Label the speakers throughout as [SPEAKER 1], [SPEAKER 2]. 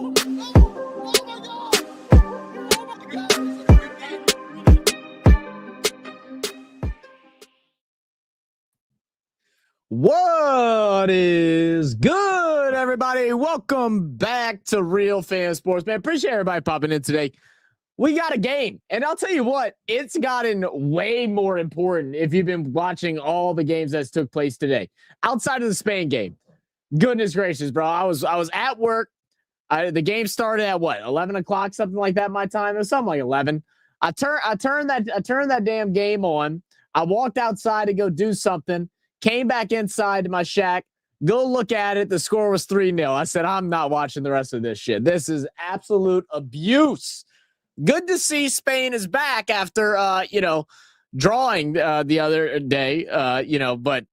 [SPEAKER 1] What is good, everybody? Welcome back to Real Fan Sports, man. Appreciate everybody popping in today. We got a game, and I'll tell you what, it's gotten way more important if you've been watching all the games that took place today. Outside of the Spain game, goodness gracious, bro. I was at work. The game started at what, 11 o'clock, something like that. My time, it was something like 11. I turned that damn game on. I walked outside to go do something. Came back inside to my shack, go look at it. The score was 3-0. I said, I'm not watching the rest of this shit. This is absolute abuse. Good to see Spain is back after, drawing the other day, but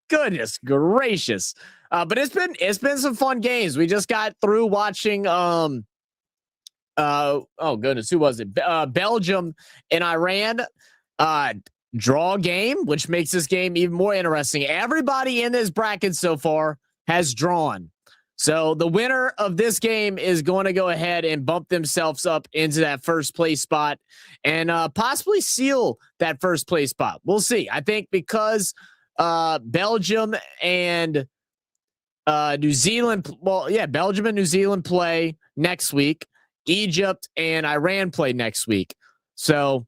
[SPEAKER 1] goodness gracious. But it's been some fun games. We just got through watching, oh goodness, who was it? Belgium and Iran, draw game, which makes this game even more interesting. Everybody in this bracket so far has drawn. So the winner of this game is going to go ahead and bump themselves up into that first place spot and possibly seal that first place spot. We'll see. I think because Belgium and New Zealand, Belgium and New Zealand play next week. Egypt and Iran play next week. So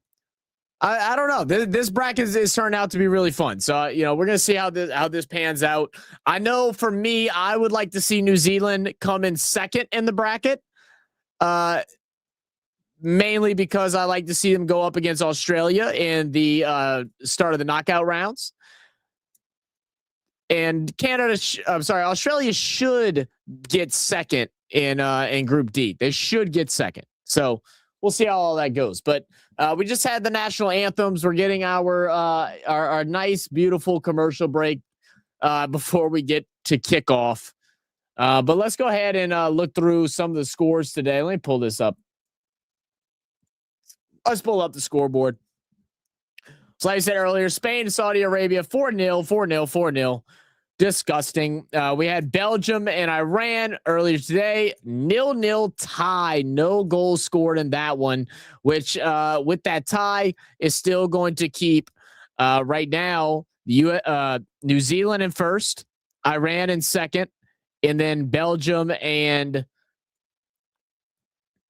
[SPEAKER 1] I don't know. This bracket is turning out to be really fun. So, we're going to see how this pans out. I know for me, I would like to see New Zealand come in second in the bracket. Mainly because I like to see them go up against Australia in the start of the knockout rounds. And Australia should get second in Group D. They should get second. So we'll see how all that goes. But we just had the national anthems. We're getting our nice, beautiful commercial break before we get to kickoff. But let's go ahead and look through some of the scores today. Let me pull this up. Let's pull up the scoreboard. So like I said earlier, Spain and Saudi Arabia, 4-0, 4-0, 4-0. Disgusting. We had Belgium and Iran earlier today. 0-0 tie. No goals scored in that one, which with that tie is still going to keep right now New Zealand in first, Iran in second, and then Belgium and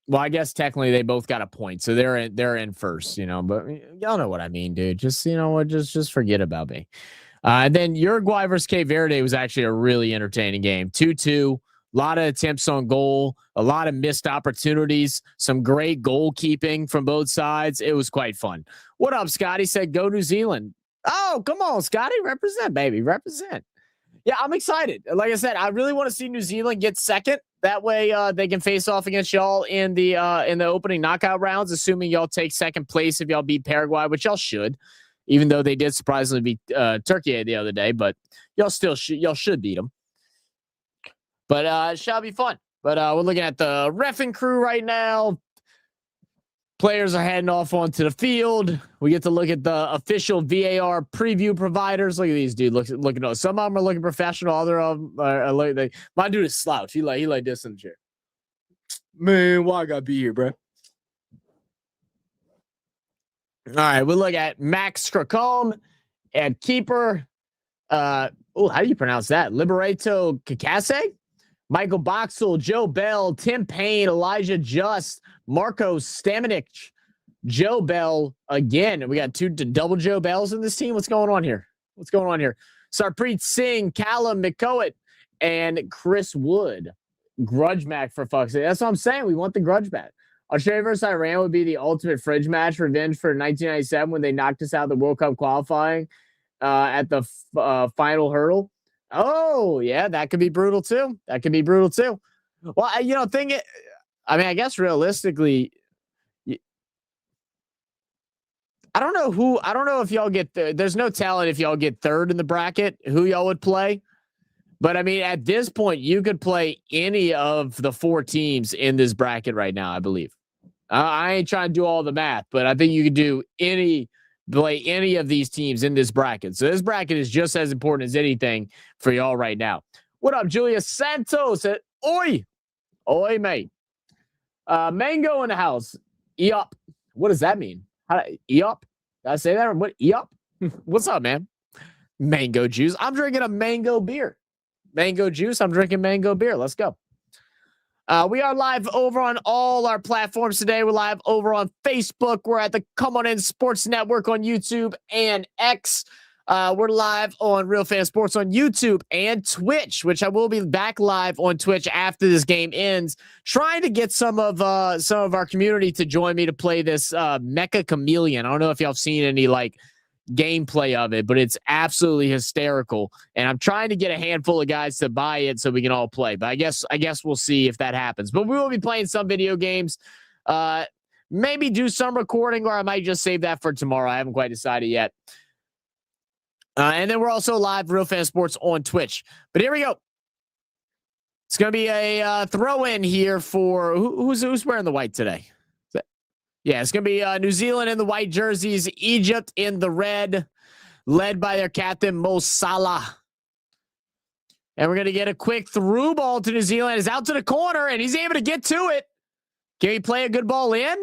[SPEAKER 1] I guess technically they both got a point, so they're in first, but y'all know what I mean, dude. Just just forget about me. And then Uruguay versus Cape Verde was actually a really entertaining game. 2-2, a lot of attempts on goal, a lot of missed opportunities, some great goalkeeping from both sides. It was quite fun. What up, Scotty? Said go New Zealand. Oh, come on, Scotty. Represent, baby. Represent. Yeah, I'm excited. Like I said, I really want to see New Zealand get second. That way they can face off against y'all in the opening knockout rounds, assuming y'all take second place if y'all beat Paraguay, which y'all should. Even though they did surprisingly beat Turkey the other day, but y'all should beat them. But it shall be fun. But we're looking at the reffing crew right now. Players are heading off onto the field. We get to look at the official VAR preview providers. Look at these dudes. Looking at some of them are looking professional. Other of them are like my dude is slouch. He like this in the chair. Man, why I gotta be here, bro? All right, we'll look at Max Stracombe at keeper. How do you pronounce that? Liberato Kakase, Michael Boxall, Joe Bell, Tim Payne, Elijah Just, Marco Stamenic, Joe Bell again. We got two double Joe Bells in this team. What's going on here? Sarpreet Singh, Callum McCoat, and Chris Wood. Grudge match for fuck's sake. That's what I'm saying. We want the grudge match. Australia versus Iran would be the ultimate fridge match, revenge for 1997 when they knocked us out of the World Cup qualifying at the final hurdle. Oh, yeah, that could be brutal too. Well, I guess realistically, I don't know if y'all get there's no talent if y'all get third in the bracket, who y'all would play. But I mean, at this point, you could play any of the four teams in this bracket right now, I believe. I ain't trying to do all the math, but I think you could play any of these teams in this bracket. So this bracket is just as important as anything for y'all right now. What up, Julius Santos? Oi, mate. Mango in the house. Yup. What does that mean? Yup. Did I say that? What? Yup. What's up, man? Mango juice. I'm drinking a mango beer. Mango juice. I'm drinking mango beer. Let's go. We are live over on all our platforms today. We're live over on Facebook. We're at the Come On In Sports Network on YouTube and X. We're live on Real Fan Sports on YouTube and Twitch, which I will be back live on Twitch after this game ends, trying to get some of our community to join me to play this Mecha Chameleon. I don't know if y'all have seen any like gameplay of it, but it's absolutely hysterical. And I'm trying to get a handful of guys to buy it so we can all play. But I guess we'll see if that happens. But we will be playing some video games. Maybe do some recording, or I might just save that for tomorrow. I haven't quite decided yet. And then we're also live Real Fan Sports on Twitch. But here we go. It's going to be a throw-in here for who's wearing the white today? Yeah, it's going to be New Zealand in the white jerseys, Egypt in the red, led by their captain, Mo Salah. And we're going to get a quick through ball to New Zealand. It's out to the corner, and he's able to get to it. Can he play a good ball in?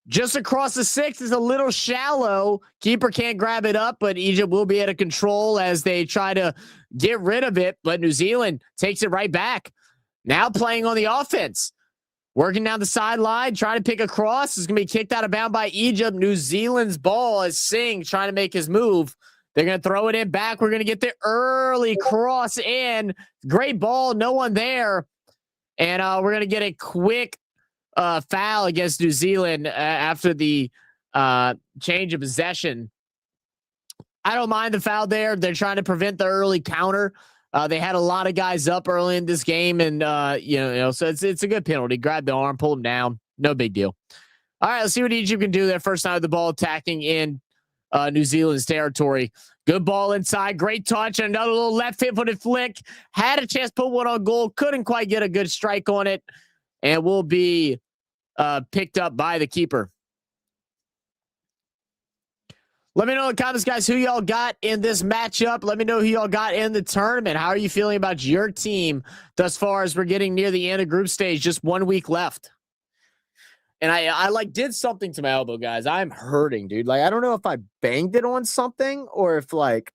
[SPEAKER 1] Just across the 6 is a little shallow. Keeper can't grab it up, but Egypt will be able to control as they try to get rid of it. But New Zealand takes it right back. Now playing on the offense. Working down the sideline, trying to pick a cross. It's going to be kicked out of bounds by Egypt. New Zealand's ball is Singh trying to make his move. They're going to throw it in back. We're going to get the early cross in. Great ball. No one there. And we're going to get a quick foul against New Zealand after the change of possession. I don't mind the foul there. They're trying to prevent the early counter. They had a lot of guys up early in this game, and so it's a good penalty. Grab the arm, pull him down. No big deal. All right, let's see what Egypt can do there. First time of the ball attacking in New Zealand's territory. Good ball inside. Great touch. Another little left footed flick. Had a chance to put one on goal. Couldn't quite get a good strike on it, and will be picked up by the keeper. Let me know in the comments, guys, who y'all got in this matchup. Let me know who y'all got in the tournament. How are you feeling about your team thus far as we're getting near the end of group stage? Just 1 week left. And I like did something to my elbow, guys. I'm hurting, dude. Like, I don't know if I banged it on something or if like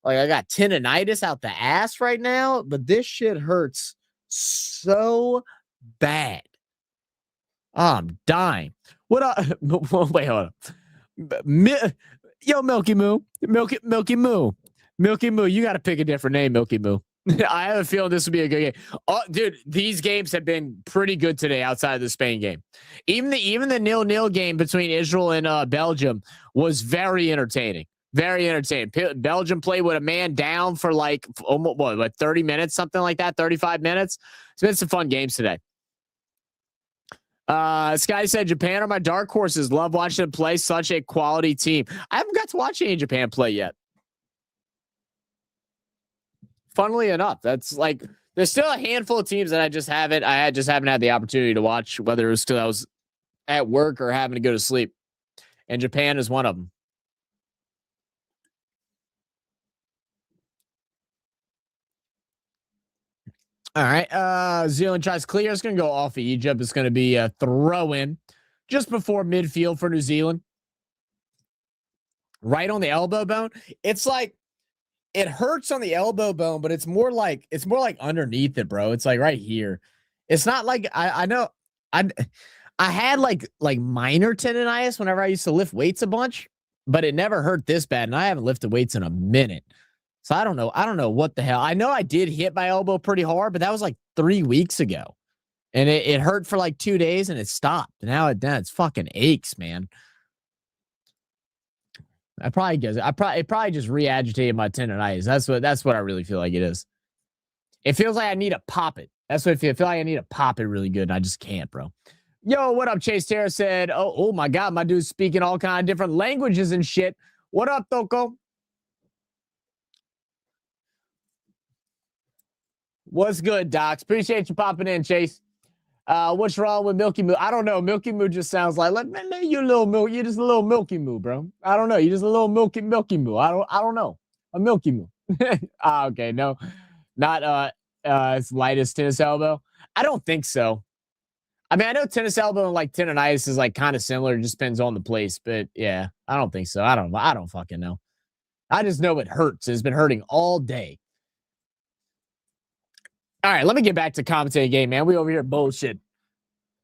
[SPEAKER 1] I got tendonitis out the ass right now, but this shit hurts so bad. Oh, I'm dying. What up? Wait, hold on. Yo, Milky Moo, Milky Moo, you got to pick a different name, Milky Moo. I have a feeling this will be a good game. Oh, dude, these games have been pretty good today outside of the Spain game. Even the 0-0 game between Israel and Belgium was very entertaining. Very entertaining. Belgium played with a man down for like almost what 30 minutes, something like that, 35 minutes. It's been some fun games today. Sky said, Japan are my dark horses. Love watching them play. Such a quality team. I haven't got to watch any Japan play yet. Funnily enough, that's like, there's still a handful of teams that I just haven't had the opportunity to watch, whether it was because I was at work or having to go to sleep. And Japan is one of them. All right. Zealand tries clear. It's going to go off of Egypt. It's going to be a throw in just before midfield for New Zealand. Right on the elbow bone. It's like, it hurts on the elbow bone, but it's more like underneath it, bro. It's like right here. It's not like I know I had like minor tendonitis whenever I used to lift weights a bunch, but it never hurt this bad. And I haven't lifted weights in a minute. So I don't know what the hell. I know I did hit my elbow pretty hard, but that was like 3 weeks ago. And it hurt for like 2 days and it stopped. Now it's fucking aches, man. It probably just re-agitated my tendonitis. That's what I really feel like it is. It feels like I need to pop it. That's what I feel like I need to pop it really good, and I just can't, bro. Yo, what up? Chase Terra said, oh my God, my dude's speaking all kind of different languages and shit. What up, Toko? What's good, Docs? Appreciate you popping in, Chase. What's wrong with Milky Moo? I don't know. Milky Moo just sounds like you little milk. You're just a little Milky Moo, bro. I don't know. You're just a little Milky Moo. I don't know. A Milky Moo. Okay, no, not as light as tennis elbow. I don't think so. I mean, I know tennis elbow and like tendonitis is like kind of similar. It just depends on the place, but yeah, I don't think so. I don't fucking know. I just know it hurts. It's been hurting all day. All right, let me get back to commentating game, man. We over here bullshit.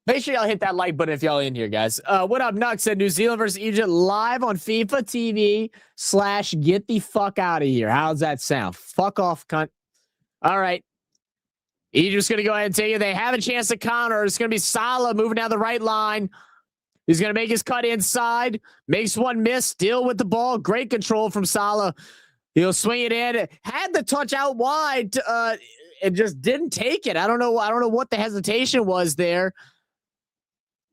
[SPEAKER 1] Make sure y'all hit that like button if y'all in here, guys. What up, Nux? Said New Zealand versus Egypt live on FIFA TV / get the fuck out of here. How's that sound? Fuck off, cunt. All right. Egypt's going to go ahead and take it. They have a chance to counter. It's going to be Salah moving down the right line. He's going to make his cut inside. Makes one miss. Still with the ball. Great control from Salah. He'll swing it in. Had the touch out wide. It just didn't take it. I don't know what the hesitation was there.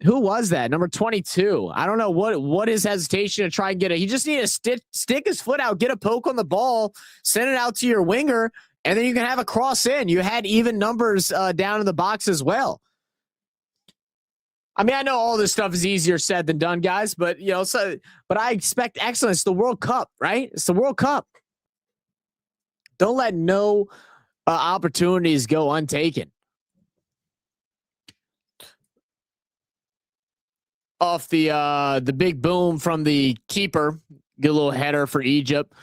[SPEAKER 1] Who was that? Number 22. I don't know what his hesitation to try and get it. He just needed to stick his foot out, get a poke on the ball, send it out to your winger, and then you can have a cross in. You had even numbers down in the box as well. I mean, I know all this stuff is easier said than done, guys, but but I expect excellence. It's the World Cup, right? It's the World Cup. Don't let no opportunities go untaken. Off the big boom from the keeper, get a little header for Egypt.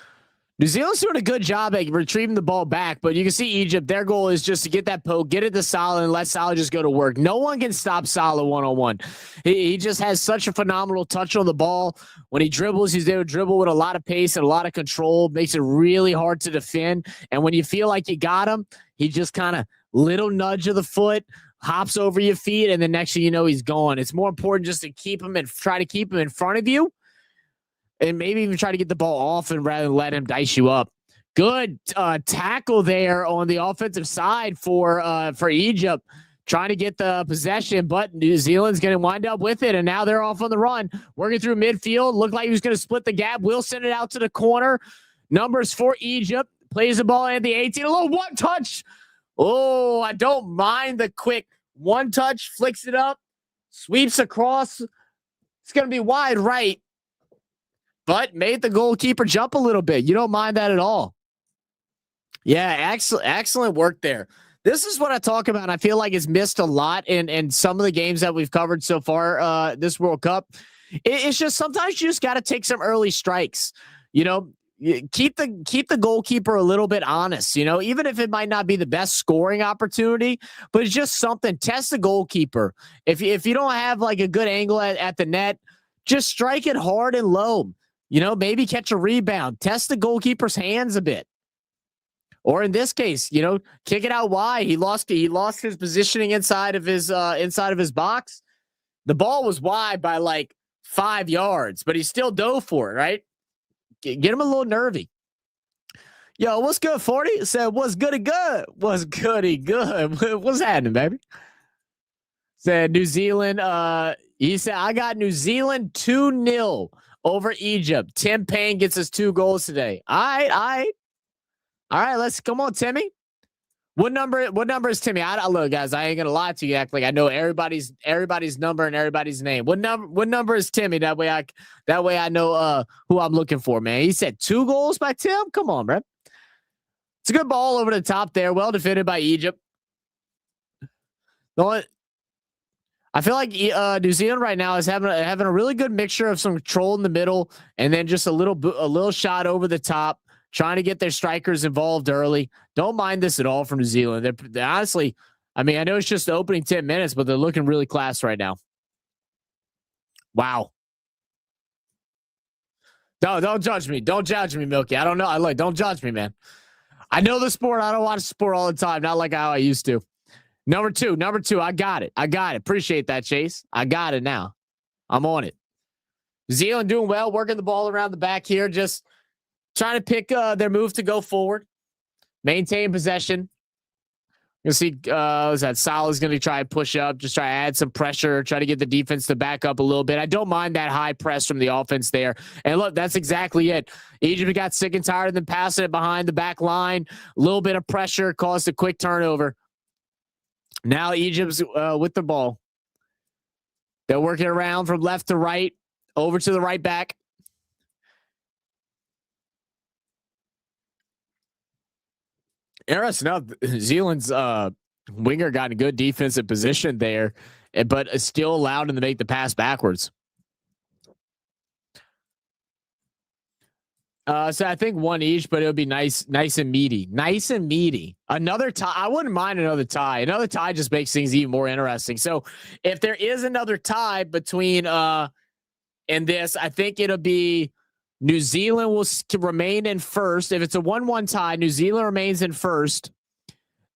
[SPEAKER 1] New Zealand's doing a good job at retrieving the ball back, but you can see Egypt, their goal is just to get that poke, get it to Salah, and let Salah just go to work. No one can stop Salah one-on-one. He just has such a phenomenal touch on the ball. When he dribbles, he's able to dribble with a lot of pace and a lot of control, makes it really hard to defend. And when you feel like you got him, he just kind of little nudge of the foot, hops over your feet, and the next thing you know, he's gone. It's more important just to keep him and try to keep him in front of you, and maybe even try to get the ball off and rather than let him dice you up. Good tackle there on the offensive side for Egypt, trying to get the possession, but New Zealand's going to wind up with it, and now they're off on the run, working through midfield. Looked like he was going to split the gap. Will send it out to the corner. Numbers for Egypt. Plays the ball at the 18. A little one touch. Oh, I don't mind the quick one touch. Flicks it up. Sweeps across. It's going to be wide right, but made the goalkeeper jump a little bit. You don't mind that at all. Yeah, excellent work there. This is what I talk about. I feel like it's missed a lot in some of the games that we've covered so far this World Cup. It's just sometimes you just got to take some early strikes. Keep the goalkeeper a little bit honest. Even if it might not be the best scoring opportunity, but it's just something. Test the goalkeeper. If you don't have like a good angle at the net, just strike it hard and low. Maybe catch a rebound. Test the goalkeeper's hands a bit. Or in this case, kick it out wide. He lost his positioning inside of his box. The ball was wide by like 5 yards, but he still dove for it, right? Get him a little nervy. Yo, what's good, 40? Said, what's goody good? What's goody good? What's happening, baby? Said New Zealand. He said, I got New Zealand 2-0 over Egypt. Tim Payne gets us 2 goals today. All right. Let's come on, Timmy. What number is Timmy? Look, guys, I ain't gonna lie to you. Act like I know everybody's number and everybody's name. What number is Timmy? That way I know who I'm looking for, man. He said 2 goals by Tim. Come on, bro. It's a good ball over the top there. Well defended by Egypt. I feel like New Zealand right now is having a really good mixture of some control in the middle and then just a little shot over the top, trying to get their strikers involved early. Don't mind this at all from New Zealand. They're honestly, I mean, I know it's just the opening 10 minutes, but they're looking really class right now. Wow. No, don't judge me. Don't judge me, Milky. I don't know. Don't judge me, man. I know the sport. I don't watch sport all the time. Not like how I used to. Number two. I got it. Appreciate that, Chase. I got it now. I'm on it. New Zealand doing well, working the ball around the back here, just trying to pick their move to go forward, maintain possession. You see, that Salah's going to try and push up, just try to add some pressure, try to get the defense to back up a little bit. I don't mind that high press from the offense there. And look, that's exactly it. Egypt got sick and tired of them passing it behind the back line. A little bit of pressure caused a quick turnover. Now Egypt's with the ball. They're working around from left to right, over to the right back. Interesting enough, New Zealand's winger got a good defensive position there but still allowed him to make the pass backwards. So I think one each, but it would be nice and meaty. Nice and meaty. Another tie. I wouldn't mind another tie. Another tie just makes things even more interesting. So if there is another tie between and this, I think it'll be New Zealand will remain in first. If it's a 1-1 tie, New Zealand remains in first.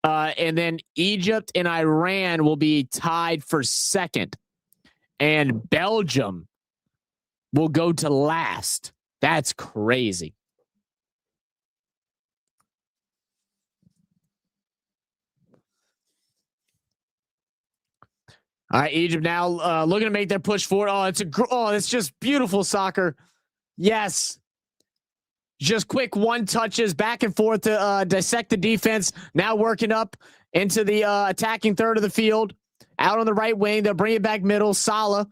[SPEAKER 1] And then Egypt and Iran will be tied for second. And Belgium will go to last. That's crazy. All right, Egypt now looking to make their push forward. It's just beautiful soccer. Yes. Just quick one touches back and forth to dissect the defense. Now working up into the attacking third of the field. Out on the right wing, they'll bring it back middle. Salah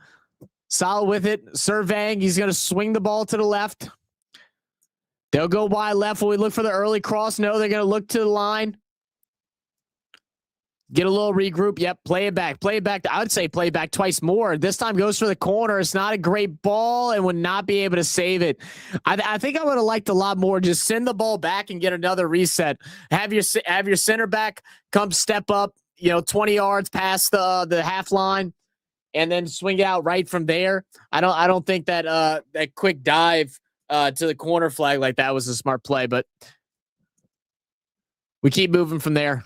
[SPEAKER 1] with it, surveying. He's going to swing the ball to the left. They'll go wide left. Will we look for the early cross? No, they're going to look to the line. Get a little regroup. Yep, play it back. I would say play it back twice more. This time goes for the corner. It's not a great ball and would not be able to save it. I think I would have liked a lot more. Just send the ball back and get another reset. Have your center back come step up, 20 yards past the half line, and then swing out right from there. I don't think that that quick dive to the corner flag like that was a smart play, but we keep moving from there.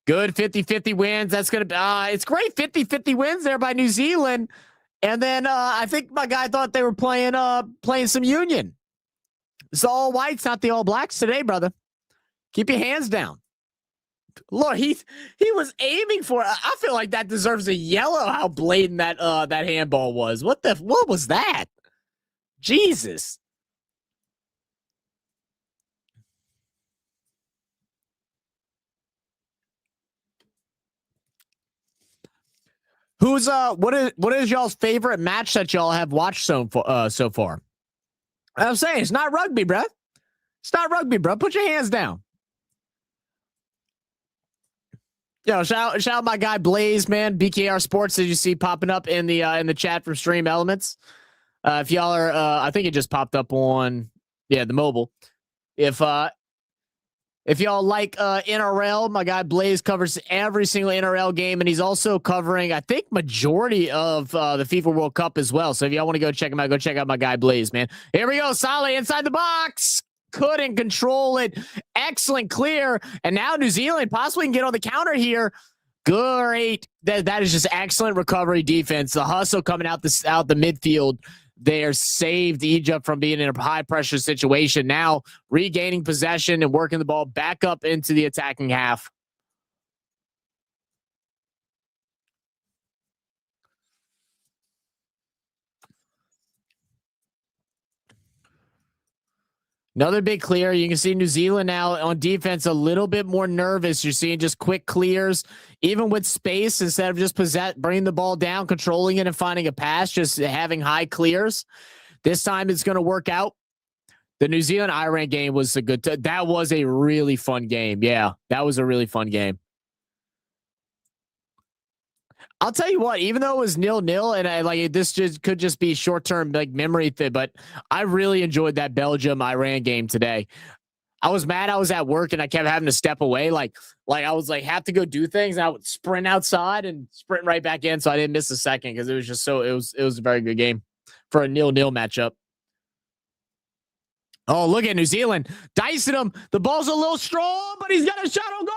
[SPEAKER 1] Good 50-50 wins. That's going to it's great 50-50 wins there by New Zealand. And then I think my guy thought they were playing some union. It's all whites, not the all blacks today, brother. Keep your hands down. Lord, he was aiming for it. I feel like that deserves a yellow, how blatant that handball was. What was that? Jesus. Who's what is y'all's favorite match that y'all have watched so far? I'm saying it's not rugby, bro. It's not rugby, bro. Put your hands down. Shout out my guy Blaze, man. BKR Sports, as you see popping up in the chat from Stream Elements. If y'all are, I think it just popped up on the mobile. If y'all like NRL, my guy Blaze covers every single NRL game, and he's also covering, I think, majority of the FIFA World Cup as well. So if y'all want to go check him out, go check out my guy Blaze, man. Here we go. Saleh inside the box. Couldn't control it. Excellent clear. And now New Zealand possibly can get on the counter here. Great. That is just excellent recovery defense. The hustle coming out the midfield there saved Egypt from being in a high pressure situation. Now regaining possession and working the ball back up into the attacking half. Another big clear. You can see New Zealand now on defense a little bit more nervous. You're seeing just quick clears, even with space, instead of just bringing the ball down, controlling it and finding a pass, just having high clears. This time it's going to work out. The New Zealand-Iran game was that was a really fun game. Yeah, that was a really fun game. I'll tell you what, even though it was 0-0 and this could just be short-term memory thing, but I really enjoyed that Belgium-Iran game today. I was mad I was at work and I kept having to step away. Like I was have to go do things, and I would sprint outside and sprint right back in so I didn't miss a second, because it was just it was a very good game for a 0-0 matchup. Oh, look at New Zealand dicing him. The ball's a little strong, but he's got a shot on goal.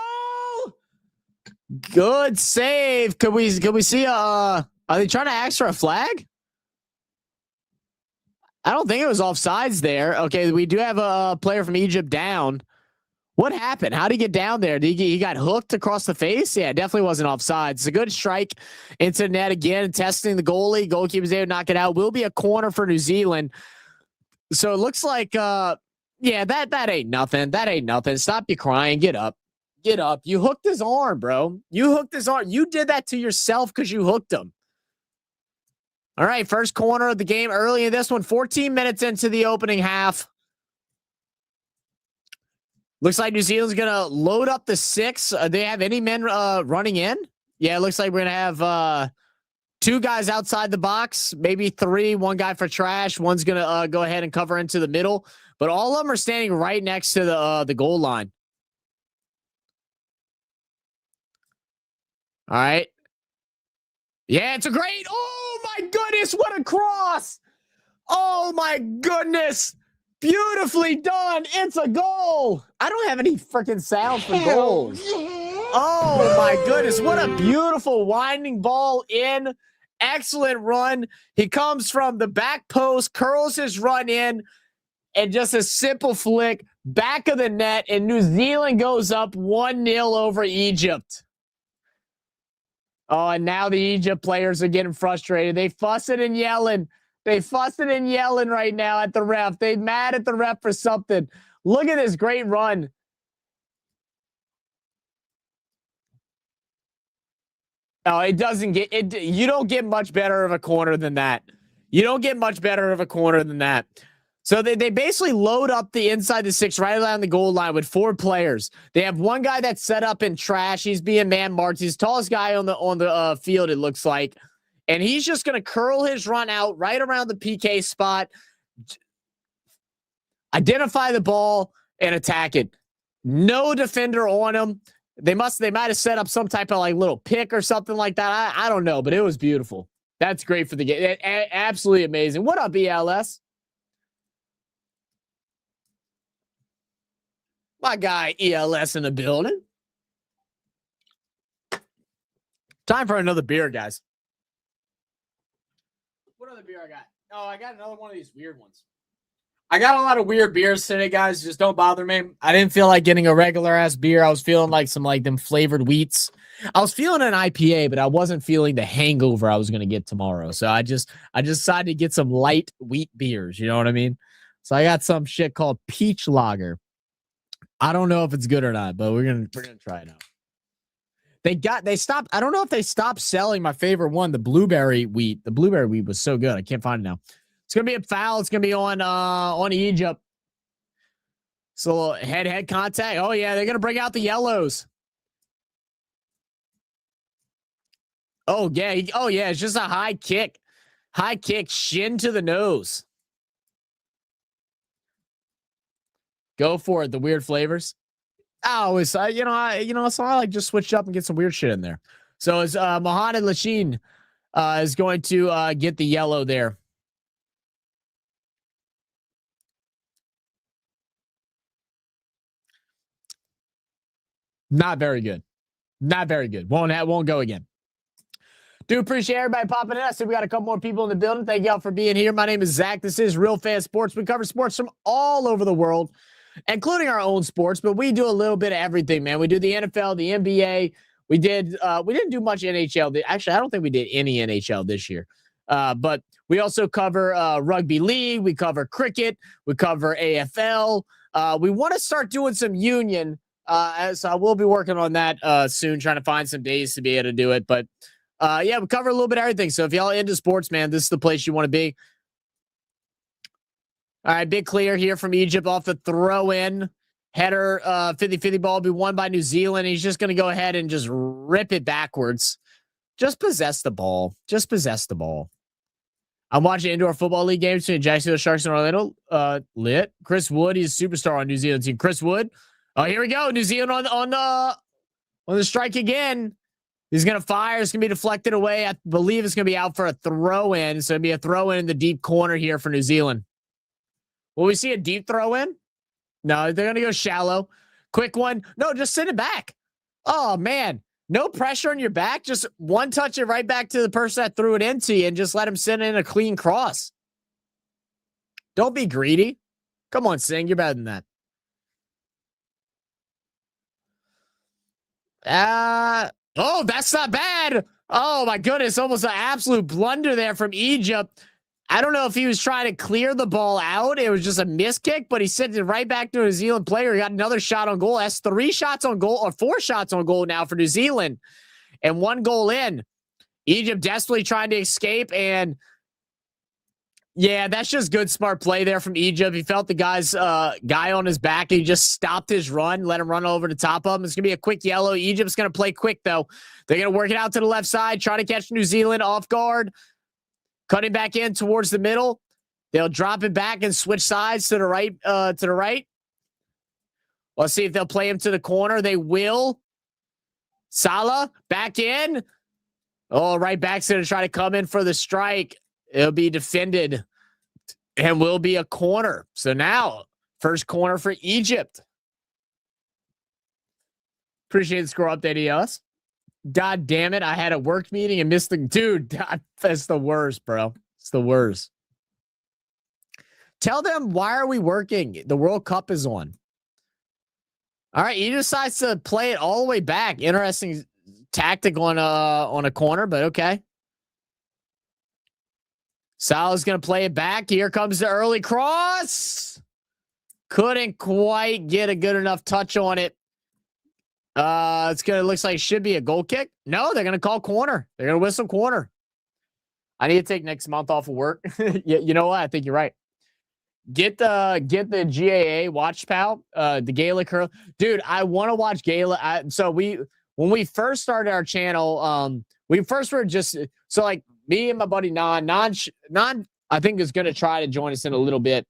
[SPEAKER 1] Good save. Could we see are they trying to ask for a flag? I don't think it was offsides there. Okay, we do have a player from Egypt down. What happened? How did he get down there? He got hooked across the face? Yeah, definitely wasn't offside. It's a good strike into the net again, testing the goalie. Goalkeeper's able to knock it out. Will be a corner for New Zealand. So it looks like, that ain't nothing. That ain't nothing. Stop your crying. Get up. Get up. You hooked his arm, bro. You hooked his arm. You did that to yourself because you hooked him. All right, first corner of the game early in this one. 14 minutes into the opening half. Looks like New Zealand's going to load up the 6. They have any men running in? Yeah, it looks like we're going to have 2 guys outside the box, maybe 3, 1 guy for trash. One's going to go ahead and cover into the middle. But all of them are standing right next to the goal line. All right. Yeah, it's a great. Oh, my goodness. What a cross. Oh, my goodness. Beautifully done. It's a goal. I don't have any freaking sounds for goals. Oh, my goodness. What a beautiful winding ball in. Excellent run. He comes from the back post, curls his run in, and just a simple flick, back of the net, and New Zealand goes up 1-0 over Egypt. Oh, and now the Egypt players are getting frustrated. They fussing and yelling. They fussing and yelling right now at the ref. They mad at the ref for something. Look at this great run. Oh, it doesn't get it. You don't get much better of a corner than that. You don't get much better of a corner than that. So they basically load up the inside the 6 right around the goal line with 4 players. They have 1 guy that's set up in trash. He's being man-marked. He's the tallest guy on the field, it looks like. And he's just going to curl his run out right around the PK spot, identify the ball, and attack it. No defender on him. They might have set up some type of like little pick or something like that. I don't know, but it was beautiful. That's great for the game. Absolutely amazing. What up, ELS? My guy ELS in the building. Time for another beer, guys. What other beer I got? Oh, I got another one of these weird ones. I got a lot of weird beers today, guys. Just don't bother me. I didn't feel like getting a regular ass beer. I was feeling like some like them flavored wheats. I was feeling an IPA, but I wasn't feeling the hangover I was going to get tomorrow. So I decided to get some light wheat beers. You know what I mean? So I got some shit called Peach Lager. I don't know if it's good or not, but we're gonna try it out. They stopped. I don't know if they stopped selling my favorite one, the blueberry wheat. The blueberry wheat was so good. I can't find it now. It's gonna be a foul. It's gonna be on Egypt. So head contact. Oh yeah, they're gonna bring out the yellows. Oh yeah. Oh yeah. It's just a high kick, shin to the nose. Go for it. The weird flavors. Oh, it's so I like just switch up and get some weird shit in there. So it's Mohamed Lachine is going to get the yellow there. Not very good. Not very good. Won't go again. Do appreciate everybody popping in. I see we got a couple more people in the building. Thank y'all for being here. My name is Zach. This is Real Fan Sports. We cover sports from all over the world, including our own sports, but we do a little bit of everything, man. We do the NFL, the NBA. We didn't do much NHL. Actually, I don't think we did any NHL this year. But we also cover rugby league. We cover cricket. We cover AFL. We want to start doing some union. So I will be working on that soon, trying to find some days to be able to do it. But yeah, we cover a little bit of everything. So if y'all into sports, man, this is the place you want to be. All right, big clear here from Egypt off the throw in. Header 50-50 ball will be won by New Zealand. He's just going to go ahead and just rip it backwards. Just possess the ball. Just possess the ball. I'm watching indoor football league games between Jacksonville Sharks and Orlando. Lit. Chris Wood, he's a superstar on New Zealand team. Chris Wood. Oh, here we go. New Zealand on the strike again. He's going to fire. It's going to be deflected away. I believe it's going to be out for a throw in. So it'll be a throw in the deep corner here for New Zealand. Will we see a deep throw in? No, they're going to go shallow. Quick one. No, just send it back. Oh, man. No pressure on your back. Just one touch it right back to the person that threw it into you and just let him send in a clean cross. Don't be greedy. Come on, Singh. You're better than that. Oh, that's not bad. Oh, my goodness. Almost an absolute blunder there from Egypt. I don't know if he was trying to clear the ball out. It was just a miss kick, but he sent it right back to a New Zealand player. He got another shot on goal. That's 3 shots on goal, or 4 shots on goal now for New Zealand, and 1 goal in. Egypt desperately trying to escape, and Yeah, that's just good, smart play there from Egypt. He felt the guy on his back. He just stopped his run, let him run over the top of him. It's going to be a quick yellow. Egypt's going to play quick, though. They're going to work it out to the left side, try to catch New Zealand off guard, cutting back in towards the middle. They'll drop it back and switch sides to the right. Let's see if they'll play him to the corner. They will. Salah back in. Oh, right back's going to try to come in for the strike. It'll be defended and will be a corner. So now, first corner for Egypt. Appreciate the score update, EOS. God damn it. I had a work meeting and missed the... Dude, that's the worst, bro. It's the worst. Tell them, why are we working? The World Cup is on. All right, he decides to play it all the way back. Interesting tactic on a corner, but okay. Salah's going to play it back. Here comes the early cross. Couldn't quite get a good enough touch on it. Looks like it should be a goal kick. No, they're going to call corner. They're going to whistle corner. I need to take next month off of work. Yeah, you know what? I think you're right. Get the GAA watch, pal. The Gaelic hurl. Dude, I want to watch Gaelic. When we first started our channel, we first were just like me and my buddy Non, I think is going to try to join us in a little bit.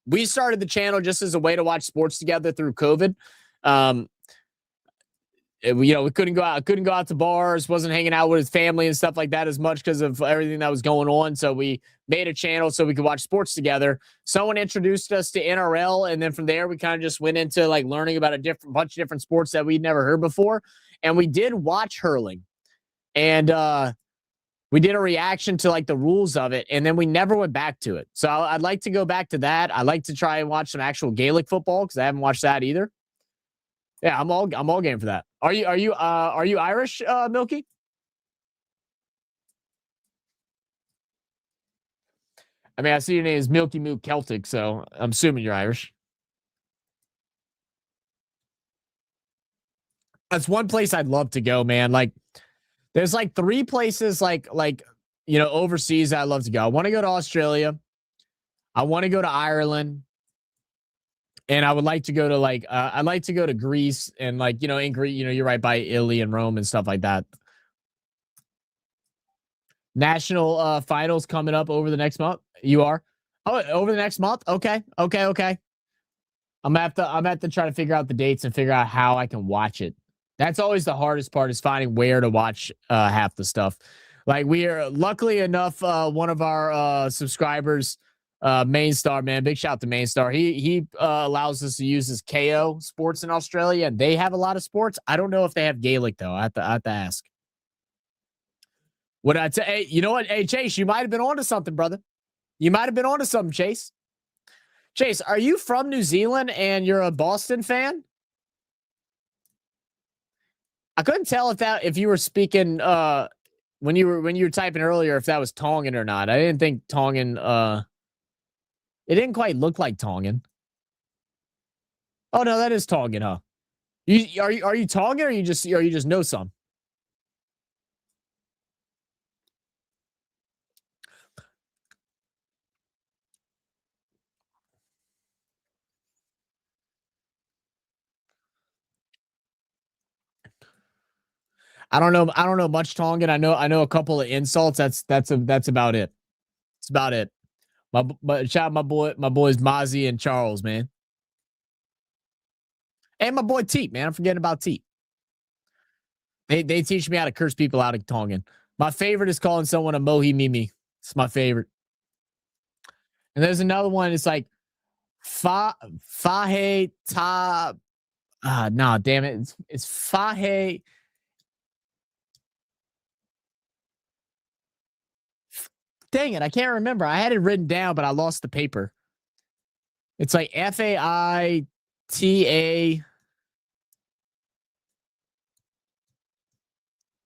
[SPEAKER 1] We started the channel just as a way to watch sports together through COVID. We couldn't go out to bars, wasn't hanging out with his family and stuff like that as much because of everything that was going on. So we made a channel so we could watch sports together. Someone introduced us to NRL, and then from there we kind of just went into like learning about a bunch of different sports that we'd never heard before. And we did watch hurling, and we did a reaction to like the rules of it, and then we never went back to it. So I'd like to go back to that. I'd like to try and watch some actual Gaelic football because I haven't watched that either. Yeah, I'm all game for that. Are you Irish, Milky? I mean, I see your name is Milky Moo Celtic, so I'm assuming you're Irish. That's one place I'd love to go, man. Like, there's like 3 places like overseas I'd love to go. I want to go to Australia. I want to go to Ireland. And I would like to go to I'd like to go to Greece and in Greece, you're right by Italy and Rome and stuff like that. National finals coming up over the next month. You are? Oh, over the next month? Okay. I'm gonna have to try to figure out the dates and figure out how I can watch it. That's always the hardest part, is finding where to watch half the stuff. Like, we are luckily enough, one of our subscribers, Mainstar, man, big shout out to Mainstar. He allows us to use his KO Sports in Australia, and they have a lot of sports. I don't know if they have Gaelic though. I have to ask. What I say? Hey, you know what? Hey, Chase, you might have been onto something, brother. You might have been onto something, Chase. Chase, are you from New Zealand and you're a Boston fan? I couldn't tell if you were speaking when you were typing earlier, if that was Tongan or not. I didn't think Tongan. It didn't quite look like Tongan. Oh no, that is Tongan, huh? Are you Tongan, or you just know some? I don't know much Tongan. I know a couple of insults. That's about it. That's about it. Shout out my boys Mozzie and Charles, man. And my boy Teep, man. I'm forgetting about Teep. They teach me how to curse people out of Tongan. My favorite is calling someone a mohi mimi. It's my favorite. And there's another one. It's like fahe ta. Nah, damn it. It's fahe. Dang it, I can't remember. I had it written down, but I lost the paper. It's like FAITA.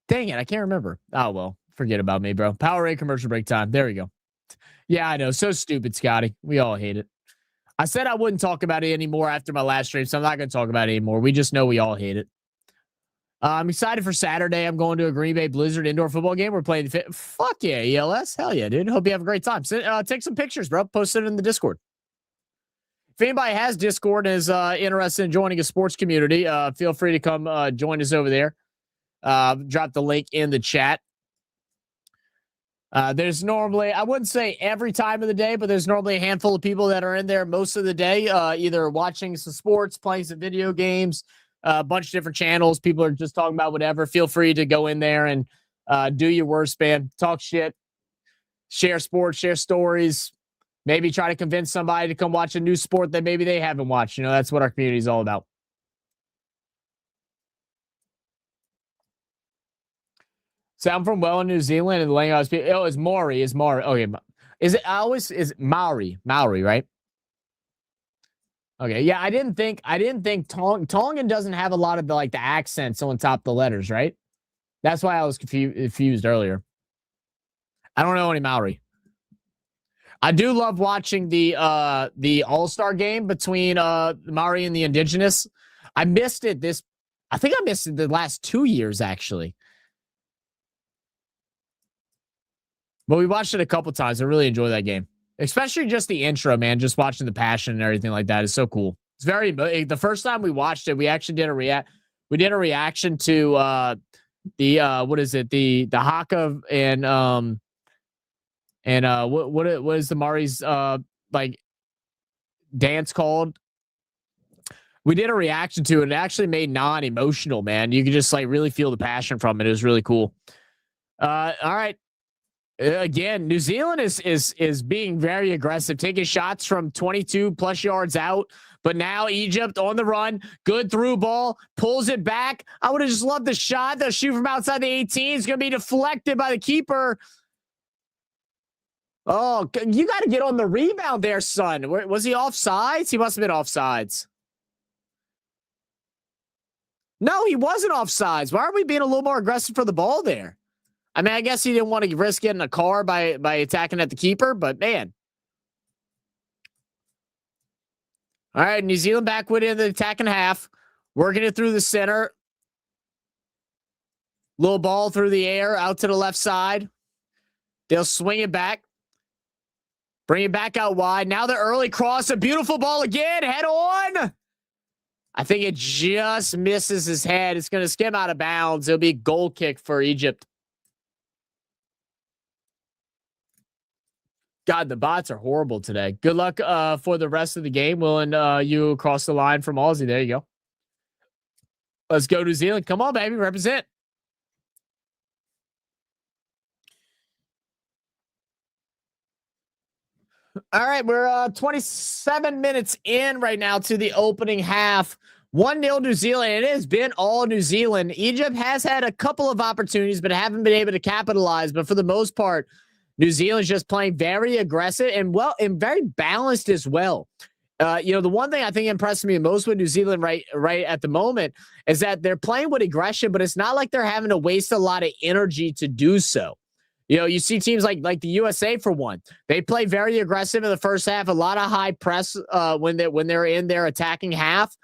[SPEAKER 1] Dang it, I can't remember. Oh, well, forget about me, bro. Powerade commercial break time. There we go. Yeah, I know. So stupid, Scotty. We all hate it. I said I wouldn't talk about it anymore after my last stream, so I'm not going to talk about it anymore. We just know we all hate it. I'm excited for Saturday. I'm going to a Green Bay Blizzard indoor football game. We're playing the fuck yeah, ELS. Hell yeah, dude. Hope you have a great time. Take some pictures, bro. Post it in the Discord. If anybody has Discord and is interested in joining a sports community, feel free to come join us over there. Drop the link in the chat. There's normally, I wouldn't say every time of the day, but there's normally a handful of people that are in there most of the day, either watching some sports, playing some video games, a bunch of different channels. People are just talking about whatever. Feel free to go in there and do your worst, man. Talk shit, share sports, share stories, maybe try to convince somebody to come watch a new sport that maybe they haven't watched. You know, that's what our community is all about. So I'm from New Zealand, and the language it's Maori. Is Maori? Okay, is it Maori? Maori, right? Okay, yeah. I didn't think Tongan doesn't have a lot of the accents on top of the letters, right? That's why I was confused earlier. I don't know any Maori. I do love watching the All-Star game between Maori and the Indigenous. I missed it I think I missed it the last 2 years actually. But we watched it a couple times. I really enjoy that game, especially just the intro, man. Just watching the passion and everything like that is so cool. It's very. The first time we watched it, we actually did a reaction to what is it? The Haka and what is the Mari's dance called? We did a reaction to it. And it actually made non-emotional, man. You could just really feel the passion from it. It was really cool. All right. Again, New Zealand is being very aggressive, taking shots from 22 plus yards out. But now Egypt on the run, good through ball, pulls it back. I would have just loved the shot. They'll shoot from outside the 18. It's going to be deflected by the keeper. Oh, you got to get on the rebound there, son. Was he offsides? He must have been offsides. No, he wasn't offsides. Why are we being a little more aggressive for the ball there? I mean, I guess he didn't want to risk getting a car by attacking at the keeper, but man. All right, New Zealand back with it in the attacking half. Working it through the center. Little ball through the air, out to the left side. They'll swing it back. Bring it back out wide. Now the early cross, a beautiful ball again. Head on. I think it just misses his head. It's going to skim out of bounds. It'll be a goal kick for Egypt. God, the bots are horrible today. Good luck for the rest of the game. Willing you across the line from Aussie. There you go. Let's go New Zealand. Come on, baby. Represent. All right, we're 27 minutes in right now to the opening half. 1-0 New Zealand. It has been all New Zealand. Egypt has had a couple of opportunities, but haven't been able to capitalize. But for the most part, New Zealand's just playing very aggressive and very balanced as well. The one thing I think impressed me most with New Zealand right at the moment is that they're playing with aggression, but it's not like they're having to waste a lot of energy to do so. You see teams like the USA for one. They play very aggressive in the first half, a lot of high press when they're in their attacking half.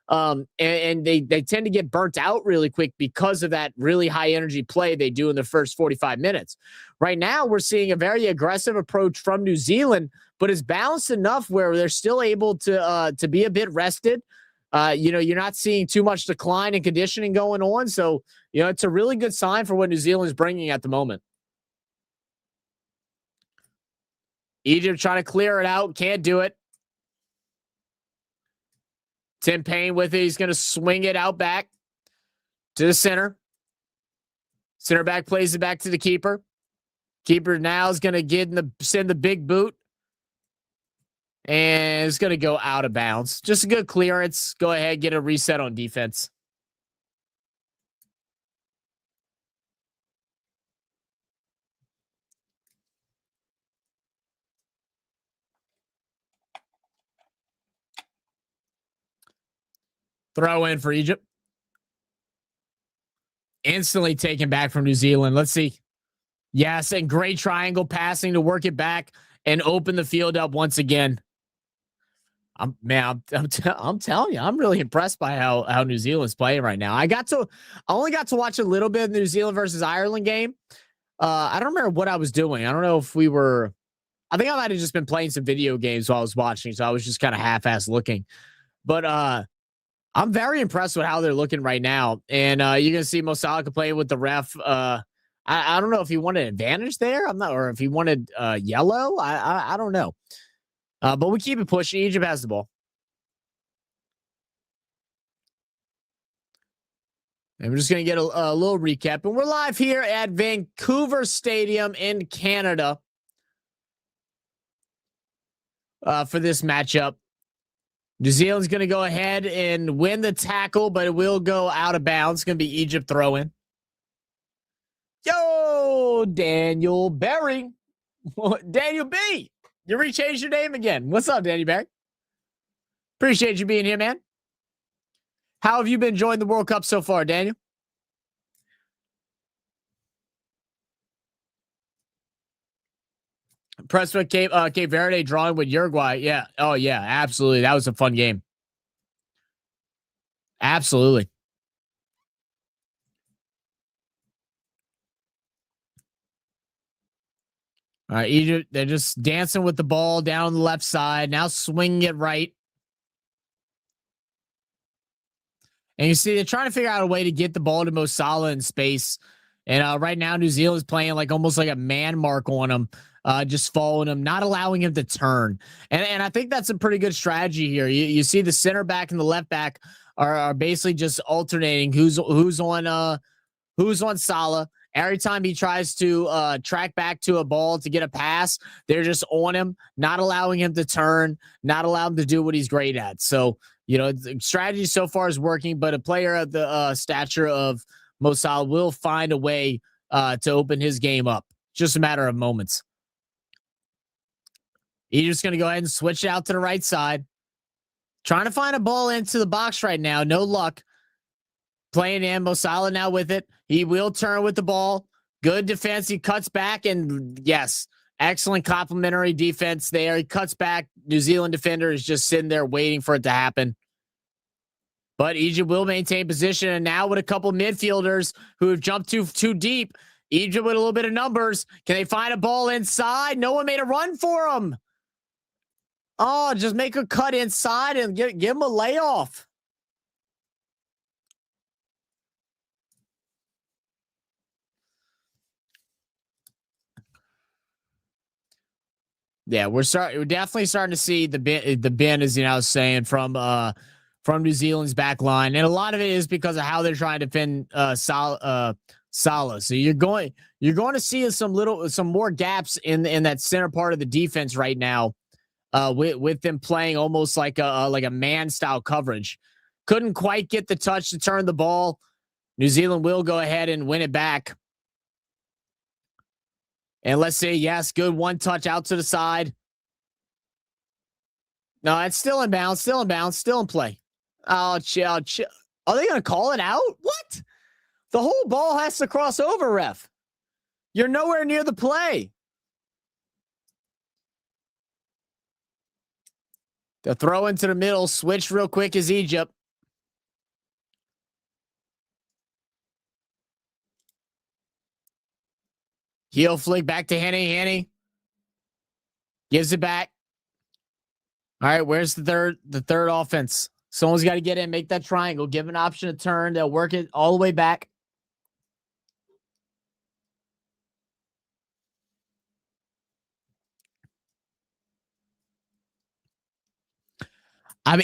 [SPEAKER 1] And they tend to get burnt out really quick because of that really high energy play they do in the first 45 minutes. Right now, we're seeing a very aggressive approach from New Zealand, but it's balanced enough where they're still able to be a bit rested. You're not seeing too much decline in conditioning going on. So, it's a really good sign for what New Zealand is bringing at the moment. Egypt trying to clear it out. Can't do it. Tim Payne with it. He's going to swing it out back to the center. Center back plays it back to the keeper. Keeper now is going to send the big boot. And it's going to go out of bounds. Just a good clearance. Go ahead, get a reset on defense. Throw in for Egypt. Instantly taken back from New Zealand. Let's see. Yes, and great triangle passing to work it back and open the field up once again. I'm telling you, I'm really impressed by how New Zealand's playing right now. I only got to watch a little bit of the New Zealand versus Ireland game. I don't remember what I was doing. I don't know if we were. I think I might have just been playing some video games while I was watching, so I was just kind of half-ass looking. But I'm very impressed with how they're looking right now. And you're gonna see Mo Salah playing with the ref. I don't know if he wanted advantage there. I'm not, or if he wanted yellow. I don't know. But we keep it pushing. Egypt has the ball. And we're just going to get a little recap. And we're live here at Vancouver Stadium in Canada for this matchup. New Zealand's going to go ahead and win the tackle, but it will go out of bounds. It's going to be Egypt throwing. Yo, Daniel Berry. Daniel B. You rechanged your name again. What's up, Daniel Berry? Appreciate you being here, man. How have you been enjoying the World Cup so far, Daniel? Press with Cape Verde drawing with Uruguay. Yeah. Oh, yeah. Absolutely. That was a fun game. Absolutely. All right, Egypt, they're just dancing with the ball down the left side. Now swinging it right. And you see, they're trying to figure out a way to get the ball to Mo Salah in space. And right now, New Zealand's playing like almost like a man mark on him, just following him, not allowing him to turn. And I think that's a pretty good strategy here. You see the center back and the left back are basically just alternating who's on Salah. Every time he tries to track back to a ball to get a pass, they're just on him, not allowing him to turn, not allowing him to do what he's great at. So, the strategy so far is working, but a player of the stature of Mo Salah will find a way to open his game up. Just a matter of moments. Egypt's going to go ahead and switch it out to the right side. Trying to find a ball into the box right now. No luck. Playing in. Mo Salah now with it. He will turn with the ball. Good defense. He cuts back, and yes, excellent complimentary defense there. He cuts back. New Zealand defender is just sitting there waiting for it to happen. But Egypt will maintain position, and now with a couple midfielders who have jumped too deep, Egypt with a little bit of numbers. Can they find a ball inside? No one made a run for him. Oh, just make a cut inside and give him a layoff. Yeah, we're definitely starting to see the bend, as I was saying, from New Zealand's back line, and a lot of it is because of how they're trying to defend Salah. So you're going to see some more gaps in that center part of the defense right now, with them playing almost like a man style coverage. Couldn't quite get the touch to turn the ball. New Zealand will go ahead and win it back. And let's see, yes, good one touch out to the side. No, it's still in bounds, still in play. Oh, chill. Are they going to call it out? What? The whole ball has to cross over, ref. You're nowhere near the play. The throw into the middle, switch real quick is Egypt. Heel flick back to Henny. Henny gives it back. All right, where's the third offense? Someone's got to get in, make that triangle, give an option to turn. They'll work it all the way back. I'm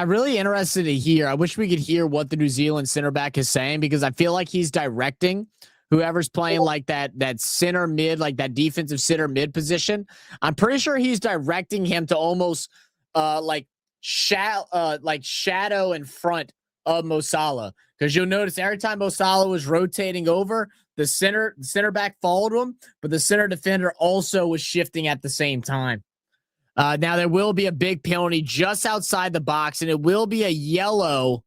[SPEAKER 1] really interested to hear. I wish we could hear what the New Zealand center back is saying, because I feel like he's directing whoever's playing like that center mid, like that defensive center mid position. I'm pretty sure he's directing him to almost shadow in front of Mo Salah, because you'll notice every time Mo Salah was rotating over, the center back followed him, but the center defender also was shifting at the same time. Now there will be a big penalty just outside the box, and it will be a yellow.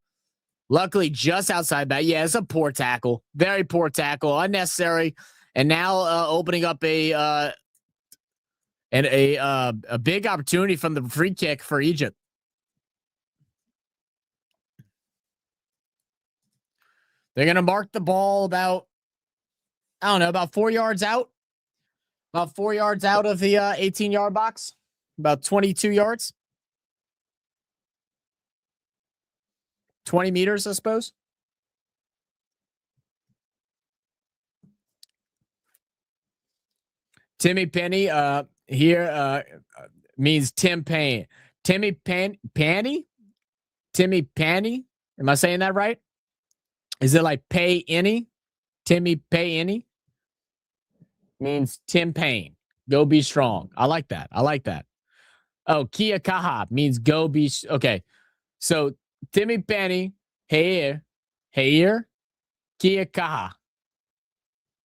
[SPEAKER 1] Luckily, just outside that. Yeah, it's a poor tackle. Very poor tackle. Unnecessary. And now opening up a big opportunity from the free kick for Egypt. They're going to mark the ball about, I don't know, about 4 yards out. About 4 yards out of the 18-yard box. About 22 yards. 20 meters, I suppose. Timmy Penny here means Tim Payne. Timmy Panny? Timmy Panny? Am I saying that right? Is it like pay any? Timmy pay any? Means Tim Payne. Go be strong. I like that. I like that. Oh, Kia Kaha means go be. Okay. So Timmy Penny, here, Kia Kaha.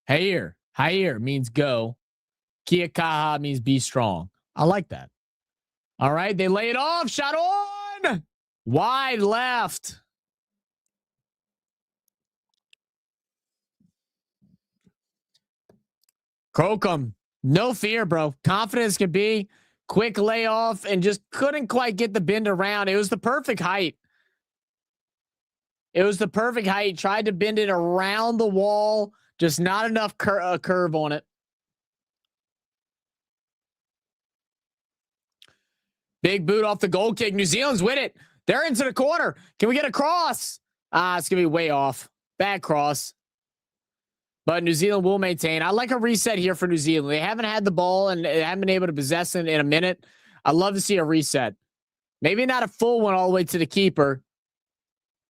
[SPEAKER 1] Here means go. Kia Kaha means be strong. I like that. All right. They lay it off. Shot on. Wide left. Crocum. No fear, bro. Confidence can be. Quick layoff and just couldn't quite get the bend around. It was the perfect height. It was the perfect height. Tried to bend it around the wall. Just not enough curve on it. Big boot off the goal kick. New Zealand's with it. They're into the corner. Can we get a cross? It's going to be way off. Bad cross. But New Zealand will maintain. I like a reset here for New Zealand. They haven't had the ball and they haven't been able to possess it in a minute. I'd love to see a reset. Maybe not a full one all the way to the keeper.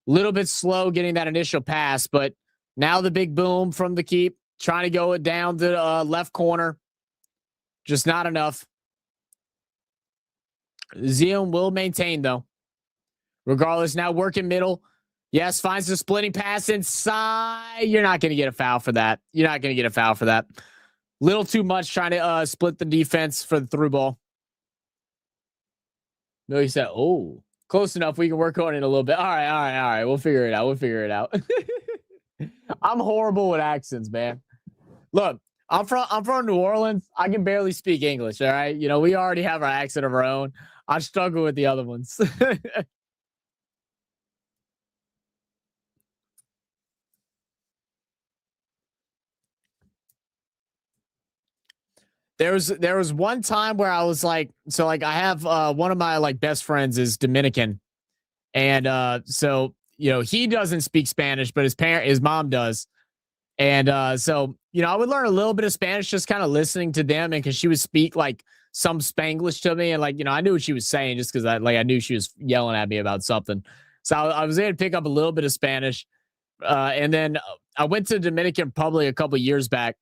[SPEAKER 1] Little bit slow getting that initial pass, but now the big boom from the keep. Trying to go it down to the left corner. Just not enough. New Zealand will maintain, though. Regardless, now working middle. Yes, finds the splitting pass inside. You're not going to get a foul for that. You're not going to get a foul for that. Little too much trying to split the defense for the through ball. No, he said, oh, close enough. We can work on it a little bit. All right. We'll figure it out. I'm horrible with accents, man. Look, I'm from New Orleans. I can barely speak English, all right? You know, we already have our accent of our own. I struggle with the other ones. There was one time where I was like, so like I have one of my like best friends is Dominican. And so, you know, he doesn't speak Spanish, but his mom does. And so, you know, I would learn a little bit of Spanish just kind of listening to them, and because she would speak like some Spanglish to me, and like, you know, I knew what she was saying just because I knew she was yelling at me about something. So I was able to pick up a little bit of Spanish. And then I went to the Dominican Republic a couple years back.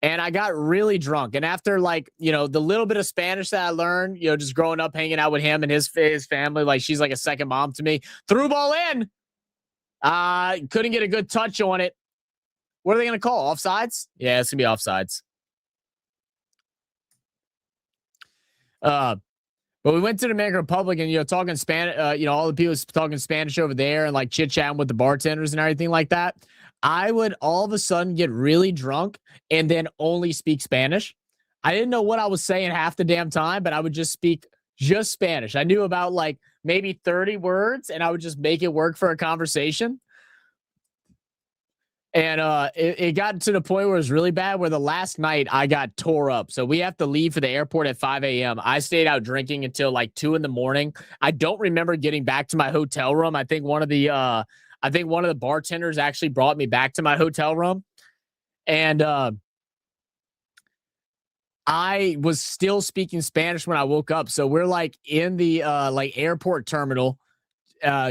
[SPEAKER 1] And I got really drunk. And after, like, you know, the little bit of Spanish that I learned, you know, just growing up, hanging out with him and his family, like she's like a second mom to me. Threw ball in. Couldn't get a good touch on it. What are they going to call? Offsides? Yeah, it's going to be offsides. But we went to the Dominican Republic and, you know, talking Spanish, you know, all the people talking Spanish over there and like chit-chatting with the bartenders and everything like that. I would all of a sudden get really drunk and then only speak Spanish. I didn't know what I was saying half the damn time, but I would just speak just Spanish. I knew about like maybe 30 words and I would just make it work for a conversation. And it got to the point where it was really bad, where the last night I got tore up. So we have to leave for the airport at 5 a.m. I stayed out drinking until like 2 a.m. I don't remember getting back to my hotel room. I think one of the bartenders actually brought me back to my hotel room. And I was still speaking Spanish when I woke up. So we're like in the like airport terminal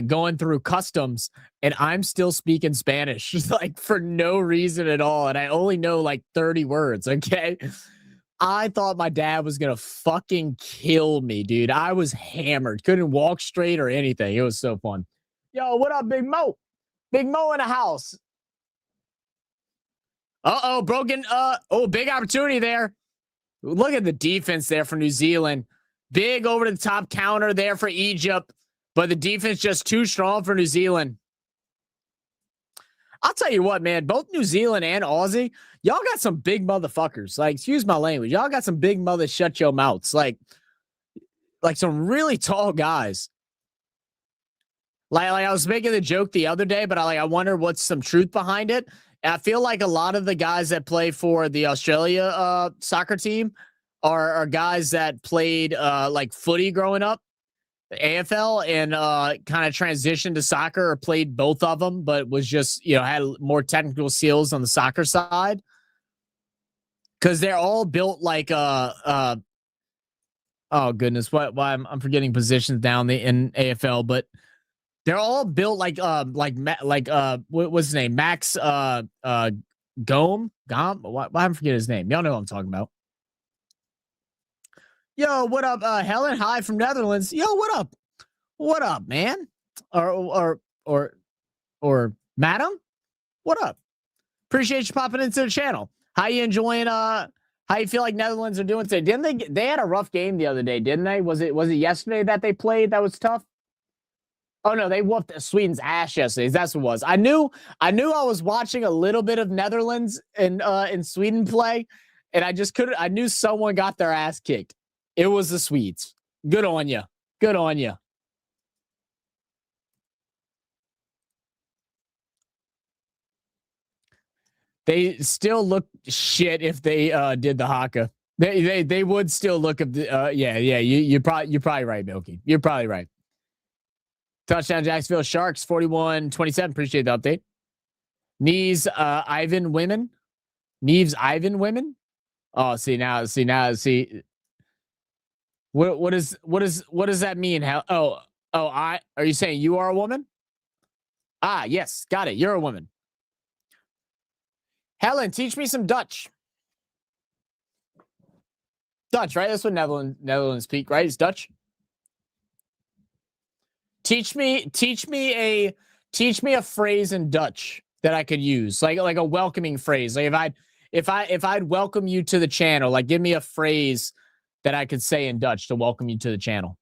[SPEAKER 1] going through customs, and I'm still speaking Spanish like for no reason at all. And I only know like 30 words. Okay. I thought my dad was going to fucking kill me, dude. I was hammered. Couldn't walk straight or anything. It was so fun. Yo, what up, Big Mo? Big Mo in the house. Uh-oh, broken. Big opportunity there. Look at the defense there for New Zealand. Big over to the top counter there for Egypt. But the defense just too strong for New Zealand. I'll tell you what, man. Both New Zealand and Aussie, y'all got some big motherfuckers. Like, excuse my language. Y'all got some big mother shut your mouths. Like some really tall guys. Like I was making the joke the other day, but I wonder what's some truth behind it. I feel like a lot of the guys that play for the Australia soccer team are guys that played like footy growing up, AFL, and kind of transitioned to soccer or played both of them, but was just, had more technical skills on the soccer side. Because they're all built like oh goodness, why I'm forgetting positions down in AFL, but they're all built like what's his name? Max Gom? Why I'm forgetting his name. Y'all know what I'm talking about. Yo, what up? Helen, hi from Netherlands. Yo, what up? What up, man? Or madam? What up? Appreciate you popping into the channel. How you enjoying how you feel like Netherlands are doing today? Didn't they had a rough game the other day, didn't they? Was it yesterday that they played that was tough? Oh no, they whooped Sweden's ass yesterday. That's what it was. I knew I was watching a little bit of Netherlands and in Sweden play, and I just couldn't. I knew someone got their ass kicked. It was the Swedes. Good on you. Good on you. They still look shit if they did the haka. They would still look at the yeah. You're probably right, Milky. You're probably right. Touchdown Jacksonville Sharks 41-27. Appreciate the update. Neves Ivan women. Neves Ivan women. Oh, see. What does that mean? How are you saying you are a woman? Ah, yes, got it. You're a woman. Helen, teach me some Dutch. Dutch, right? That's what Netherlands speak, right? It's Dutch. Teach me a phrase in Dutch that I could use, like a welcoming phrase. Like if I'd welcome you to the channel, like give me a phrase that I could say in Dutch to welcome you to the channel.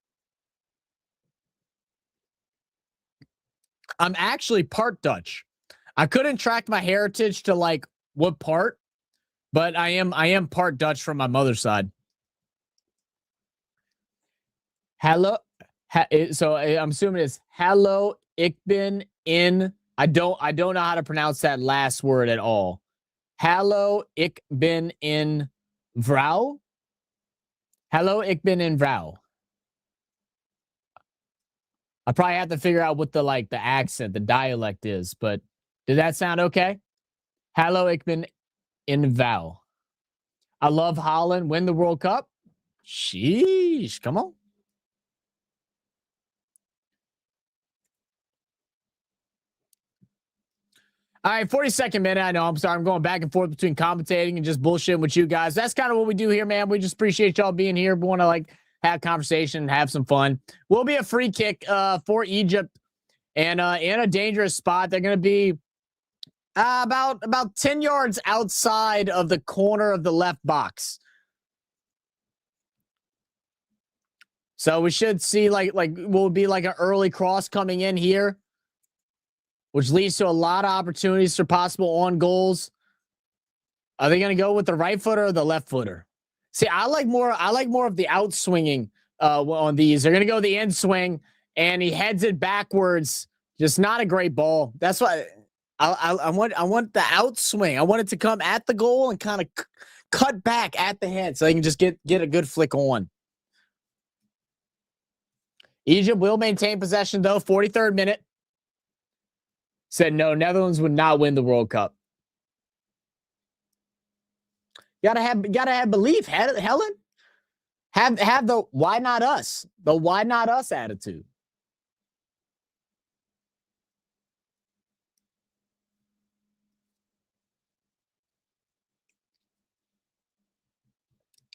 [SPEAKER 1] I'm actually part Dutch. I couldn't track my heritage to like what part, but I am part Dutch from my mother's side. Hello. So I'm assuming it's hello, ik ben in. I don't know how to pronounce that last word at all. Hello, ik ben in vrouw. Hello, ik ben in vrouw. I probably have to figure out what the accent, the dialect is, but did that sound okay? Hello, ik ben in vrouw. I love Holland. Win the World Cup. Sheesh, come on. All right, 42nd minute. I know. I'm sorry. I'm going back and forth between commentating and just bullshitting with you guys. That's kind of what we do here, man. We just appreciate y'all being here. We want to have conversation and have some fun. Will be a free kick for Egypt, and in a dangerous spot. They're going to be about 10 yards outside of the corner of the left box. So we should see will be like an early cross coming in here, which leads to a lot of opportunities for possible on goals. Are they going to go with the right footer or the left footer? See, I like more of the outswinging on these. They're going to go the in swing, and he heads it backwards. Just not a great ball. That's why I want the outswing. I want it to come at the goal and kind of cut back at the head so they can just get a good flick on. Egypt will maintain possession though. 43rd minute. Said no, Netherlands would not win the World Cup. Gotta have belief, Helen. Have the why not us? The why not us attitude.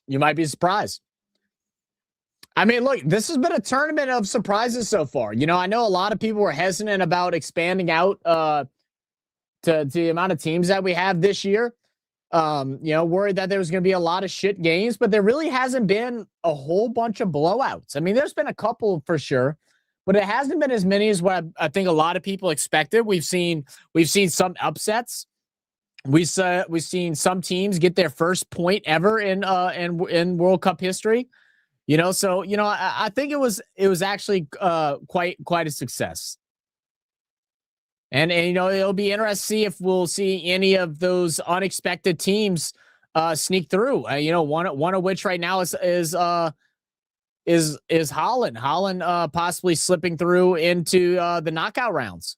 [SPEAKER 1] You might be surprised. I mean, look, this has been a tournament of surprises so far. You know, I know a lot of people were hesitant about expanding out to the amount of teams that we have this year. Worried that there was going to be a lot of shit games, but there really hasn't been a whole bunch of blowouts. I mean, there's been a couple for sure, but it hasn't been as many as what I think a lot of people expected. We've seen some upsets. We've seen some teams get their first point ever in World Cup history. So I think it was actually quite a success. And you know, it'll be interesting to see if we'll see any of those unexpected teams sneak through. You know, one of which right now is Holland. Holland possibly slipping through into the knockout rounds.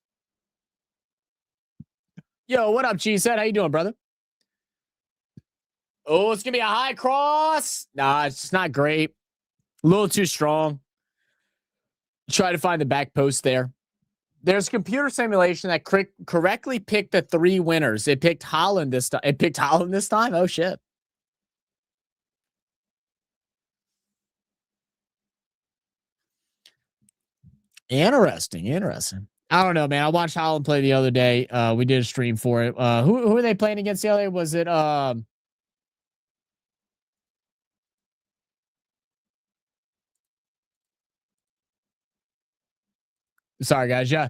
[SPEAKER 1] Yo, what up, Cheesehead? How you doing, brother? Oh, it's gonna be a high cross. Nah, it's just not great. A little too strong. Try to find the back post there. There's a computer simulation that correctly picked the 3 winners. It picked Holland this time. It picked Holland this time. Oh shit. Interesting. I don't know, man. I watched Holland play the other day. We did a stream for it. Who are they playing against the other? Was it sorry guys, yeah.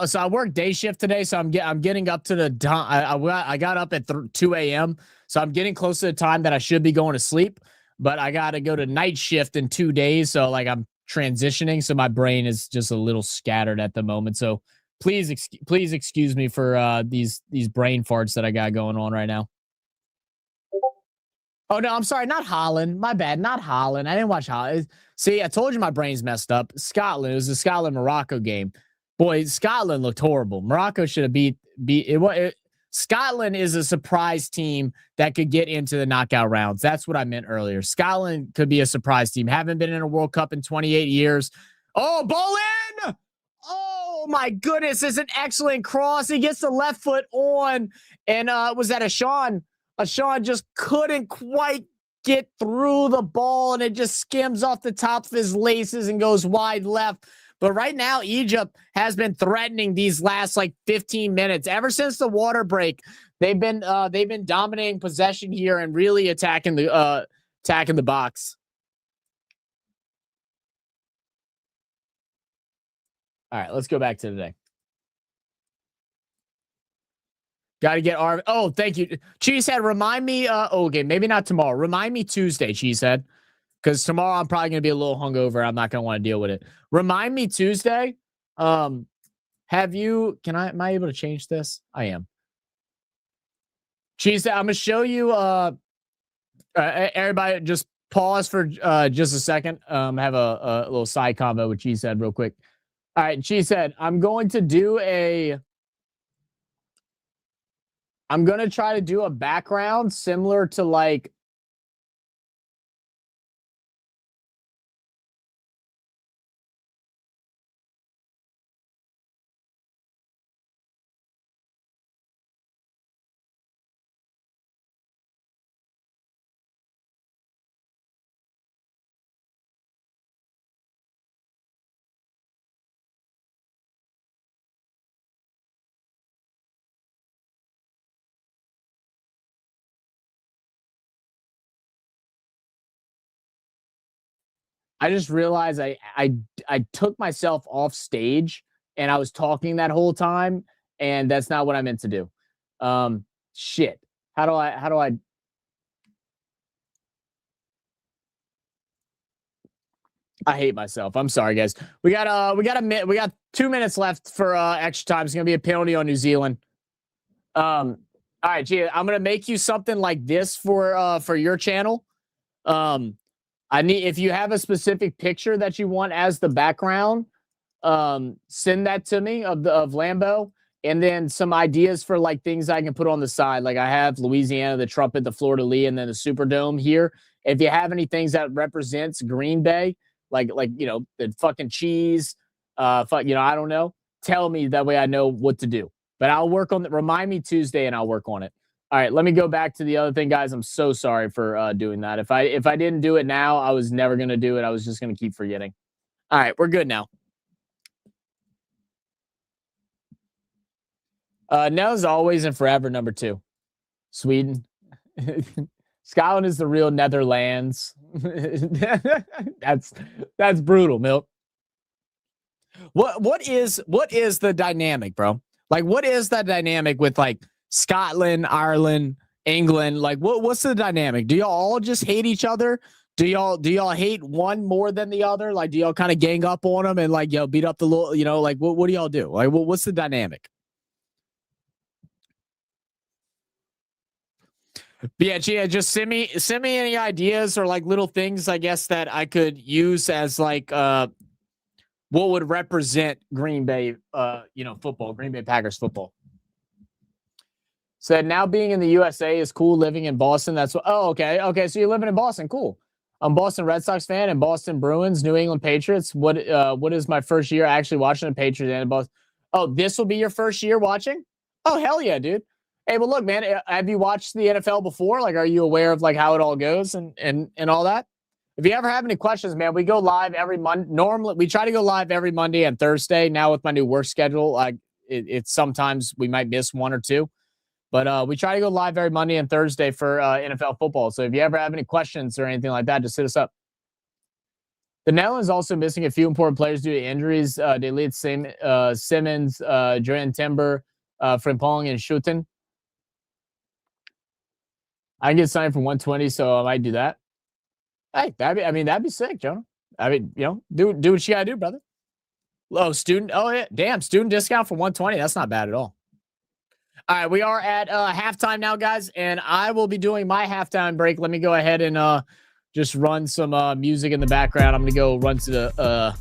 [SPEAKER 1] So I work day shift today, so I'm getting up to the time. I got up at 2 a.m. So I'm getting close to the time that I should be going to sleep, but I got to go to night shift in 2 days. So like I'm transitioning, so my brain is just a little scattered at the moment. So please excuse me for these brain farts that I got going on right now. Oh no, I'm sorry, not Holland. My bad, not Holland. I didn't watch Holland. See, I told you my brain's messed up. Scotland. It was the Scotland-Morocco game. Boy, Scotland looked horrible. Morocco should have beat it. Scotland is a surprise team that could get into the knockout rounds. That's what I meant earlier. Scotland could be a surprise team. Haven't been in a World Cup in 28 years. Oh, ball in! Oh my goodness, it's an excellent cross. He gets the left foot on, and was that Ashawn? Ashawn just couldn't quite get through the ball, and it just skims off the top of his laces and goes wide left. But right now, Egypt has been threatening these last like 15 minutes. Ever since the water break, they've been dominating possession here and really attacking the box. All right, let's go back to today. Got to get our. Oh, thank you, Cheesehead. Remind me. Okay, maybe not tomorrow. Remind me Tuesday, Cheesehead, because tomorrow I'm probably gonna be a little hungover. I'm not gonna want to deal with it. Remind me Tuesday. Have you? Am I able to change this? I am. Cheesehead, I'm gonna show you. Everybody, just pause for just a second. Have a little side combo with Cheesehead real quick. All right, Cheesehead. I'm going to try to do a background similar to like I just realized I took myself off stage and I was talking that whole time, and that's not what I meant to do. Shit. How do I I hate myself. I'm sorry, guys. We got 2 minutes left for extra time. It's gonna be a penalty on New Zealand. All right, Gia, I'm gonna make you something like this for your channel. I need, if you have a specific picture that you want as the background, send that to me of Lambeau, and then some ideas for like things I can put on the side. Like I have Louisiana, the trumpet, the Florida Lee, and then the Superdome here. If you have any things that represents Green Bay, like you know, the fucking cheese, I don't know. Tell me, that way I know what to do. But I'll work on it. Remind me Tuesday, and I'll work on it. All right, let me go back to the other thing, guys. I'm so sorry for doing that. If I didn't do it now, I was never gonna do it. I was just gonna keep forgetting. All right, we're good now. Now as always and forever, number 2, Sweden. Scotland is the real Netherlands. That's brutal, Milt. What is the dynamic, bro? Like, what is that dynamic with like Scotland, Ireland, England? Like, what's the dynamic? Do y'all all just hate each other? Do y'all hate one more than the other? Like, do y'all kind of gang up on them and like, beat up the little, like what do y'all do? Like, what's the dynamic? But yeah, Gia, just send me any ideas or like little things, I guess, that I could use as like what would represent Green Bay, football, Green Bay Packers football. Said now being in the USA is cool. Living in Boston, that's what. Oh, okay, okay. So you're living in Boston, cool. I'm Boston Red Sox fan and Boston Bruins, New England Patriots. What is my first year actually watching the Patriots and Boston? Oh, this will be your first year watching? Oh, hell yeah, dude. Hey, well, look, man, have you watched the NFL before? Like, are you aware of like how it all goes and all that? If you ever have any questions, man, we go live every Monday. Normally, we try to go live every Monday and Thursday. Now with my new work schedule, it's sometimes we might miss one or two. But we try to go live every Monday and Thursday for NFL football. So if you ever have any questions or anything like that, just hit us up. The Netherlands also missing a few important players due to injuries. They lead Simmons, Julian Timber, Frimpong, and Schutten. I can get signed for 120, so I might do that. Hey, that'd be sick, Jonah. I mean, do what you gotta do, brother. Oh, student. Oh yeah, damn, student discount for 120. That's not bad at all. All right, we are at halftime now, guys, and I will be doing my halftime break. Let me go ahead and just run some music in the background. I'm gonna go run to the.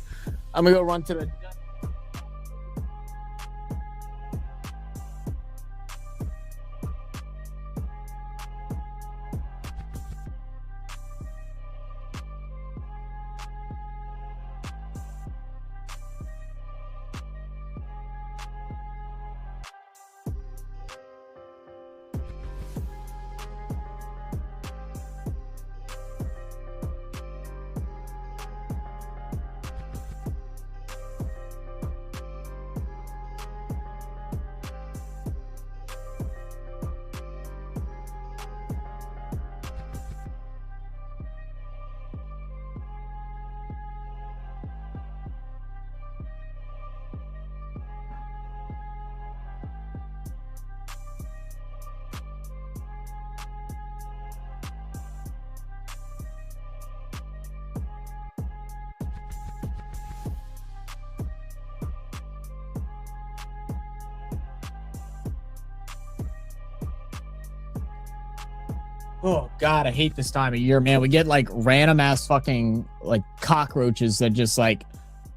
[SPEAKER 1] Oh God, I hate this time of year, man. We get like random ass fucking like cockroaches that just like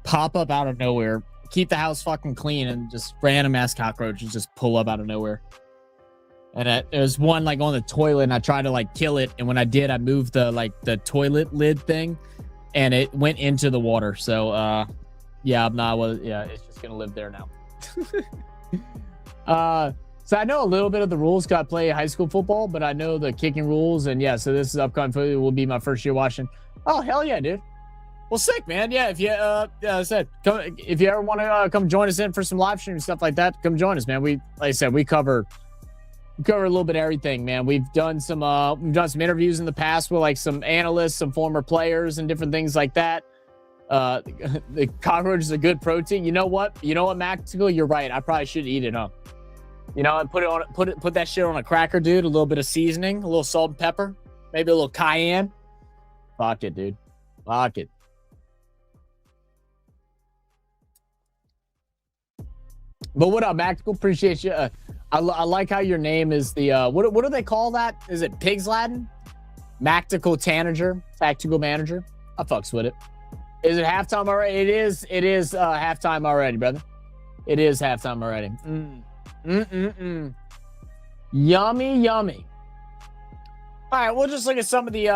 [SPEAKER 1] pop up out of nowhere. Keep the house fucking clean and just random ass cockroaches just pull up out of nowhere. And there's one like on the toilet and I tried to like kill it. And when I did, I moved the toilet lid thing and it went into the water. So yeah, it's just gonna live there now. So I know a little bit of the rules because I play high school football, but I know the kicking rules. And yeah, so this is upcoming football will be my first year watching. Oh, hell yeah, dude. Well, sick, man. Yeah, if you if you ever want to come join us in for some live stream and stuff like that, come join us, man. Like I said, we cover a little bit of everything, man. We've done some interviews in the past with like some analysts, some former players, and different things like that. The cockroach is a good protein. You know what, Maxical? You're right. I probably should eat it, huh? And put that shit on a cracker, dude. A little bit of seasoning, a little salt and pepper, maybe a little cayenne. Fuck it, dude. Fuck it. But what up, Maxical? Appreciate you. I like how your name is the what do they call that? Is it Pig's Latin? Tactical manager. I fucks with it. Is it halftime already? It is halftime already, brother. It is halftime already. Yummy. All right, we'll just look at some of the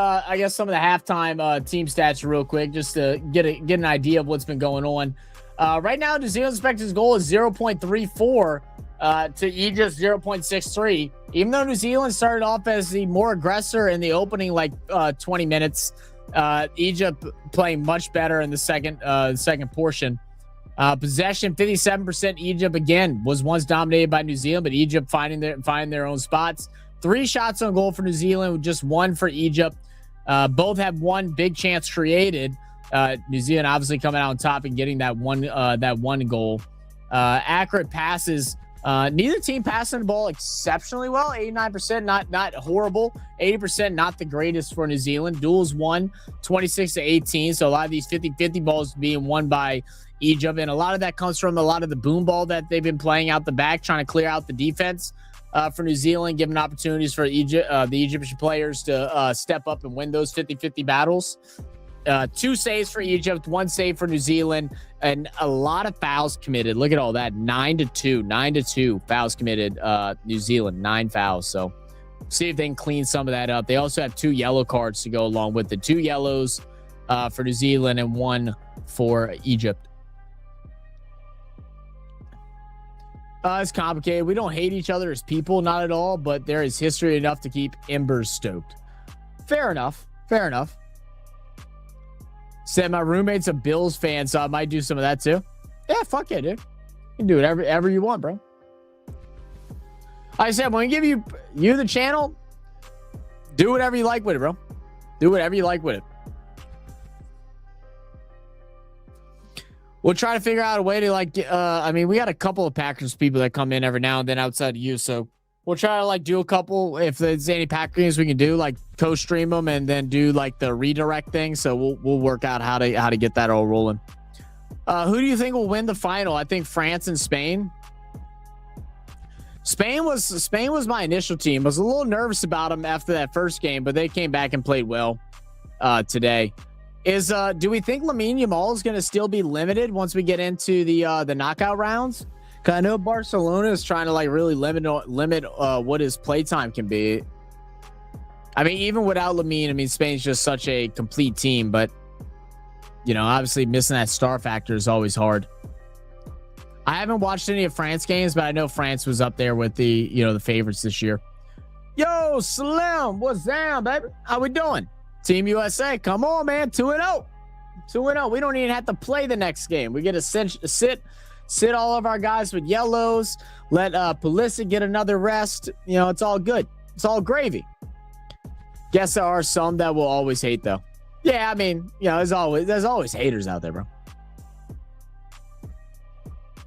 [SPEAKER 1] some of the halftime team stats real quick, just to get an idea of what's been going on. Right now, New Zealand's expected goal is 0.34 to Egypt's 0.63. Even though New Zealand started off as the more aggressor in the opening 20 minutes, Egypt playing much better in the second portion. Possession 57%. Egypt again was once dominated by New Zealand, but Egypt finding their own spots. 3 shots on goal for New Zealand, just 1 for Egypt. Both have 1 big chance created. New Zealand obviously coming out on top and getting that one goal. Accurate passes. Neither team passing the ball exceptionally well. 89%, not horrible. 80%, not the greatest for New Zealand. Duels won 26-18. So a lot of these 50-50 balls being won by Egypt, and a lot of that comes from a lot of the boom ball that they've been playing out the back, trying to clear out the defense. for New Zealand, giving opportunities for Egypt, the Egyptian players to step up and win those 50-50 battles. 2 saves for Egypt, 1 save for New Zealand, and a lot of fouls committed. Look at all that. 9-2 fouls committed. New Zealand, 9 fouls. So see if they can clean some of that up. They also have 2 yellow cards to go along with it. 2 yellows for New Zealand and 1 for Egypt. It's complicated. We don't hate each other as people, not at all, but there is history enough to keep embers stoked. Fair enough. Fair enough. Said my roommate's a Bills fan, so I might do some of that too. Yeah, fuck yeah, dude. You can do whatever you want, bro. I said, when we give you the channel, do whatever you like with it, bro. Do whatever you like with it. We'll try to figure out a way to I mean, we got a couple of Packers people that come in every now and then outside of you, so we'll try to do a couple. If there's any Packer games we can do, co-stream them and then do the redirect thing. So we'll work out how to get that all rolling. Who do you think will win the final? I think France and Spain. Spain was my initial team. I was a little nervous about them after that first game, but they came back and played well today. Do we think Lamine Yamal is going to still be limited once we get into the knockout rounds? Because I know Barcelona is trying to really limit what his playtime can be. I mean, even without Lamine, I mean, Spain's just such a complete team, but obviously missing that star factor is always hard. I haven't watched any of France games, but I know France was up there with the favorites this year. Yo, Slim, what's down, baby? How we doing? Team USA, come on, man. 2-0. 2-0. We don't even have to play the next game. We get to sit all of our guys with yellows. Let Pulisic get another rest. It's all good. It's all gravy. Guess there are some that will always hate, though. Yeah, I mean, there's always haters out there, bro.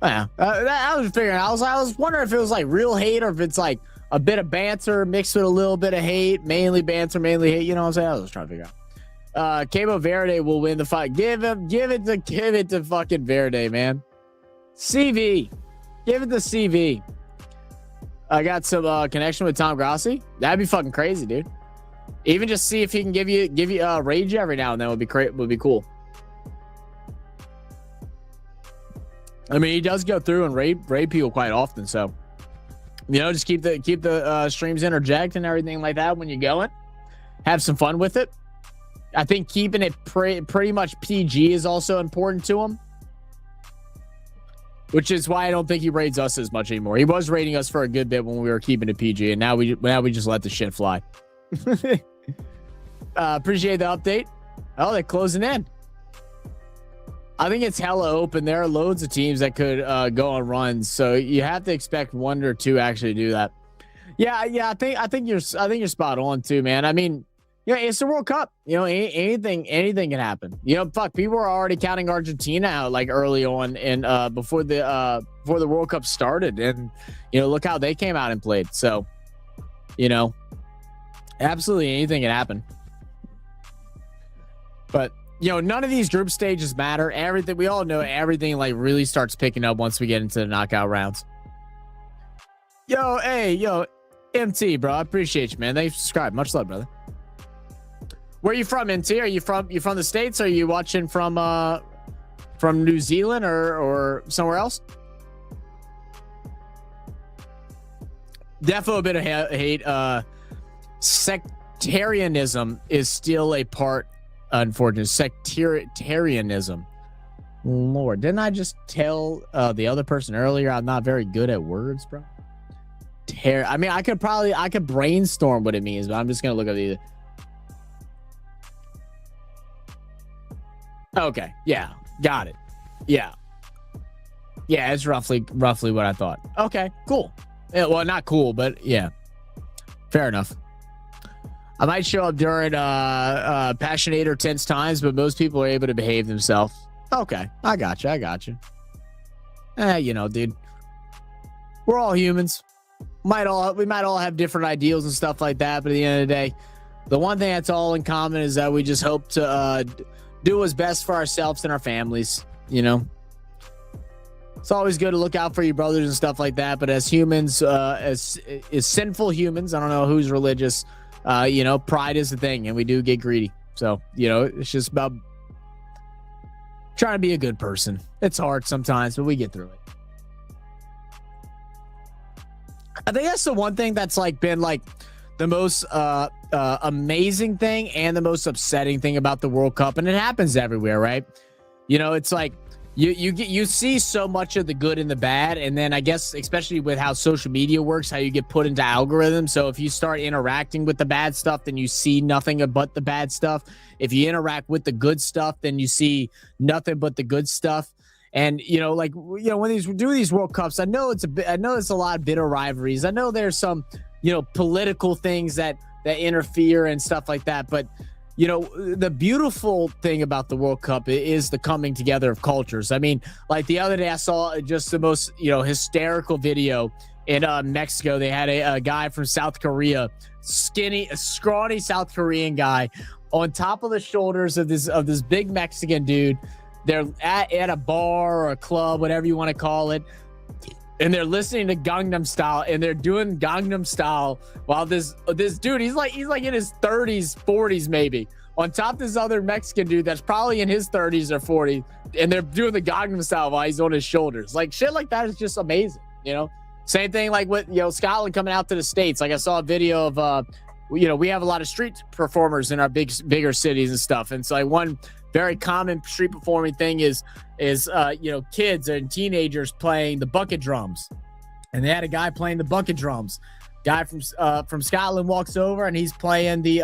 [SPEAKER 1] Yeah, I was figuring. I was wondering if it was real hate or if it's a bit of banter mixed with a little bit of hate, mainly banter, mainly hate. You know what I'm saying? I was trying to figure out. Cabo Verde will win the fight. Give it to fucking Verde, man. CV, give it to CV. I got some connection with Tom Grassi. That'd be fucking crazy, dude. Even just see if he can give you rage every now and then would be great. Would be cool. I mean, he does go through and rape people quite often, so just keep the streams interject and everything like that when you're going. Have some fun with it. I think keeping it pretty much PG is also important to him, which is why I don't think he raids us as much anymore. He was raiding us for a good bit when we were keeping it PG, and now we just let the shit fly. Appreciate the update. Oh, they're closing in. I think it's hella open. There are loads of teams that could go on runs, so you have to expect 1 or 2 actually do that. Yeah. I think you're spot on too, man. I mean, it's the World Cup. Anything can happen. Fuck, people were already counting Argentina out early on and before the World Cup started, and look how they came out and played. So, absolutely anything can happen. But none of these group stages matter. Everything, we all know everything really starts picking up once we get into the knockout rounds. Yo, MT, bro. I appreciate you, man. Thanks for subscribing. Much love, brother. Where are you from, MT? Are you from the States? Are you watching from New Zealand or somewhere else? Definitely a bit of hate. Sectarianism is still a part. Unfortunate sectarianism. Lord, didn't I just tell the other person earlier I'm not very good at words, bro? I mean, I could brainstorm what it means, but I'm just gonna look at the. Okay, yeah, got it. Yeah, it's roughly what I thought. Okay, cool. Yeah, well, not cool, but yeah, fair enough. I might show up during passionate or tense times, but most people are able to behave themselves. Okay, I got you. Dude, we're all humans. We might all have different ideals and stuff like that, but at the end of the day, the one thing that's all in common is that we just hope to do what's best for ourselves and our families. It's always good to look out for your brothers and stuff like that. But as humans, as sinful humans, I don't know who's religious, pride is the thing, and we do get greedy. So, it's just about trying to be a good person. It's hard sometimes, but we get through it. I think that's the one thing that's been the most amazing thing and the most upsetting thing about the World Cup, and it happens everywhere, right? It's you see so much of the good and the bad, and then I guess especially with how social media works, how you get put into algorithms. So if you start interacting with the bad stuff, then you see nothing but the bad stuff. If you interact with the good stuff, then you see nothing but the good stuff. And when these World Cups, I know it's a lot of bitter rivalries. I know there's some political things that interfere and stuff like that, but the beautiful thing about the World Cup is the coming together of cultures. I mean, the other day I saw just the most, hysterical video in Mexico. They had a guy from South Korea, scrawny South Korean guy, on top of the shoulders of this big Mexican dude. They're at a bar or a club, whatever you want to call it, and they're listening to Gangnam Style, and they're doing Gangnam Style while this dude, he's like in his 30s, 40s maybe, on top of this other Mexican dude that's probably in his 30s or 40s, and they're doing the Gangnam Style while he's on his shoulders. Shit like that is just amazing, Same thing with Scotland coming out to the States. I saw a video of we have a lot of street performers in our bigger cities and stuff, and so one very common street performing thing is kids and teenagers playing the bucket drums. And they had a guy playing the bucket drums. Guy from Scotland walks over and he's playing the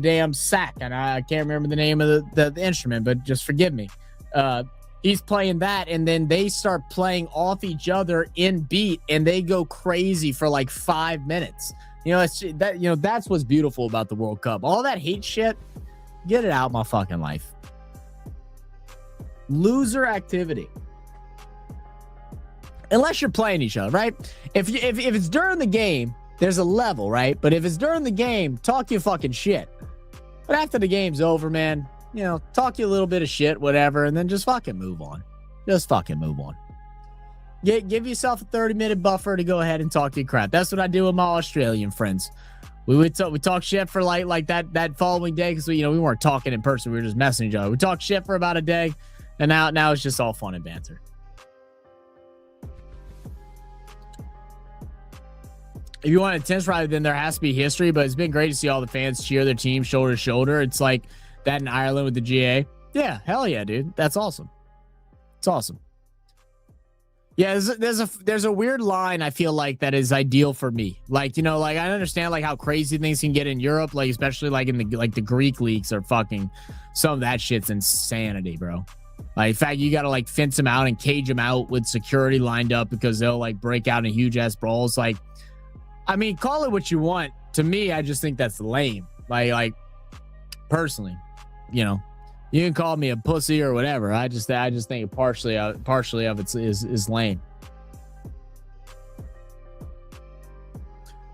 [SPEAKER 1] damn sack, and I can't remember the name of the instrument, but just forgive me. He's playing that, and then they start playing off each other in beat, and they go crazy for 5 minutes. That's what's beautiful about the World Cup. All that hate shit, get it out of my fucking life. Loser activity. Unless you're playing each other, right? If it's during the game, there's a level, right? But if it's during the game, talk your fucking shit. But after the game's over, man, talk you a little bit of shit, whatever, and then just fucking move on. Just fucking move on. Give yourself a 30-minute buffer to go ahead and talk your crap. That's what I do with my Australian friends. We talk shit for that following day, because we weren't talking in person. We were just messaging each other. We talked shit for about a day, and now it's just all fun and banter. If you want intense ride, then there has to be history, but it's been great to see all the fans cheer their team shoulder to shoulder. It's like that in Ireland with the GA. Yeah, hell yeah, dude. That's awesome. It's awesome. Yeah, there's a weird line I feel like that is ideal for me. I understand how crazy things can get in Europe, especially in the Greek leagues are fucking, some of that shit's insanity, bro. In fact, you gotta fence them out and cage them out with security lined up because they'll break out in huge ass brawls. I mean, call it what you want. To me, I just think that's lame. Personally, you can call me a pussy or whatever. I just think partially of it is lame.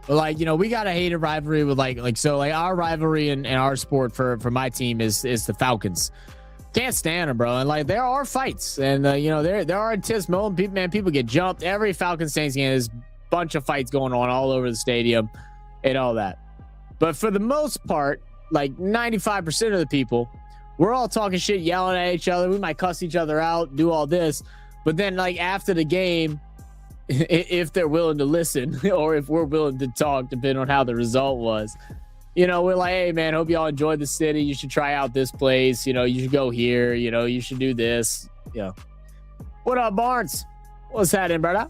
[SPEAKER 1] But we got a hated rivalry with our rivalry in our sport for my team is the Falcons. Can't stand them, bro. And there are fights, and there are intense moments. People get jumped. Every Falcons Saints game, there's a bunch of fights going on all over the stadium and all that. But for the most part, 95% of the people, we're all talking shit, yelling at each other. We might cuss each other out, do all this. But then, after the game, if they're willing to listen or if we're willing to talk, depending on how the result was, we're like, hey, man, hope y'all enjoyed the city. You should try out this place. You should go here. You should do this. What up, Barnes? What's happening, brother?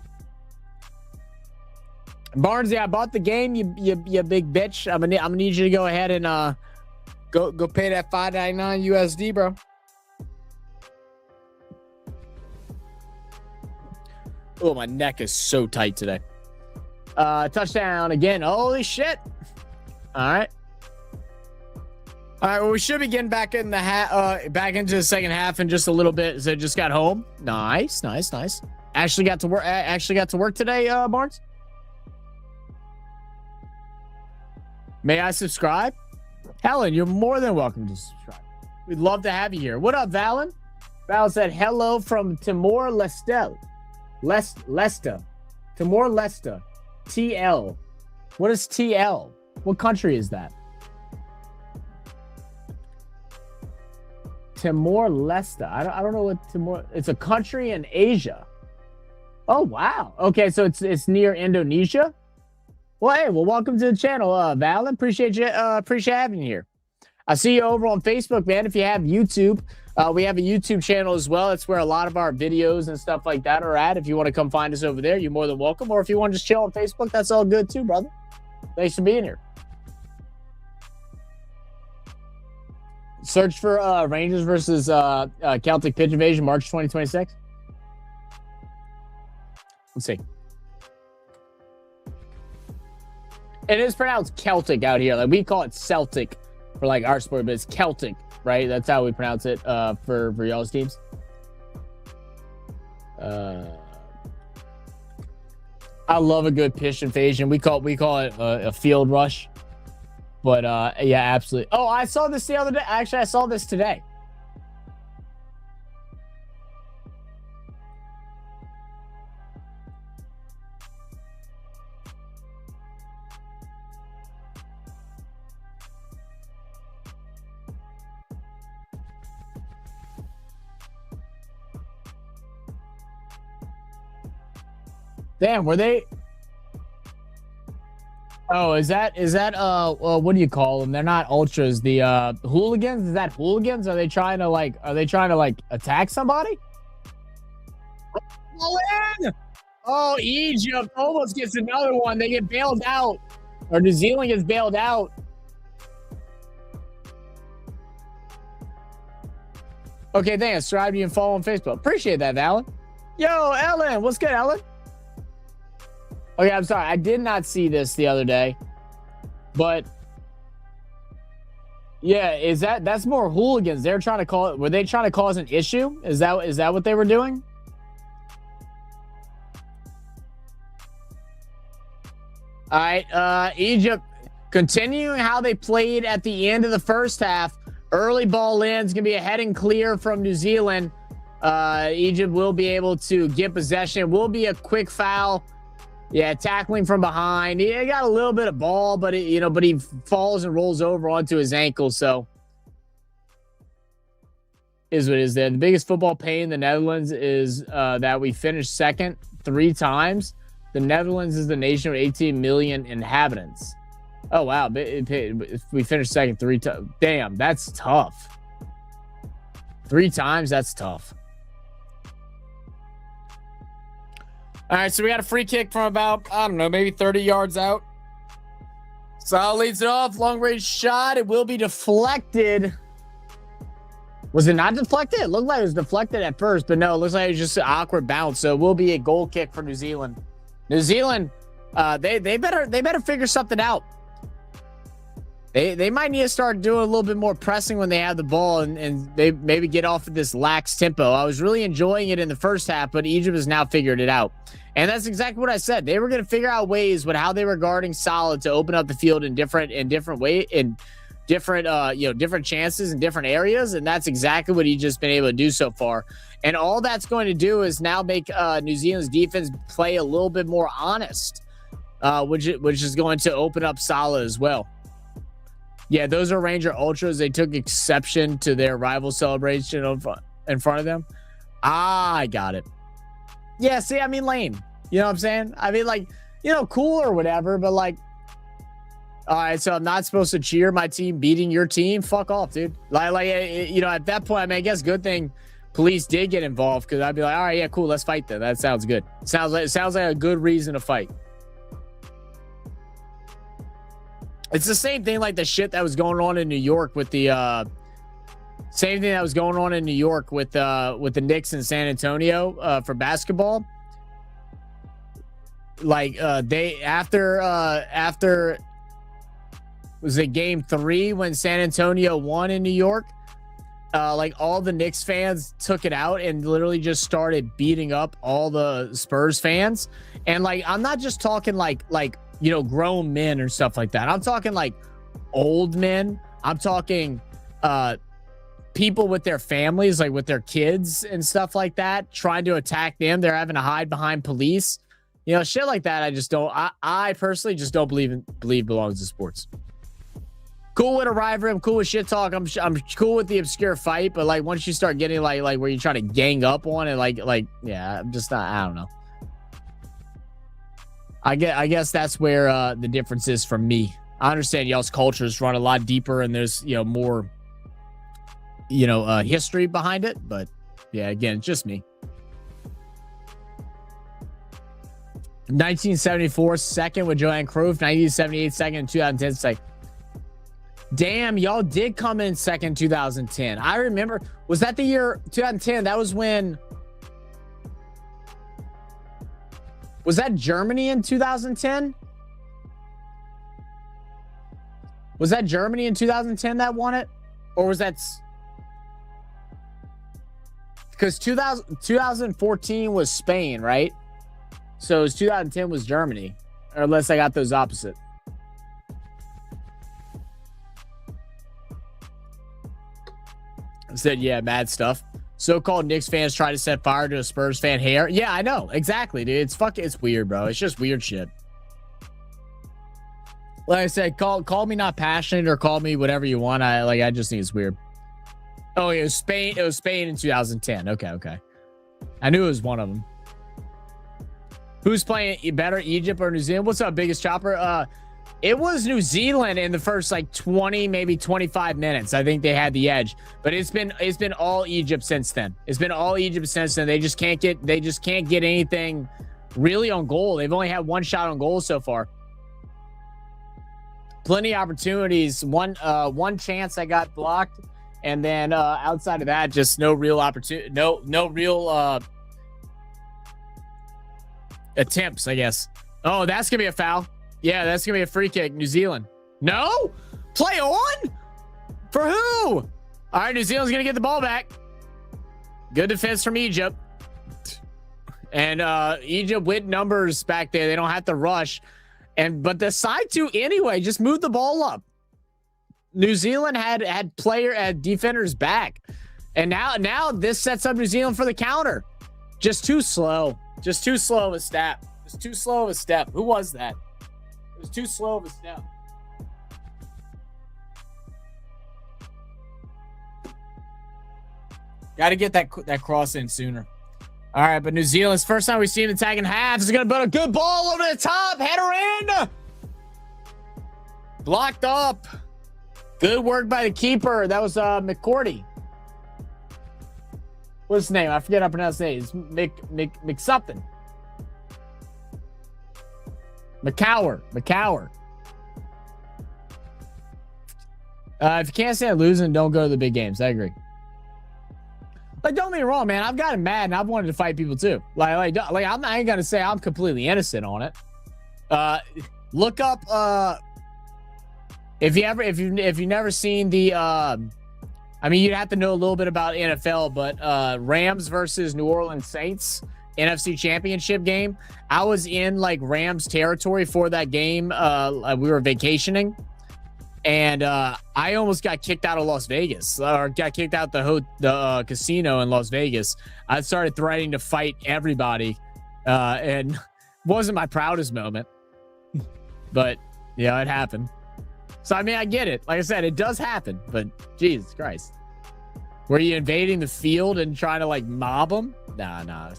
[SPEAKER 1] Barnes, yeah, I bought the game, you big bitch. I'm gonna need you to go ahead and Go pay that $5.99 USD, bro. Oh, my neck is so tight today. Touchdown again. Holy shit. All right. Well, we should be getting back in the back into the second half in just a little bit. So just got home. Nice. Actually got to work today, Barnes. May I subscribe? Helen, you're more than welcome to subscribe. We'd love to have you here. What up, Valen? Val said hello from Timor-Leste. Leste. Timor-Leste. TL. What is TL? What country is that? Timor-Leste. I don't know what Timor. It's a country in Asia. Oh wow. Okay, so it's near Indonesia. Well, hey, welcome to the channel, Val. Appreciate you. Appreciate having you here. I see you over on Facebook, man. If you have YouTube, we have a YouTube channel as well. It's where a lot of our videos and stuff like that are at. If you want to come find us over there, you're more than welcome. Or if you want to just chill on Facebook, that's all good too, brother. Thanks for being here. Search for Rangers versus Celtic pitch invasion, March 2026. Let's see. It is pronounced Celtic out here. Like we call it Celtic for like our sport, but it's Celtic, right? That's how we pronounce it for y'all's teams. I love a good pitch invasion. We call it a field rush. But yeah, absolutely. Oh, I saw this the other day. Actually, I saw this today. Damn, were they? Oh, is that what do you call them? They're not ultras. The hooligans? Is that hooligans? Are they trying to attack somebody? Oh, Egypt almost gets another one. They get bailed out. Or New Zealand gets bailed out. Okay, thanks. Subscribe to you and follow on Facebook. Appreciate that, Alan. Yo, Ellen. What's good, Ellen? Okay, I'm sorry. I did not see this the other day, but yeah, that's more hooligans. They're trying to were they trying to cause an issue? Is that what they were doing? All right, Egypt continuing how they played at the end of the first half. Early ball ins, gonna be a heading clear from New Zealand. Egypt will be able to get possession. It will be a quick foul. Yeah, tackling from behind. He got a little bit of ball, but he falls and rolls over onto his ankle. So is what it is there. The biggest football pain in the Netherlands is that we finished second 3 times. The Netherlands is the nation with 18 million inhabitants. Oh wow, if we finished second 3 times, damn, that's tough. 3 times, that's tough. All right, so we got a free kick from about, I don't know, maybe 30 yards out. Sal leads it off. Long range shot. It will be deflected. Was it not deflected? It looked like it was deflected at first, but no, it looks like it was just an awkward bounce. So it will be a goal kick for New Zealand. New Zealand, they better figure something out. They might need to start doing a little bit more pressing when they have the ball and they maybe get off of this lax tempo. I was really enjoying it in the first half, but Egypt has now figured it out. And that's exactly what I said. They were going to figure out ways with how they were guarding solid to open up the field in different ways, in different chances in different areas. And that's exactly what he's just been able to do so far. And all that's going to do is now make New Zealand's defense play a little bit more honest, which is going to open up solid as well. Yeah, those are Ranger Ultras. They took exception to their rival celebration in front of them. I got it. Yeah, see, I mean, lame. You know what I'm saying? I mean, like, cool or whatever, but like, all right, so I'm not supposed to cheer my team beating your team? Fuck off, dude. At that point, I mean, I guess good thing police did get involved, because I'd be like, all right, yeah, cool, let's fight then. That sounds good. Sounds like a good reason to fight. It's the same thing like the shit that was going on in New York with the same thing that was going on in New York with the Knicks in San Antonio for basketball. Like they after was it game 3 when San Antonio won in New York? Like all the Knicks fans took it out and literally just started beating up all the Spurs fans. And like, I'm not just talking like grown men or stuff like that. I'm talking like old men. I'm talking people with their families, like with their kids and stuff like that, trying to attack them. They're having to hide behind police. You know, shit like that. I just don't. I personally just don't believe belongs to sports. Cool with a rivalry. I'm cool with shit talk. I'm cool with the obscure fight. But like once you start getting like where you're trying to gang up on it, like yeah, I'm just not. I don't know. I guess that's where the difference is from me. I understand y'all's cultures run a lot deeper and there's, you know, more, you know, history behind it. But yeah, again, it's just me. 1974 second with Joanne Cruyff. 1978 second. 2010 second. Damn, y'all did come in second 2010. I remember. Was that the year 2010? That was when. Was that Germany in 2010? Was that Germany in 2010 that won it? Or was that... Because 2014 was Spain, right? So it was 2010 was Germany. Or unless I got those opposite. I said, yeah, mad stuff. So-called Knicks fans try to set fire to a Spurs fan hair. Yeah, I know. Exactly, dude. It's weird, bro. It's just weird shit. Like I said, call me not passionate or call me whatever you want. I just think it's weird. Oh, it was Spain. It was Spain in 2010. Okay. I knew it was one of them. Who's playing better, Egypt or New Zealand? What's up, biggest chopper? It was New Zealand in the first like 20, maybe 25 minutes. I think they had the edge, but it's been all Egypt since then. It's been all Egypt since then. They just can't get anything really on goal. They've only had one shot on goal so far. Plenty of opportunities. One chance that got blocked, and then outside of that, just no real opportunity. No real attempts, I guess. Oh, that's gonna be a foul. Yeah, that's going to be a free kick. New Zealand. No? Play on? For who? All right, New Zealand's going to get the ball back. Good defense from Egypt. And Egypt with numbers back there. They don't have to rush. But the side two anyway, just move the ball up. New Zealand had defenders back. And now this sets up New Zealand for the counter. Just too slow. Just too slow of a step. Just too slow of a step. Who was that? It was too slow of a step. Got to get that cross in sooner. All right, but New Zealand's first time we've seen them attacking half. Is going to put a good ball over the top. Header in. Blocked up. Good work by the keeper. That was McCourty. What's his name? I forget how to pronounce his name. It's Mick something. McCower. If you can't stand losing, don't go to the big games. I agree. Like, don't get me wrong, man. I've gotten mad and I've wanted to fight people too. Like I ain't gonna say I'm completely innocent on it. Look up if you've never seen the I mean, you'd have to know a little bit about NFL, but Rams versus New Orleans Saints NFC Championship game. I was in like Rams territory for that game. We were vacationing, and I almost got kicked out of Las Vegas, or got kicked out the casino in Las Vegas. I started threatening to fight everybody, and wasn't my proudest moment, but yeah, it happened. So I mean, I get it. Like I said, it does happen, but Jesus Christ, were you invading the field and trying to like mob them? Nah.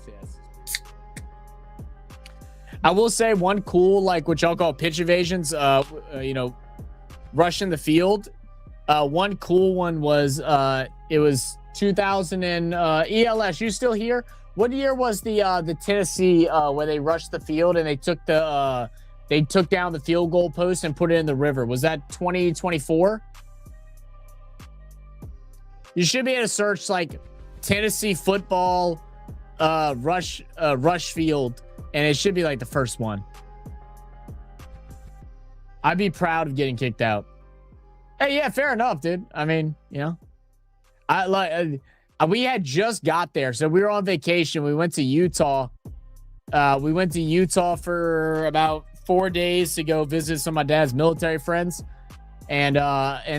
[SPEAKER 1] I will say one cool, like what y'all call pitch evasions, you know, rushing the field. One cool one was, it was 2000 and ELS. You still here? What year was the Tennessee where they rushed the field and they took down the field goal post and put it in the river? Was that 2024? You should be able to search like Tennessee football rush field, and it should be like the first one. I'd be proud of getting kicked out. Hey, yeah, fair enough, dude. I mean, you know, we had just got there, so we were on vacation. We went to Utah. We went to Utah for about 4 days to go visit some of my dad's military friends. And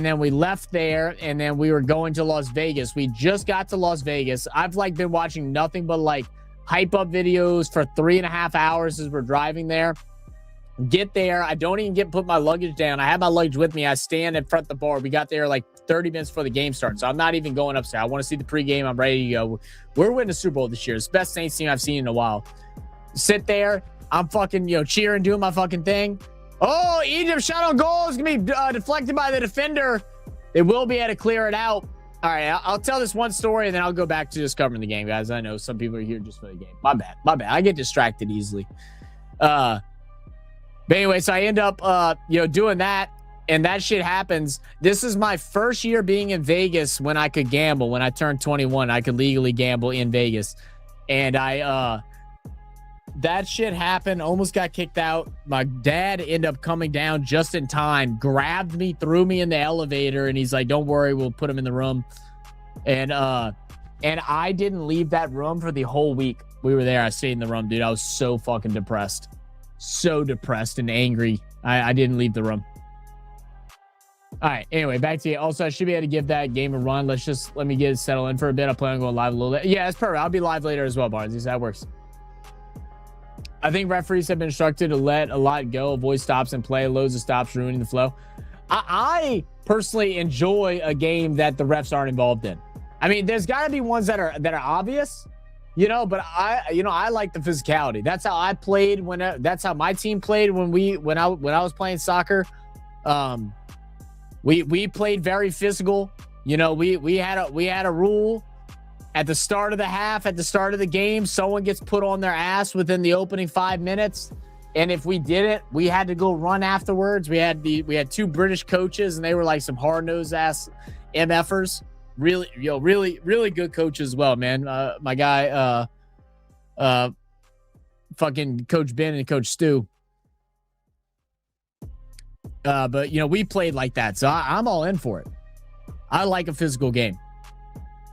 [SPEAKER 1] then we left there, and then we were going to Las Vegas. We just got to Las Vegas. I've like been watching nothing but like hype up videos for 3.5 hours as we're driving there. Get there. I don't even put my luggage down. I have my luggage with me. I stand in front of the bar. We got there like 30 minutes before the game starts. So I'm not even going upstairs. I want to see the pregame. I'm ready to go. We're winning the Super Bowl this year. It's the best Saints team I've seen in a while. Sit there. I'm fucking, cheering, doing my fucking thing. Oh, Egypt shot on goal is going to be deflected by the defender. They will be able to clear it out. All right, I'll tell this one story, and then I'll go back to just covering the game, guys. I know some people are here just for the game. My bad. I get distracted easily. But anyway, so I end up, doing that, and that shit happens. This is my first year being in Vegas when I could gamble. When I turned 21, I could legally gamble in Vegas. And that shit happened. Almost got kicked out. My dad ended up coming down just in time, grabbed me, threw me in the elevator, and he's like, "Don't worry, we'll put him in the room." And I didn't leave that room for the whole week we were there. I stayed in the room, dude. I was so fucking depressed. So depressed and angry. I didn't leave the room. All right. Anyway, back to you. Also, I should be able to give that game a run. Let me get it settled in for a bit. I plan on going live a little bit. Yeah, that's perfect. I'll be live later as well, Barnes. That works. I think referees have been instructed to let a lot go, avoid stops and play. Loads of stops ruining the flow. I personally enjoy a game that the refs aren't involved in. I mean, there's got to be ones that are obvious, but I like the physicality. That's how I played that's how my team played when I was playing soccer. We played very physical. We had a rule. At the start of the half, at the start of the game, someone gets put on their ass within the opening 5 minutes. And if we did it, we had to go run afterwards. We had 2 British coaches, and they were like some hard-nosed ass MFers. Really good coaches as well, man. My guy, fucking Coach Ben and Coach Stu. But we played like that, so I'm all in for it. I like a physical game.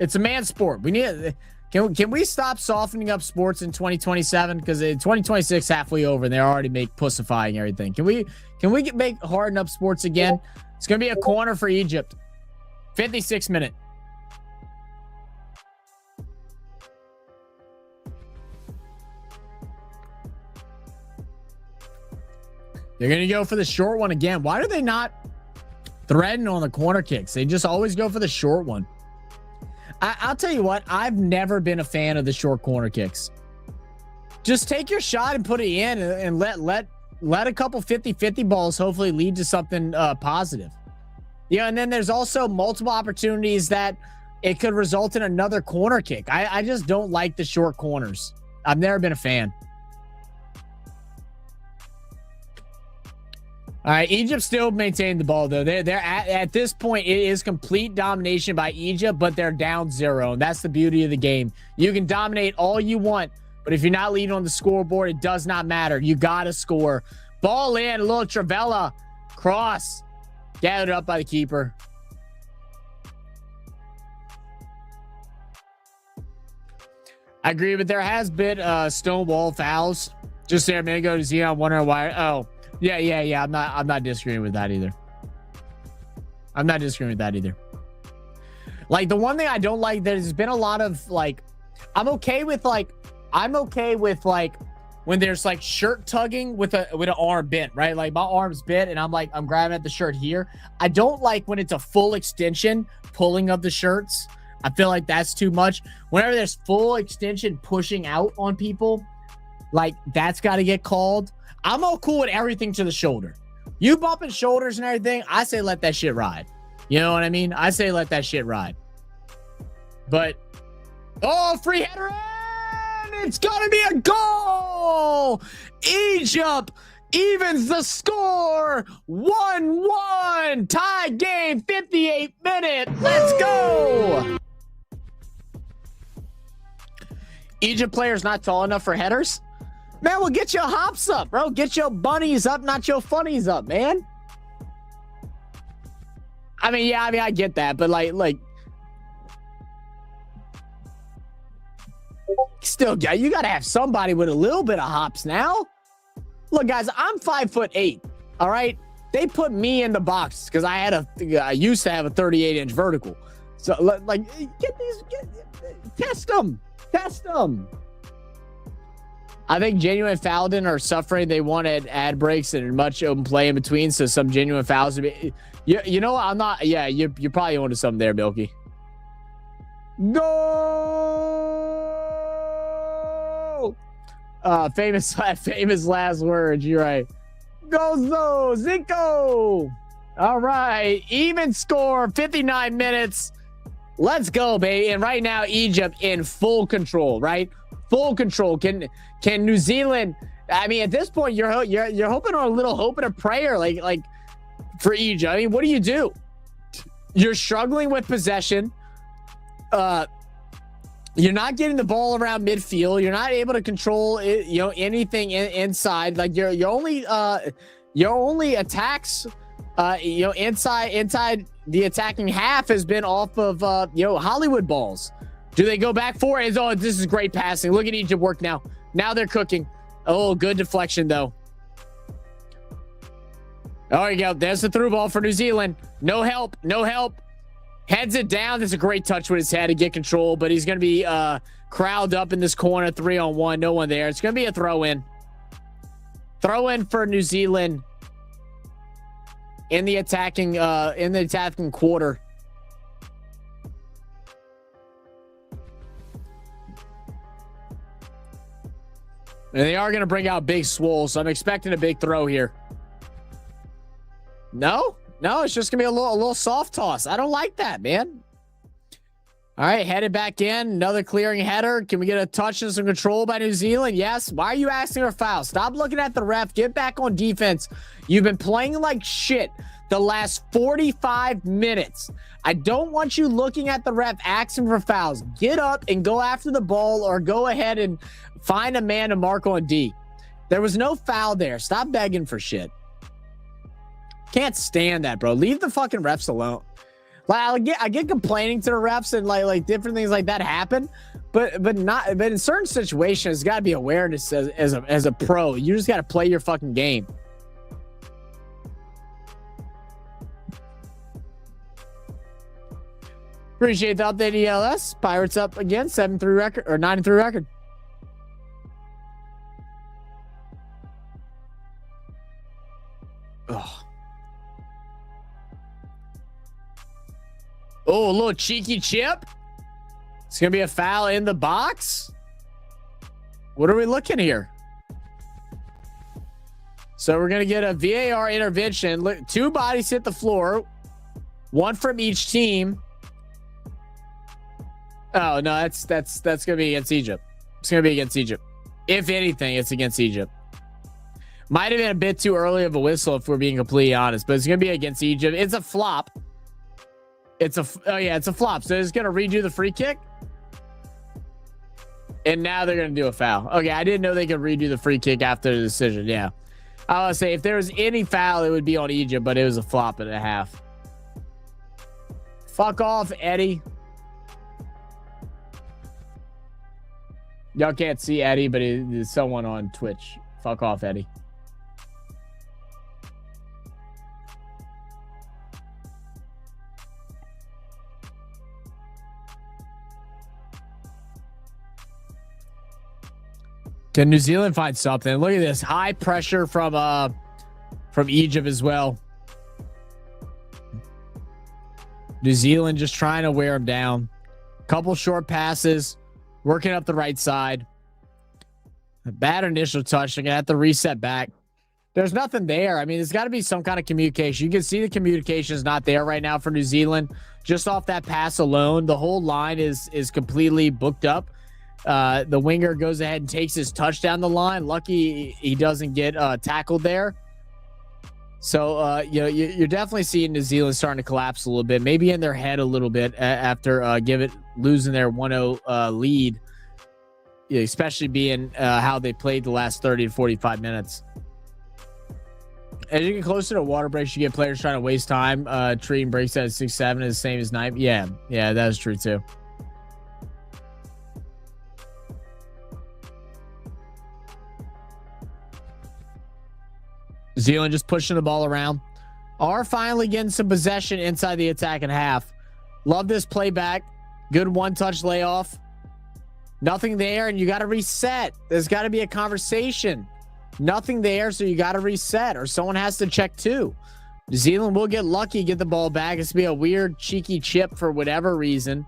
[SPEAKER 1] It's a man sport. We need. Can we stop softening up sports in 2027? Because in 2026 halfway over, and they're already pussifying everything. Can we make harden up sports again? It's gonna be a corner for Egypt. 56 minute. They're gonna go for the short one again. Why do they not threaten on the corner kicks? They just always go for the short one. I'll tell you what, I've never been a fan of the short corner kicks. Just take your shot and put it in, and let a couple 50-50 balls hopefully lead to something positive. And then there's also multiple opportunities that it could result in another corner kick. I just don't like the short corners. I've never been a fan. All right, Egypt still maintained the ball, though. They're at this point, it is complete domination by Egypt, but they're down 0. And that's the beauty of the game. You can dominate all you want, but if you're not leading on the scoreboard, it does not matter. You got to score. Ball in, a little Travella. Cross. Gathered up by the keeper. I agree, but there has been stonewall fouls. Just there a minute ago to see. I'm wondering why. Oh. Yeah. I'm not disagreeing with that either. Like, the one thing I don't like, there's been a lot of like, I'm okay with when there's like shirt tugging with an arm bent, right? Like my arm's bent and I'm grabbing at the shirt here. I don't like when it's a full extension pulling of the shirts. I feel like that's too much. Whenever there's full extension pushing out on people, like that's got to get called. I'm all cool with everything to the shoulder. You bumping shoulders and everything, I say let that shit ride. You know what I mean? I say let that shit ride. But, free header in! It's gonna be a goal! Egypt evens the score! 1-1! Tie game, 58 minutes. Let's go! Egypt players not tall enough for headers? Man, well, get your hops up, bro. Get your bunnies up, not your funnies up, man. I get that, but like, still, you gotta have somebody with a little bit of hops now. Look, guys, I'm 5'8", all right? They put me in the box because I used to have a 38-inch vertical. So like, test them. I think genuine Falcon are suffering. They wanted ad breaks and much open play in between. So some genuine fouls to be. You know, I'm not. Yeah, you're probably onto something there, Milky. Go! Famous last words. You're right. Go Zico! All right, even score. 59 minutes. Let's go, baby. And right now, Egypt in full control. Right, full control. Can New Zealand? I mean, at this point, you're hoping on a little hope and a prayer, like for Egypt. I mean, what do? You're struggling with possession. You're not getting the ball around midfield. You're not able to control it, anything inside. Like your only attacks, inside the attacking half has been off of Hollywood balls. Do they go back for it? Oh, this is great passing. Look at Egypt work now. Now they're cooking. Oh, good deflection though. There you go. There's the through ball for New Zealand. No help. Heads it down. That's a great touch with his head to get control, but he's going to be crowded up in this corner, 3-on-1. No one there. It's going to be a throw in. Throw in for New Zealand in the attacking quarter. And they are going to bring out Big Swole, so I'm expecting a big throw here. No, it's just gonna be a little soft toss. I don't like that, man. All right, headed back in. Another clearing header. Can we get a touch and some control by New Zealand? Yes. Why are you asking for a foul? Stop looking at the ref. Get back on defense. You've been playing like shit the last 45 minutes. I don't want you looking at the ref asking for fouls. Get up and go after the ball, or go ahead and find a man to mark on D. There was no foul there. Stop begging for shit. Can't stand that, bro. Leave the fucking refs alone. Like, I get complaining to the refs and like different things like that happen, but in certain situations, it's got to be awareness as a pro. You just got to play your fucking game. Appreciate the update, ELS. Pirates up again, 7-3 record or 9-3 record. Oh. Oh, a little cheeky chip. It's going to be a foul in the box. What are we looking here? So we're going to get a VAR intervention. Look, 2 bodies hit the floor. 1 from each team. Oh, no, that's going to be against Egypt. It's going to be against Egypt. If anything, it's against Egypt. Might have been a bit too early of a whistle if we're being completely honest, but it's going to be against Egypt. It's a flop. It's a flop. So it's going to redo the free kick. And now they're going to do a foul. Okay, I didn't know they could redo the free kick after the decision. Yeah. I would say if there was any foul, it would be on Egypt, but it was a flop and a half. Fuck off, Eddie. Y'all can't see Eddie, but it's someone on Twitch. Fuck off, Eddie. Can New Zealand find something? Look at this high pressure from Egypt as well. New Zealand just trying to wear them down. Couple short passes, working up the right side. A bad initial touch. They're gonna have to reset back. There's nothing there. I mean, there's got to be some kind of communication. You can see the communication is not there right now for New Zealand. Just off that pass alone, the whole line is completely booked up. The winger goes ahead and takes his touch down the line. Lucky he doesn't get tackled there. So you're definitely seeing New Zealand starting to collapse a little bit, maybe in their head a little bit after losing their 1-0 lead, especially being how they played the last 30 to 45 minutes. As you get closer to water breaks, you get players trying to waste time. Treating breaks at 6-7 is the same as 9. Yeah, that is true too. Zealand just pushing the ball around. are finally getting some possession inside the attacking half. Love this playback. Good one-touch layoff. Nothing there, and you got to reset. There's got to be a conversation. Nothing there, so you got to reset, or someone has to check too. New Zealand will get lucky, get the ball back. It's going to be a weird, cheeky chip for whatever reason.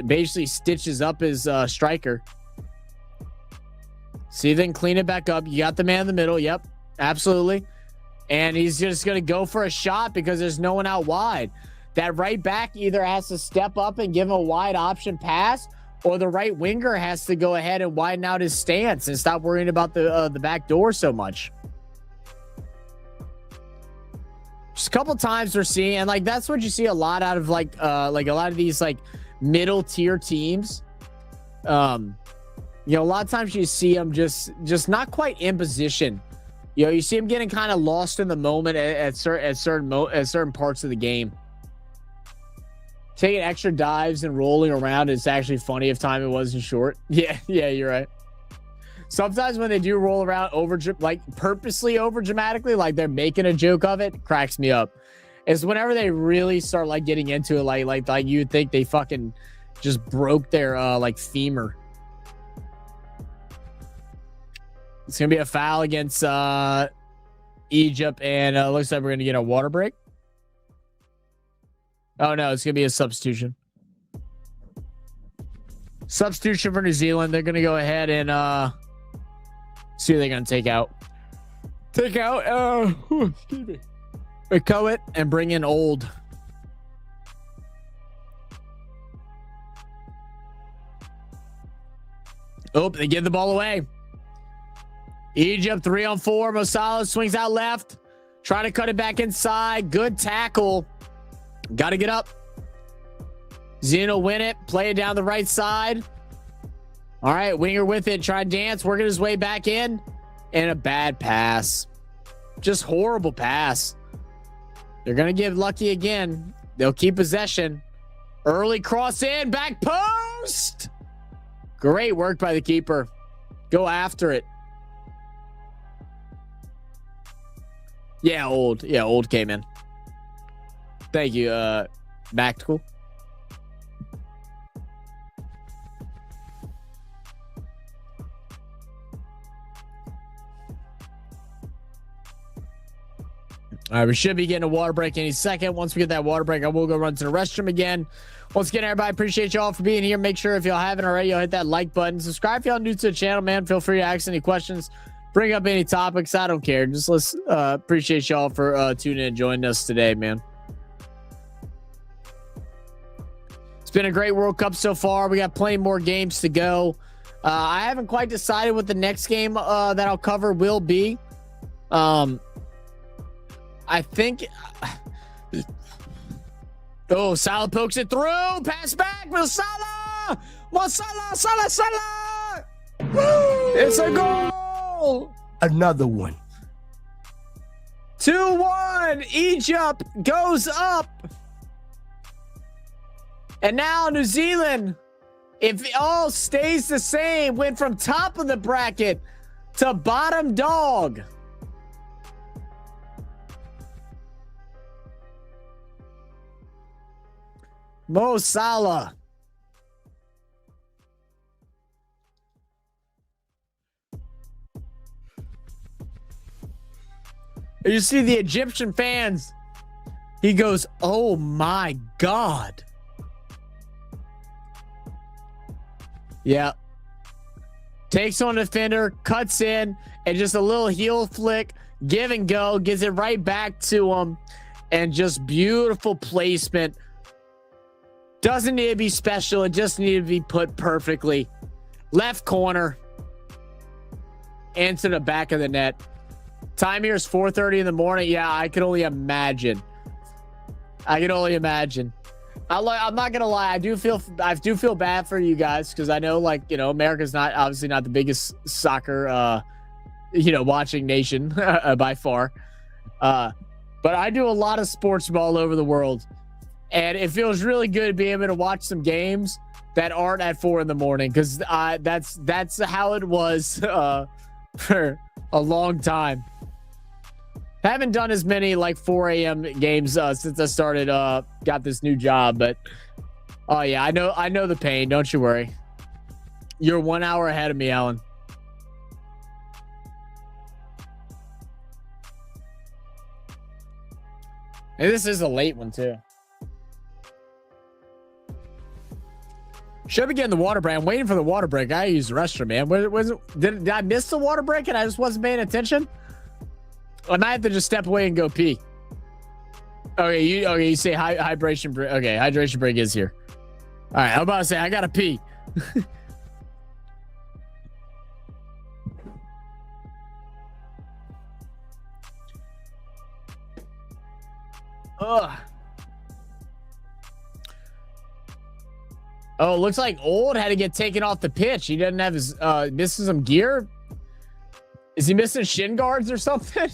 [SPEAKER 1] Basically stitches up his striker. See, then clean it back up. You got the man in the middle. Yep, absolutely. And he's just going to go for a shot because there's no one out wide. That right back either has to step up and give him a wide option pass, or the right winger has to go ahead and widen out his stance and stop worrying about the back door so much. Just a couple times we're seeing, and like that's what you see a lot out of like a lot of these like middle tier teams. You know, a lot of times you see them just not quite in position. You know, you see them getting kind of lost in the moment at certain parts of the game. Taking extra dives and rolling around. It's actually funny if time it wasn't short. Yeah, you're right. Sometimes when they do roll around purposely over dramatically, like they're making a joke of it, cracks me up. It's whenever they really start like getting into it, like you'd think they fucking just broke their like femur. It's gonna be a foul against Egypt, and looks like we're gonna get a water break. Oh no, it's gonna be a substitution. Substitution for New Zealand. They're gonna go ahead and see who they're gonna take out. Excuse me. Coet and bring in Old. Oh, they give the ball away. Egypt 3-on-4. Mo Salah swings out left. Trying to cut it back inside. Good tackle. Got to get up. Zeno win it. Play it down the right side. All right, winger with it. Try to dance. Working his way back in. And a bad pass. Just horrible pass. They're going to give lucky again. They'll keep possession. Early cross in. Back post. Great work by the keeper. Go after it. Yeah, Old. Yeah, Old came in. Thank you, Mactical. All right, we should be getting a water break any second. Once we get that water break, I will go run to the restroom again. Once again, everybody, appreciate y'all for being here. Make sure if y'all haven't already, y'all hit that like button. Subscribe if y'all new to the channel, man. Feel free to ask any questions. Bring up any topics. I don't care. Just let's appreciate y'all for tuning in and joining us today, man. It's been a great World Cup so far. We got plenty more games to go. I haven't quite decided what the next game that I'll cover will be. I think... Oh, Salah pokes it through. Pass back. Mo Salah. Salah. Woo! It's a goal.
[SPEAKER 2] Another one.
[SPEAKER 1] 2-1. Egypt goes up. And now New Zealand, if it all stays the same, went from top of the bracket to bottom dog. Mo Salah. You see the Egyptian fans. He goes, oh my God. Yeah. Takes on the defender, cuts in, and just a little heel flick, give and go, gives it right back to him. And just beautiful placement. Doesn't need to be special. It just needed to be put perfectly. Left corner. Into the back of the net. Time here is 4:30 in the morning. Yeah, I can only imagine. I'm not gonna lie. I do feel bad for you guys because I know, like, you know, America's obviously not the biggest soccer, watching nation by far. But I do a lot of sports from all over the world, and it feels really good to be able to watch some games that aren't at 4 in the morning because that's how it was for a long time. I haven't done as many like 4 a.m. games since I started got this new job, but oh yeah, I know the pain. Don't you worry. You're 1 hour ahead of me, Alan. And this is a late one too. Should be getting the water break. I'm waiting for the water break. I use the restroom, man. Did I miss the water break and I just wasn't paying attention? I might have to just step away and go pee. Okay, you say hydration break. Okay, hydration break is here. All right, I'm about to say I gotta pee. Ugh. Oh, it looks like Old had to get taken off the pitch. He doesn't have his missing some gear. Is he missing shin guards or something?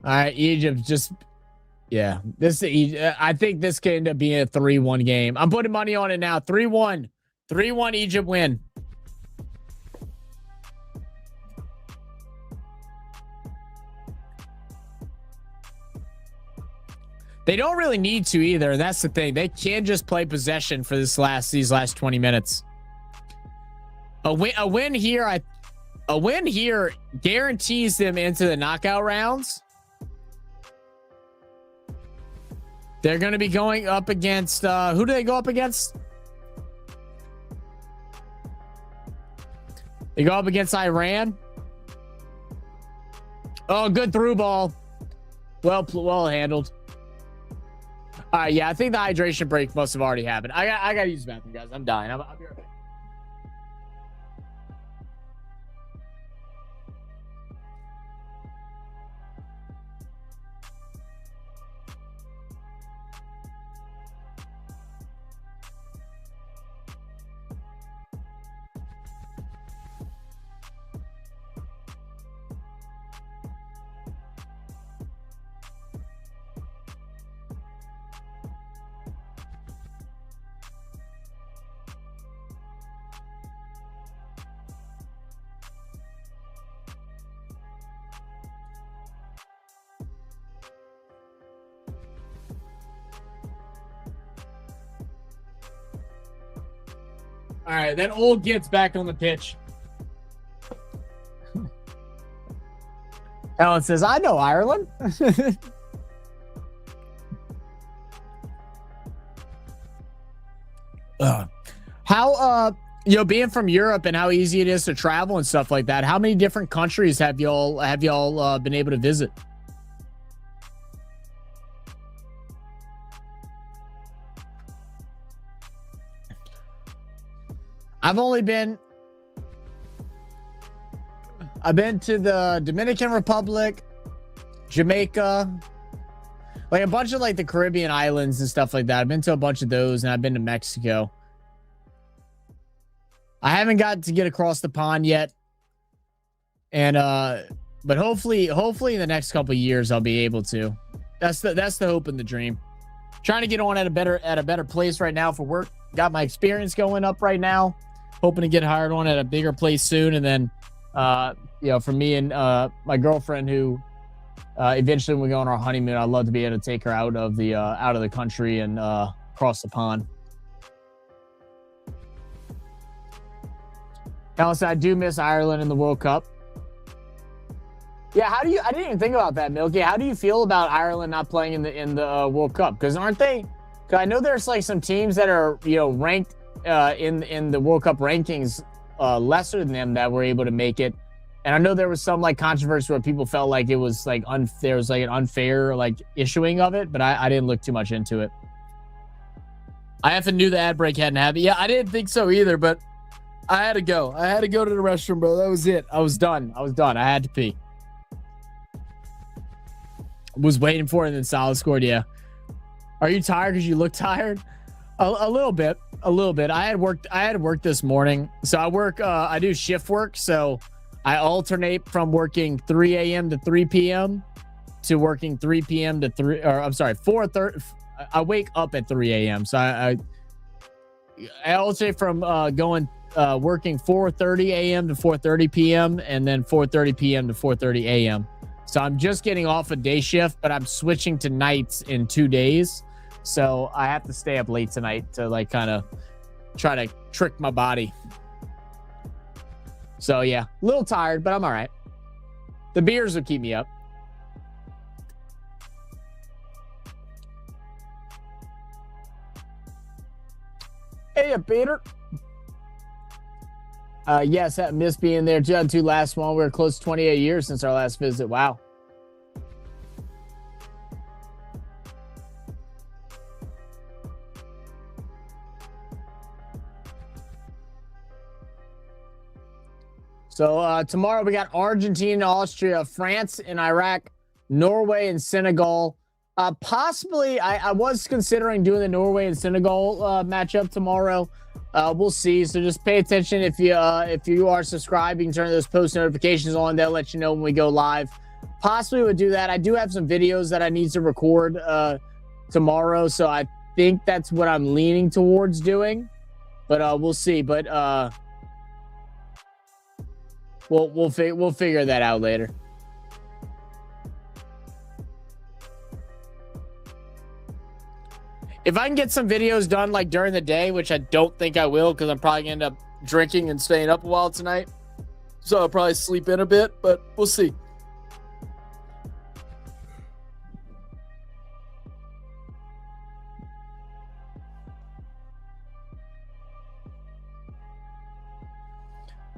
[SPEAKER 1] All right, Egypt just yeah. I think this could end up being a 3-1 game. I'm putting money on it now. 3-1. 3-1 Egypt win. They don't really need to either. That's the thing. They can just play possession for these last 20 minutes. A win here guarantees them into the knockout rounds. They're going to be going up against who do they go up against? They go up against Iran. Oh, good through ball. Well handled. Yeah, I think the hydration break must have already happened. I gotta use the bathroom, guys. I'm dying. I'll be right back. All right, then Old gets back on the pitch. Alan says, I know Ireland. How being from Europe and how easy it is to travel and stuff like that, how many different countries have y'all been able to visit? I've been to the Dominican Republic, Jamaica, like a bunch of like the Caribbean islands and stuff like that. I've been to a bunch of those, and I've been to Mexico. I haven't got to get across the pond yet. And but hopefully in the next couple of years I'll be able to. That's the hope and the dream. Trying to get on at a better place right now for work. Got my experience going up right now. Hoping to get hired on at a bigger place soon, and then for me and my girlfriend, who eventually when we go on our honeymoon, I'd love to be able to take her out of the country and across the pond. Alice, I do miss Ireland in the World Cup. Yeah, I didn't even think about that, Milky. How do you feel about Ireland not playing in the World Cup? Because aren't they? Cause I know there's like some teams that are ranked in the World Cup rankings lesser than them that were able to make it. And I know there was some like controversy where people felt like it was like there was like an unfair like issuing of it, but I didn't look too much into it. I effing knew the ad break hadn't happened. Yeah, I didn't think so either, but I had to go. I had to go to the restroom, bro. That was it. I was done. I had to pee. Was waiting for it and then Solid scored. Yeah. Are you tired because you look tired? A little bit. I had worked this morning. So I do shift work. So I alternate from working 3 a.m. to 3 p.m. to working 3 p.m. to 4:30. I wake up at 3 a.m. So I alternate from going working 4:30 a.m. to 4:30 p.m. and then 4:30 p.m. to 4:30 a.m. So I'm just getting off a day shift, but I'm switching to nights in 2 days. So I have to stay up late tonight to like kind of try to trick my body. So yeah, a little tired, but I'm all right. The beers will keep me up. Hey, Peter. Yes, I miss being there. 2002 last one. We were close to 28 years since our last visit. Wow. So tomorrow we got Argentina, Austria, France, and Iraq, Norway, and Senegal. Possibly, I was considering doing the Norway and Senegal matchup tomorrow. We'll see. So just pay attention if you are subscribed. You can turn those post notifications on. They'll let you know when we go live. Possibly would do that. I do have some videos that I need to record tomorrow, so I think that's what I'm leaning towards doing. But we'll see. But we'll figure that out later. If I can get some videos done like during the day, which I don't think I will because I'm probably going to end up drinking and staying up a while tonight. So I'll probably sleep in a bit, but we'll see.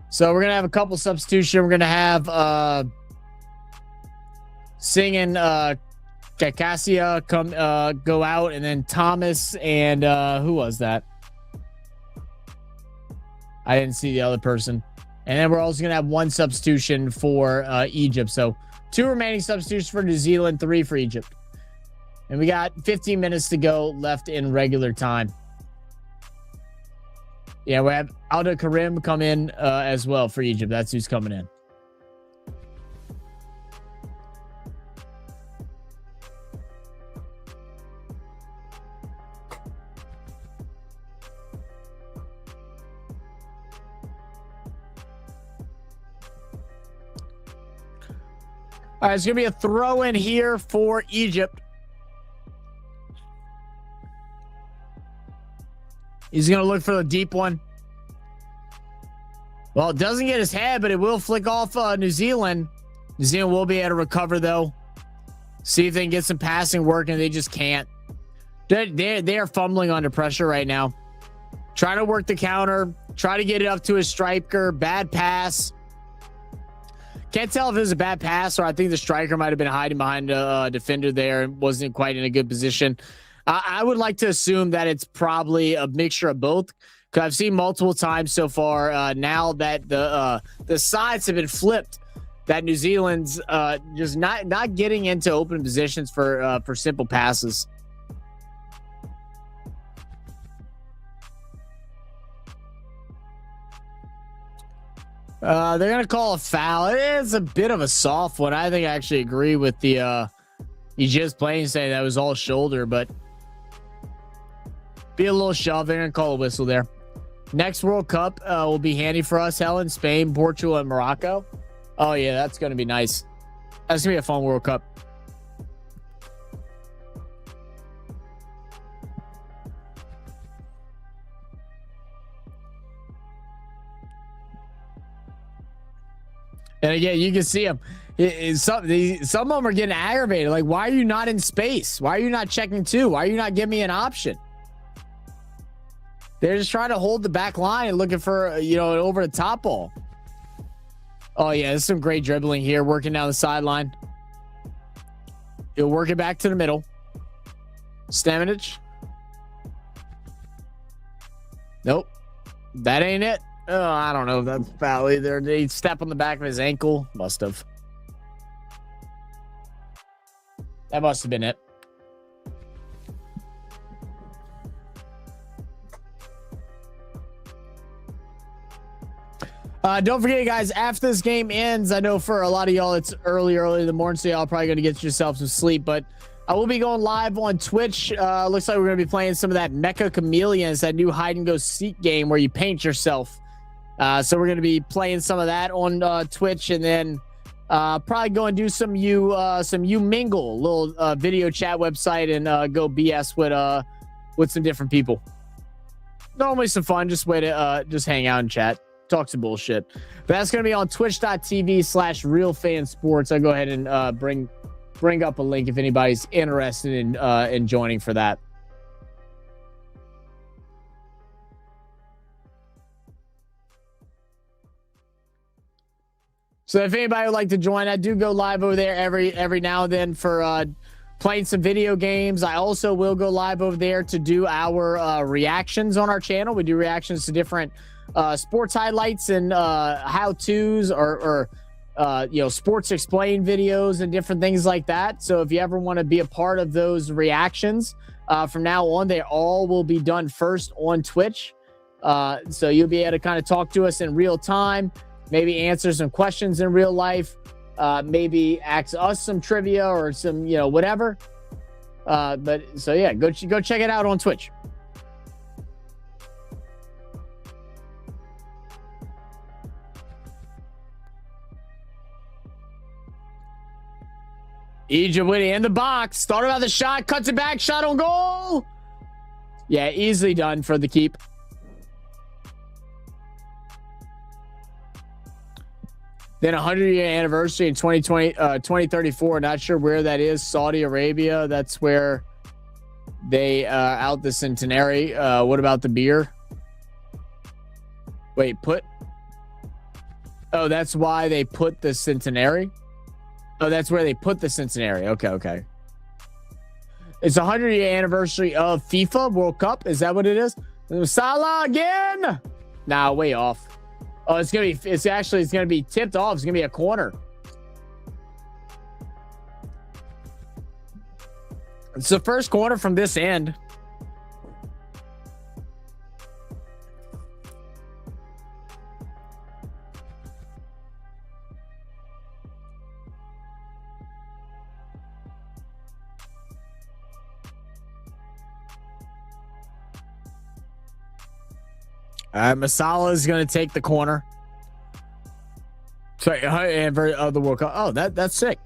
[SPEAKER 1] So we're going to have a couple substitution. We're going to have singing Kacasia come go out, and then Thomas and who was that? I didn't see the other person. And then we're also gonna have one substitution for Egypt. So 2 remaining substitutions for New Zealand, 3 for Egypt. And we got 15 minutes to go left in regular time. Yeah, we have Alda Karim come in as well for Egypt. That's who's coming in. All right, it's going to be a throw in here for Egypt. He's going to look for the deep one. Well, it doesn't get his head, but it will flick off New Zealand. New Zealand will be able to recover, though. See if they can get some passing working. They just can't. They are fumbling under pressure right now. Trying to work the counter. Try to get it up to a striker. Bad pass. Can't tell if it was a bad pass or I think the striker might have been hiding behind a defender there and wasn't quite in a good position. I would like to assume that it's probably a mixture of both, because I've seen multiple times so far now that the sides have been flipped, that New Zealand's just not getting into open positions for simple passes. They're going to call a foul. It is a bit of a soft one. I think I actually agree with the Egypt's playing saying that was all shoulder, but be a little shove. They're going to call a whistle there. Next World Cup will be handy for us, Helen. Spain, Portugal, and Morocco. Oh, yeah, that's going to be nice. That's going to be a fun World Cup. And again, you can see them. Some of them are getting aggravated. Like, why are you not in space? Why are you not checking 2? Why are you not giving me an option? They're just trying to hold the back line and looking for, an over the top ball. Oh, yeah, there's some great dribbling here, working down the sideline. He'll work it back to the middle. Stamenic. Nope. That ain't it. Oh, I don't know if that's foul either. Did he step on the back of his ankle? Must have. That must have been it. Don't forget, guys, after this game ends, I know for a lot of y'all it's early in the morning, so y'all probably going to get yourself some sleep, but I will be going live on Twitch. Looks like we're going to be playing some of that Mecha Chameleons, that new hide and go seek game where you paint yourself. So we're going to be playing some of that on Twitch, and then probably go and do some you mingle, little video chat website, and go BS with some different people. Normally some fun, just way to just hang out and chat, talk some bullshit. But that's going to be on twitch.tv/RealFansSports. I'll go ahead and bring up a link if anybody's interested in joining for that. So if anybody would like to join, I do go live over there every now and then for playing some video games. I also will go live over there to do our reactions on our channel. We do reactions to different sports highlights and how-tos or sports explain videos and different things like that. So if you ever want to be a part of those reactions, from now on, they all will be done first on Twitch. So you'll be able to kind of talk to us in real time, maybe answer some questions in real life, maybe ask us some trivia or some, whatever. But so yeah, go check it out on Twitch. Egypt winning in the box. Started out the shot, cuts it back, shot on goal. Yeah, easily done for the keep. Then 100-year anniversary in 2034. Not sure where that is. Saudi Arabia. That's where they out the centenary. What about the beer? Wait, oh, that's why they put the centenary. Oh, that's where they put the centenary. Okay. It's a 100-year anniversary of FIFA World Cup. Is that what it is? Salah again? Nah, way off. Oh, it's gonna be tipped off. It's gonna be a corner. It's the first corner from this end. Masala is going to take the corner. Sorry, of the World Cup. Oh, that's sick.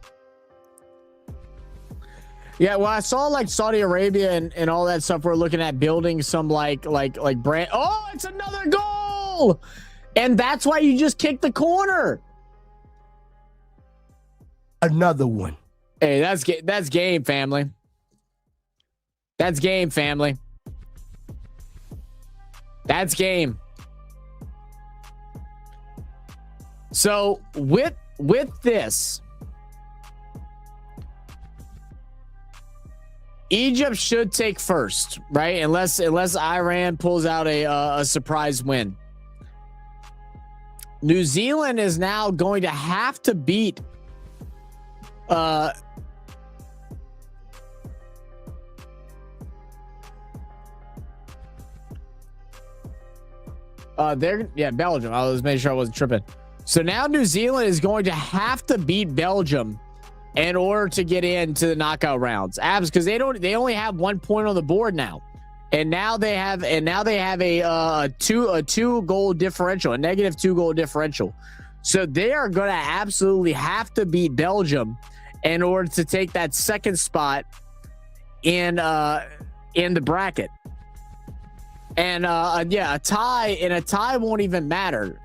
[SPEAKER 1] Yeah, well, I saw like Saudi Arabia and all that stuff. We're looking at building some like brand. Oh, it's another goal, and that's why you just kicked the corner.
[SPEAKER 2] Another one.
[SPEAKER 1] Hey, that's game, family. That's game, family. That's game. So with this, Egypt should take first, right? Unless Iran pulls out a surprise win. New Zealand is now going to have to beat Belgium. I was making sure I wasn't tripping. So now New Zealand is going to have to beat Belgium in order to get into the knockout rounds. Because they only have 1 point on the board now. And now they have a two goal differential, a negative 2 goal differential. So they are going to absolutely have to beat Belgium in order to take that second spot in the bracket. And a tie won't even matter.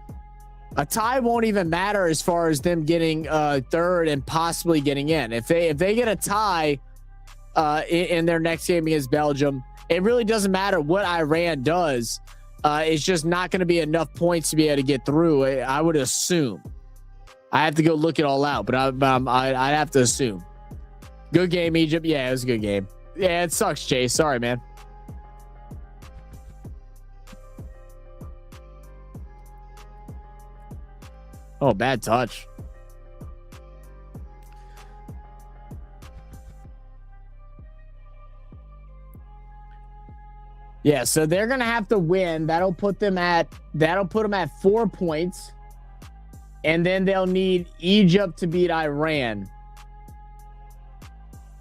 [SPEAKER 1] A tie won't even matter as far as them getting third and possibly getting in. If they get a tie in their next game against Belgium, it really doesn't matter what Iran does. It's just not going to be enough points to be able to get through. I would assume. I have to go look it all out, but I'd have to assume. Good game, Egypt. Yeah, it was a good game. Yeah, it sucks, Chase. Sorry, man. Oh, bad touch. Yeah, so they're gonna have to win. That'll put them at 4 points, and then they'll need Egypt to beat Iran.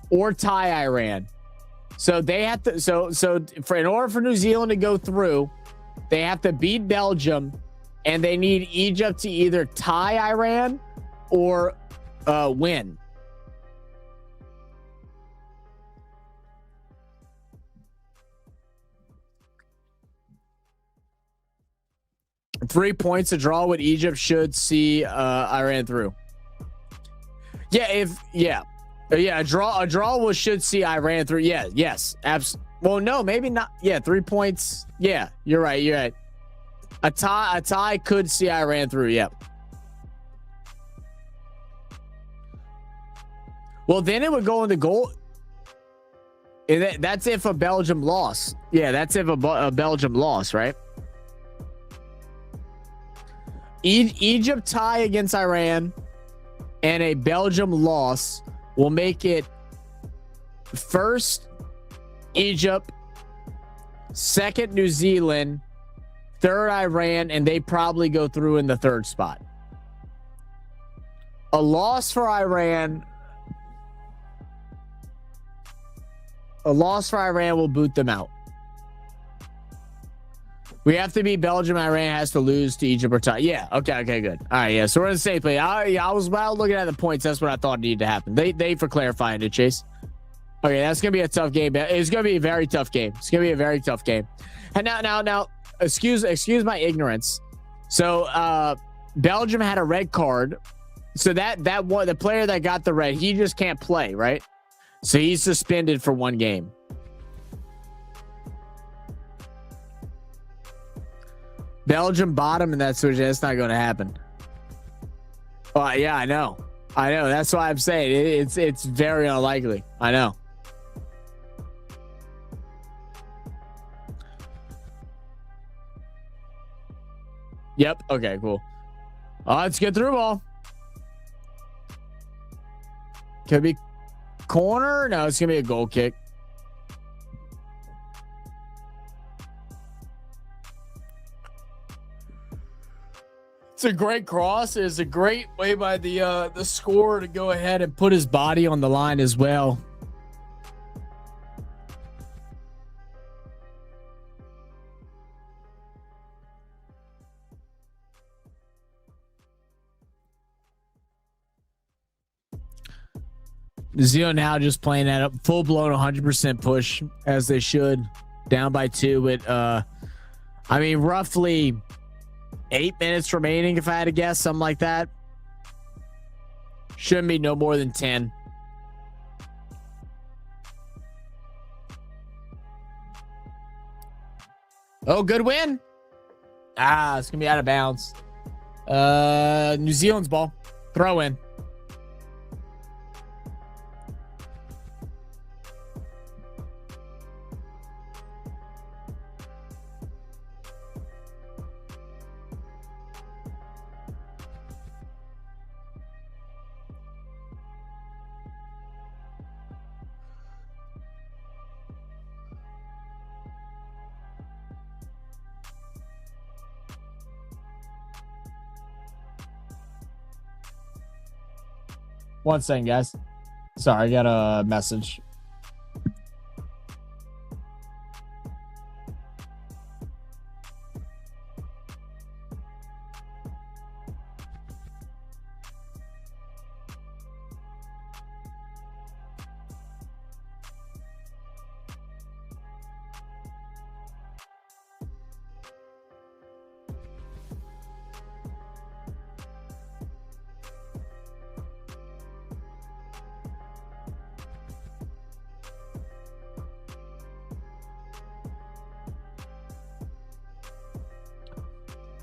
[SPEAKER 1] or tie Iran. So they have to. In order for New Zealand to go through, they have to beat Belgium, and they need Egypt to either tie Iran or win. Three points, a draw with Egypt should see Iran through. Yeah, a draw should see Iran through. Yeah, yes, absolutely. Well, no, maybe not. Yeah, 3 points. Yeah, you're right. A tie could see Iran through. Yep. Well, then it would go into goal. That's if a Belgium loss. Yeah, that's if a Belgium loss, right? Egypt tie against Iran and a Belgium loss will make it first Egypt, second New Zealand, third Iran, and they probably go through in the third spot. A loss for Iran will boot them out. We have to beat Belgium. Iran has to lose to Egypt or tie. Yeah. Okay, good. All right, yeah. So we're in the same place. I was looking at the points. That's what I thought needed to happen. They for clarifying it, Chase. Okay, that's gonna be a tough game. It's gonna be a very tough game. And now, excuse my ignorance. So Belgium had a red card. So that one, the player that got the red, he just can't play, right? So he's suspended for one game. Belgium bottom in that switch. That's not going to happen. Oh, yeah, I know. That's why I'm saying it's very unlikely. I know. Yep. Okay, cool. Let's get through ball. Could be corner. No, it's going to be a goal kick. It's a great cross. It's a great way by the scorer to go ahead and put his body on the line as well. New Zealand now just playing that up, full blown 100% push as they should, down by 2 with roughly 8 minutes remaining, if I had to guess, something like that. Shouldn't be no more than 10. Oh, good win. It's gonna be out of bounds. New Zealand's ball. Throw in. One second, guys. Sorry, I got a message.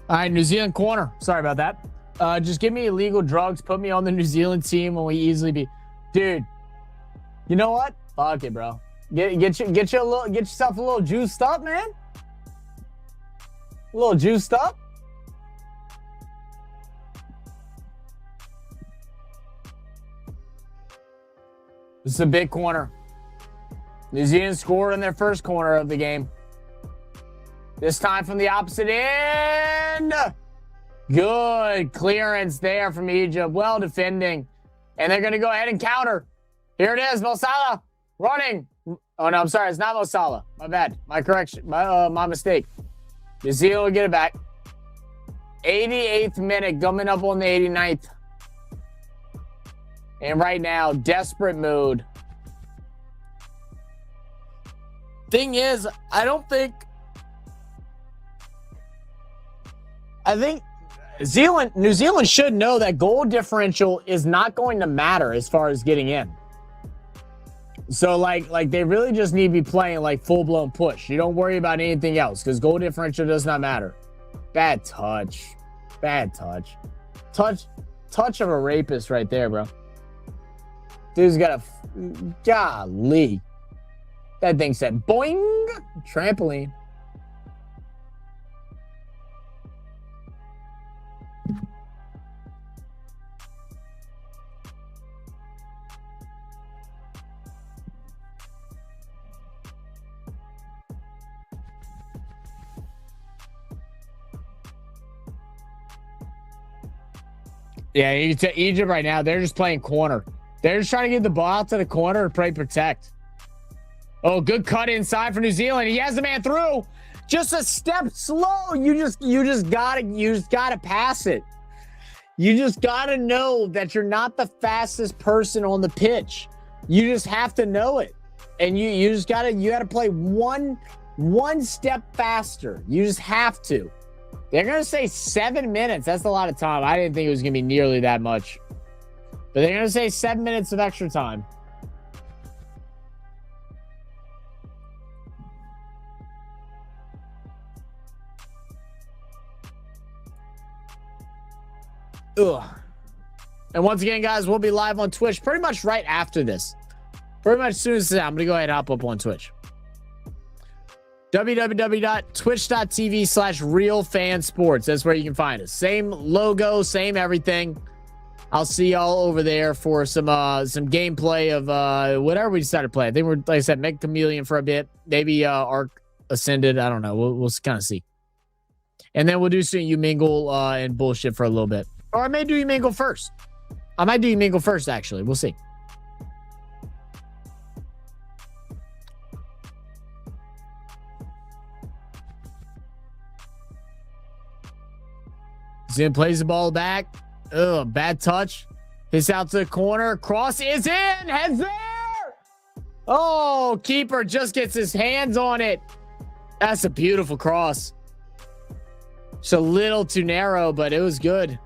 [SPEAKER 1] All right, New Zealand corner. Sorry about that. Just give me illegal drugs. Put me on the New Zealand team when we easily be. Dude, you know what? Fuck it, bro. Get yourself a little juiced up, man. A little juiced up. This is a big corner. New Zealand scored in their first corner of the game. This time from the opposite end. Good clearance there from Egypt. Well defending. And they're going to go ahead and counter. Here it is, Mo Salah running. Oh no, I'm sorry, it's not Mo Salah. My bad. My correction. My mistake. New Zealand will get it back. 88th minute, coming up on the 89th. And right now, desperate mood. Thing is, I think New Zealand should know that goal differential is not going to matter as far as getting in. So like they really just need to be playing like full-blown push. You don't worry about anything else because goal differential does not matter. Bad touch. Bad touch. Touch of a rapist right there, bro. Dude's got a golly. That thing said boing, trampoline. Yeah, Egypt right now, they're just playing corner. They're just trying to get the ball out to the corner and play protect. Oh, good cut inside for New Zealand. He has the man through. Just a step slow. You just gotta pass it. You just gotta know that you're not the fastest person on the pitch. You just have to know it. And you gotta play one step faster. You just have to. They're going to say 7 minutes. That's a lot of time. I didn't think it was going to be nearly that much. But they're going to say 7 minutes of extra time. Ugh. And once again, guys, we'll be live on Twitch pretty much right after this. Pretty much as soon as I'm going to go ahead and hop up on Twitch. www.twitch.tv/RealFansSports. That's where you can find us. Same logo, same everything. I'll see y'all over there for some gameplay of whatever we decide to play. I think we're, like I said, Mega Chameleon for a bit. Maybe Arc Ascended. I don't know. We'll kind of see. And then we'll do some You Mingle and bullshit for a little bit. Or I may do You Mingle first. I might do You Mingle first, actually. We'll see. Zin plays the ball back. Ugh, bad touch. Hits out to the corner. Cross is in. Heads there. Oh, keeper just gets his hands on it. That's a beautiful cross. It's a little too narrow, but it was good.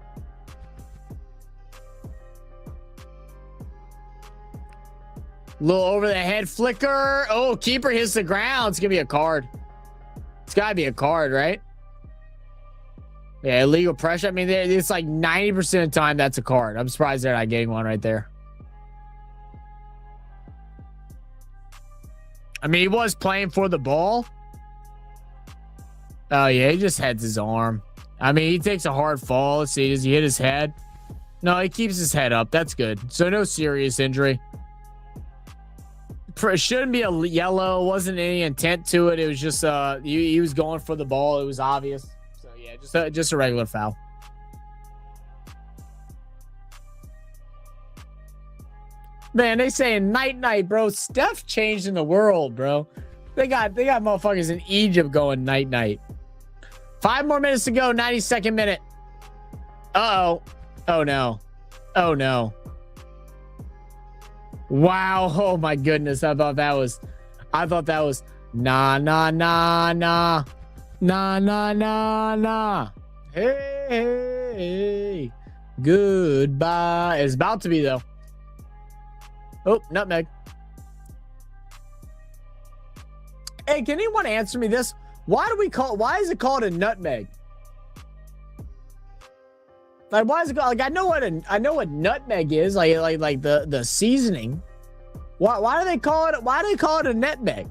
[SPEAKER 1] Little over the head flicker. Oh, keeper hits the ground. It's going to be a card. It's got to be a card, right? Yeah, illegal pressure. I mean, it's like 90% of the time that's a card. I'm surprised they're not getting one right there. I mean, he was playing for the ball. Oh, yeah, he just heads his arm. I mean, he takes a hard fall. Let's see, does he hit his head? No, he keeps his head up. That's good. So no serious injury. It shouldn't be a yellow. Wasn't any intent to it. It was just he was going for the ball. It was obvious. Yeah, just a regular foul. Man, they saying night, bro. Steph changing the world, bro. They got motherfuckers in Egypt going night. 5 more minutes to go. 92nd minute. Uh-oh. Oh, no. Oh, no. Wow. Oh, my goodness. I thought that was nah. Nah. Hey. Goodbye. It's about to be, though. Oh, nutmeg. Hey, can anyone answer me this? Why is it called a nutmeg? Like, why is it called? Like, I know what nutmeg is. Like the seasoning. Why do they call it? Why do they call it a nutmeg?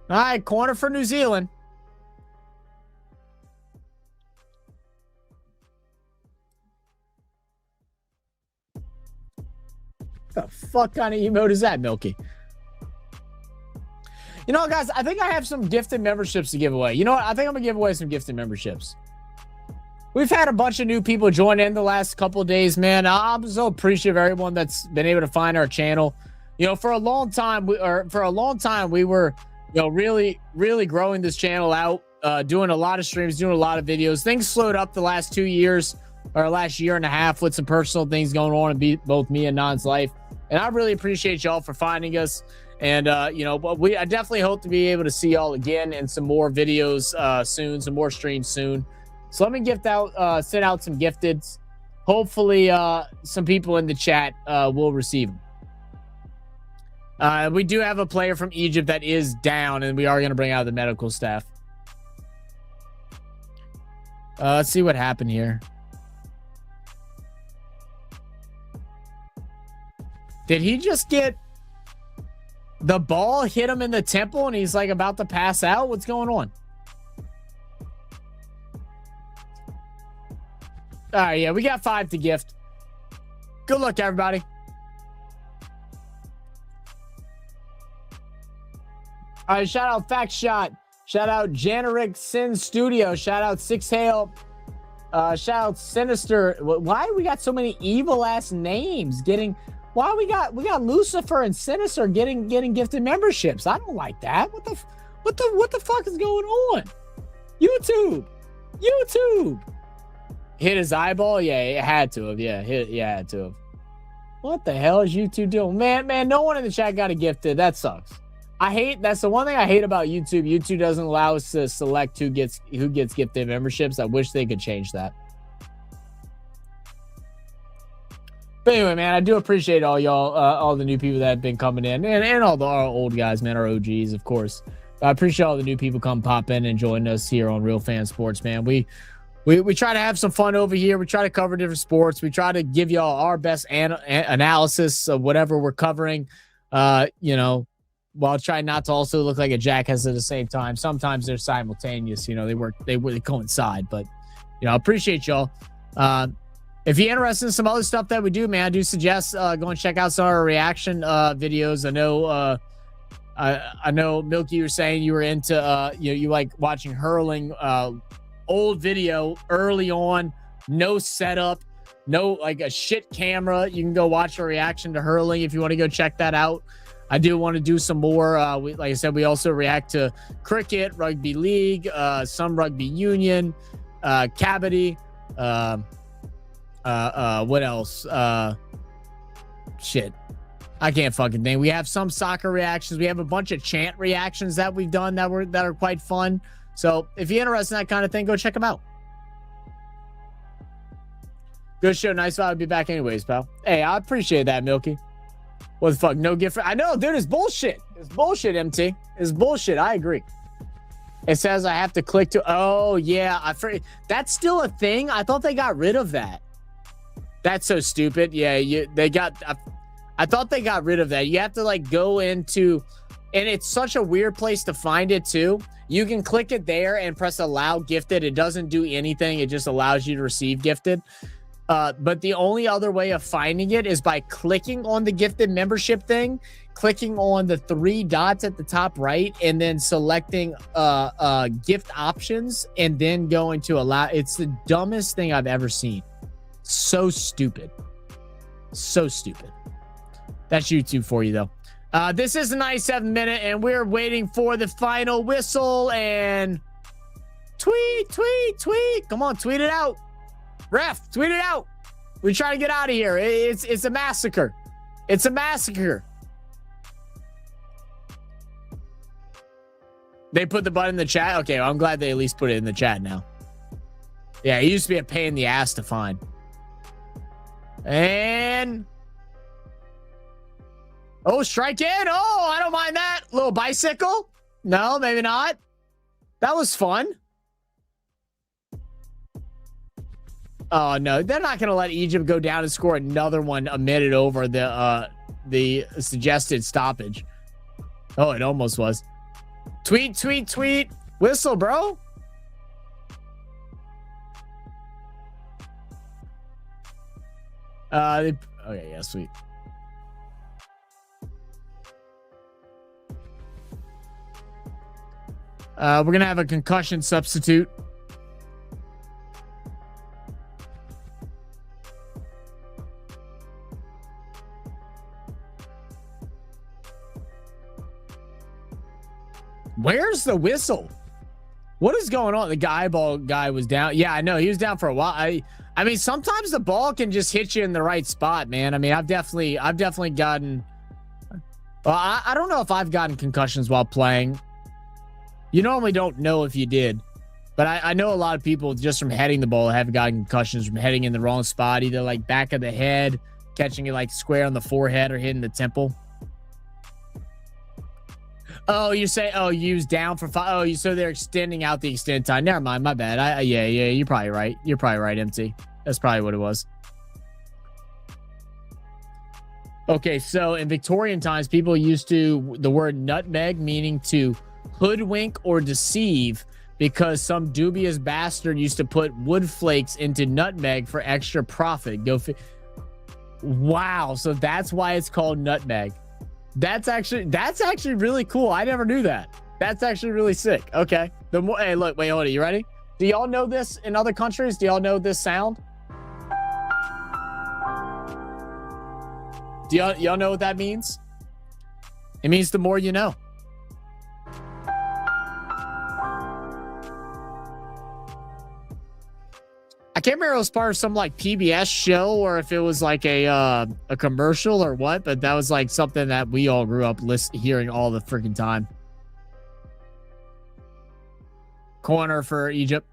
[SPEAKER 1] All right, corner for New Zealand. The fuck kind of emote is that, Milky? You know what, guys? I think I have some gifted memberships to give away. You know what? I think I'm going to give away some gifted memberships. we've had a bunch of new people join in the last couple of days, man. I'm so appreciative of everyone that's been able to find our channel. You know, for a long time, we were, you know, really growing this channel out, doing a lot of streams, doing a lot of videos. Things slowed up the last 2 years or last year and a half with some personal things going on in both me and Non's life. And I really appreciate y'all for finding us. And, you know, but I definitely hope to be able to see y'all again in some more videos soon, some more streams soon. So let me send out some gifteds. Hopefully, some people in the chat will receive them. We do have a player from Egypt that is down, and we are going to bring out the medical staff. Let's see what happened here. Did he just get the ball hit him in the temple and he's like about to pass out? What's going on? All right, yeah, we got 5 to gift. Good luck, everybody. All right, shout out Fact Shot. Shout out Janeric Sin Studio. Shout out Six Hail. Shout out Sinister. Why we got so many evil ass names getting? Why we got Lucifer and Sinister getting gifted memberships? I don't like that. What the fuck is going on? YouTube. Hit his eyeball? Yeah, it had to have. Yeah, it had to have. What the hell is YouTube doing? Man, no one in the chat got a gifted. That sucks. That's the one thing I hate about YouTube. YouTube doesn't allow us to select who gets gifted memberships. I wish they could change that. But anyway, man, I do appreciate all y'all, all the new people that have been coming in, and all our old guys, man, our OGs, of course. I appreciate all the new people come pop in and join us here on RealFansSports, man. We try to have some fun over here. We try to cover different sports. We try to give y'all our best analysis of whatever we're covering. You know, while trying not to also look like a jackass at the same time. Sometimes they're simultaneous. You know, they coincide. But you know, I appreciate y'all. If you're interested in some other stuff that we do, man, I do suggest go and check out some of our reaction videos. I know Milky, you were saying you were into you like watching hurling old video early on, no setup, no like a shit camera. You can go watch a reaction to hurling if you want to go check that out. I do want to do some more. Like I said, we also react to cricket, rugby league, some rugby union, kabaddi. What else? Shit, I can't fucking think. We have some soccer reactions. We have a bunch of chant reactions that we've done that are quite fun. So if you're interested in that kind of thing, go check them out. Good show. Nice vibe to be back anyways, pal. Hey, I appreciate that, Milky. What the fuck? No gift. I know, dude. It's bullshit. It's bullshit, MT. It's bullshit. I agree. It says I have to click to. Oh, yeah. That's still a thing? I thought they got rid of that. That's so stupid. Yeah, I thought they got rid of that. You have to like go into, and it's such a weird place to find it too. You can click it there and press allow gifted. It doesn't do anything. It just allows you to receive gifted. But the only other way of finding it is by clicking on the gifted membership thing, clicking on the 3 dots at the top right, and then selecting gift options, and then going to allow. It's the dumbest thing I've ever seen. So stupid. So stupid. That's YouTube for you, though. This is the 97th minute, and we're waiting for the final whistle. And tweet. Come on, tweet it out. Ref, tweet it out. We're trying to get out of here. It's a massacre. It's a massacre. They put the button in the chat? Okay, well, I'm glad they at least put it in the chat now. Yeah, it used to be a pain in the ass to find. And... oh, strike in. Oh, I don't mind that. Little bicycle. No, maybe not. That was fun. Oh, no. They're not going to let Egypt go down and score another one a minute over the suggested stoppage. Oh, it almost was. Tweet. Whistle, bro. Okay, yeah, sweet. We're going to have a concussion substitute. Where's the whistle? What is going on? The ball guy was down. Yeah, I know he was down for a while. I mean, sometimes the ball can just hit you in the right spot, man. I mean, I've definitely gotten. Well, I don't know if I've gotten concussions while playing. You normally don't know if you did, but I know a lot of people just from heading the ball have gotten concussions from heading in the wrong spot, either like back of the head, catching it like square on the forehead, or hitting the temple. Oh, you say, oh, use down for 5. Oh, so they're extending out the extended time. Never mind, my bad. Yeah, you're probably right. You're probably right, MT. That's probably what it was. Okay, so in Victorian times, people used to the word nutmeg, meaning to hoodwink or deceive, because some dubious bastard used to put wood flakes into nutmeg for extra profit. Wow, so that's why it's called nutmeg. That's actually really cool. I never knew that. That's actually really sick. Okay. Hey, look, wait, hold it. You ready? Do y'all know this in other countries? Do y'all know this sound? Do y'all know what that means? It means the more you know. I can't remember if it was part of some like PBS show or if it was like a commercial or what, but that was like something that we all grew up hearing all the freaking time. Corner for Egypt.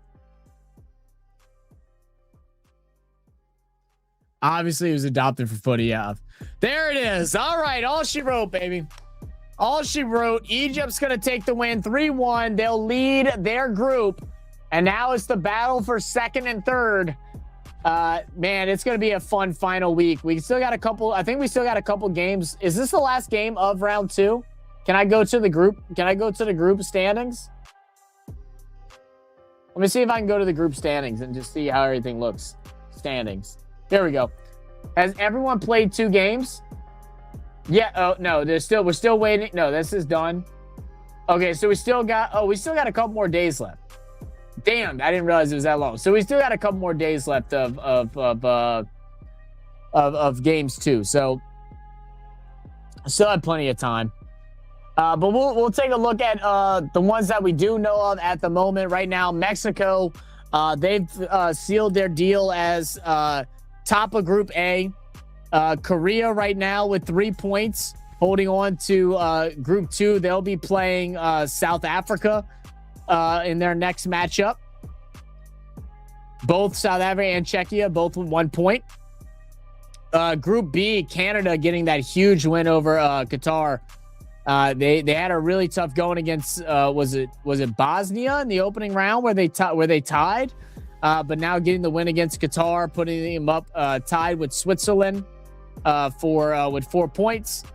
[SPEAKER 1] Obviously, it was adopted for footy. Yeah. There it is. All right. All she wrote, baby. All she wrote. Egypt's going to take the win 3-1. They'll lead their group. And now it's the battle for second and third. Man, it's going to be a fun final week. We still got a couple. I think we still got a couple games. Is this the last game of round 2? Can I go to the group? Can I go to the group standings? Let me see if I can go to the group standings and just see how everything looks. Standings. There we go. Has everyone played 2 games? Yeah. Oh, no. We're still waiting. No, this is done. Okay, so we still got a couple more days left. Damn, I didn't realize it was that long. So we still got a couple more days left of games too. So still have plenty of time. But we'll take a look at the ones that we do know of at the moment. Right now, Mexico, they've sealed their deal as top of Group A. Korea right now with 3 points, holding on to Group 2. They'll be playing South Africa in their next matchup. Both South Africa and Czechia, both with 1 point. Group B, Canada getting that huge win over Qatar. They had a really tough going against was it Bosnia in the opening round where they tied, but now getting the win against Qatar, putting them up tied with Switzerland with 4 points.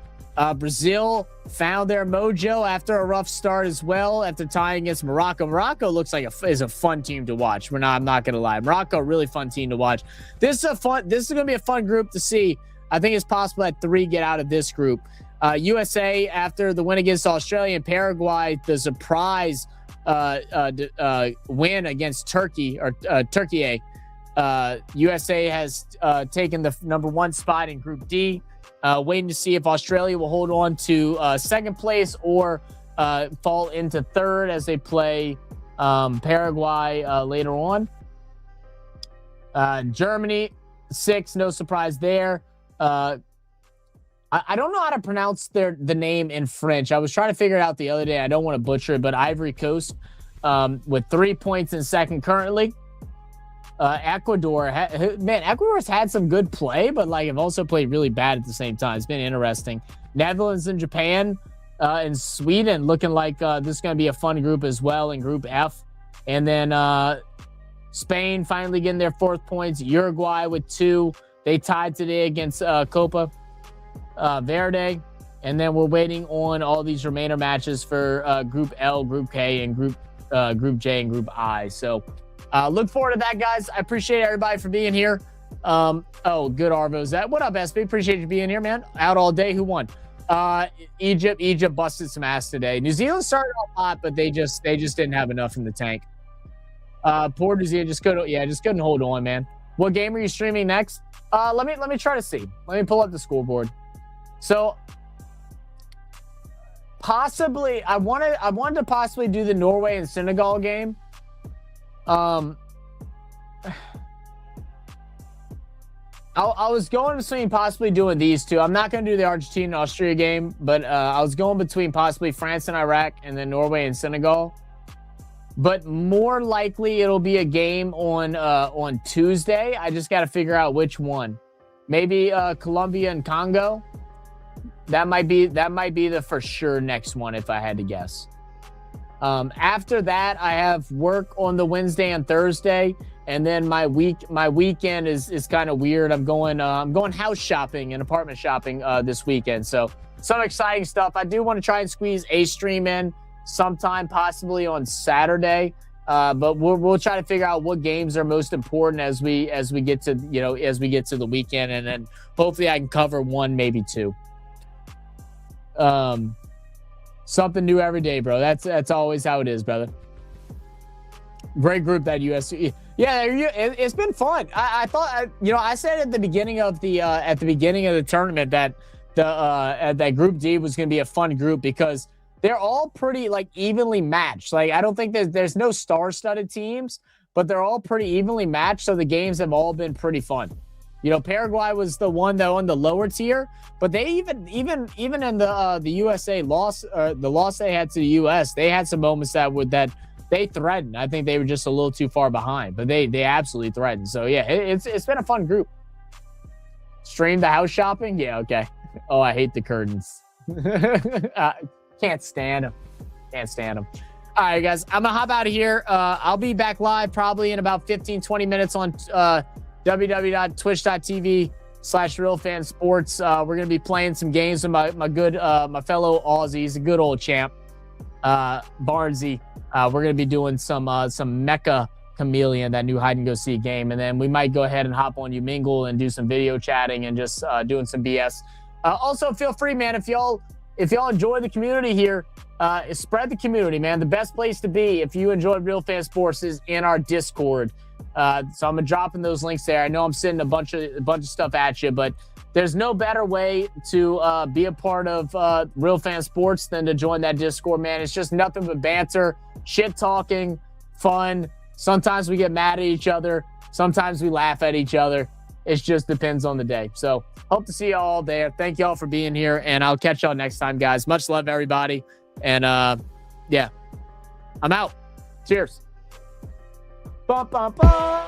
[SPEAKER 1] Brazil found their mojo after a rough start as well after tying against Morocco. Morocco looks like is a fun team to watch. I'm not gonna lie. Morocco, really fun team to watch. This is gonna be a fun group to see. I think it's possible that 3 get out of this group. USA, after the win against Australia and Paraguay, the surprise win against Turkey Turkey. USA has taken the number 1 spot in Group D. Waiting to see if Australia will hold on to second place or fall into third as they play Paraguay later on. Germany, 6, no surprise there. I don't know how to pronounce the name in French. I was trying to figure it out the other day. I don't want to butcher it, but Ivory Coast with 3 points in second currently. Ecuador, Ecuador's had some good play, but like have also played really bad at the same time. It's been interesting. Netherlands and Japan and Sweden looking like this is going to be a fun group as well in Group F. And then Spain finally getting their 4th points. Uruguay with 2. They tied today against Copa Verde. And then we're waiting on all these remainder matches for Group L, Group K, and Group J and Group I. So look forward to that, guys. I appreciate everybody for being here. Oh, good Arvo. Zach. What up, SB? Appreciate you being here, man. Out all day. Who won? Egypt busted some ass today. New Zealand started off hot, but they just didn't have enough in the tank. Poor New Zealand just couldn't hold on, man. What game are you streaming next? Let me try to see. Let me pull up the scoreboard. So Possibly, I wanted to possibly do the Norway and Senegal game. I was going between possibly doing these two. I'm not going to do the Argentina-Austria game, but I was going between possibly France and Iraq and then Norway and Senegal. But more likely it'll be a game on Tuesday. I just got to figure out which one. Maybe Colombia and Congo. That might be the for sure next one if I had to guess. After that, I have work on the Wednesday and Thursday, and then my weekend is kind of weird. I'm going house shopping and apartment shopping this weekend. So some exciting stuff. I do want to try and squeeze a stream in sometime, possibly on Saturday. But we'll try to figure out what games are most important as we get to the weekend, and then hopefully I can cover one, maybe two. Something new every day, bro. That's always how it is, brother. Great group, that USC. Yeah, it's been fun. I thought, I said at the beginning of the tournament that that Group D was going to be a fun group because they're all pretty like evenly matched. Like I don't think there's no star-studded teams, but they're all pretty evenly matched. So the games have all been pretty fun. Paraguay was the one though on the lower tier, but they even in the USA loss, the loss they had to the US, they had some moments that they threatened. I think they were just a little too far behind, but they absolutely threatened. So yeah, it's been a fun group. Stream the house shopping, yeah, okay. Oh, I hate the curtains. Can't stand them. Can't stand them. All right, guys, I'm gonna hop out of here. I'll be back live probably in about 15-20 minutes on www.twitch.tv/RealFansSports. We're gonna be playing some games with my fellow Aussies, a good old champ, Barnesy. We're gonna be doing some Mecha Chameleon, that new hide and go seek game, and then we might go ahead and hop on Umingle and do some video chatting and just doing some BS. Also, feel free, man, if y'all enjoy the community here, spread the community, man. The best place to be if you enjoy Real Fan Sports is in our Discord. So I'm gonna dropping those links there. I know I'm sending a bunch of stuff at you, but there's no better way to be a part of Real Fan Sports than to join that Discord, man. It's just nothing but banter, shit talking, fun. Sometimes we get mad at each other. Sometimes we laugh at each other. It just depends on the day. So hope to see y'all all there. Thank y'all for being here, and I'll catch y'all next time, guys. Much love, everybody. And yeah, I'm out. Cheers. Bum, bum, bum.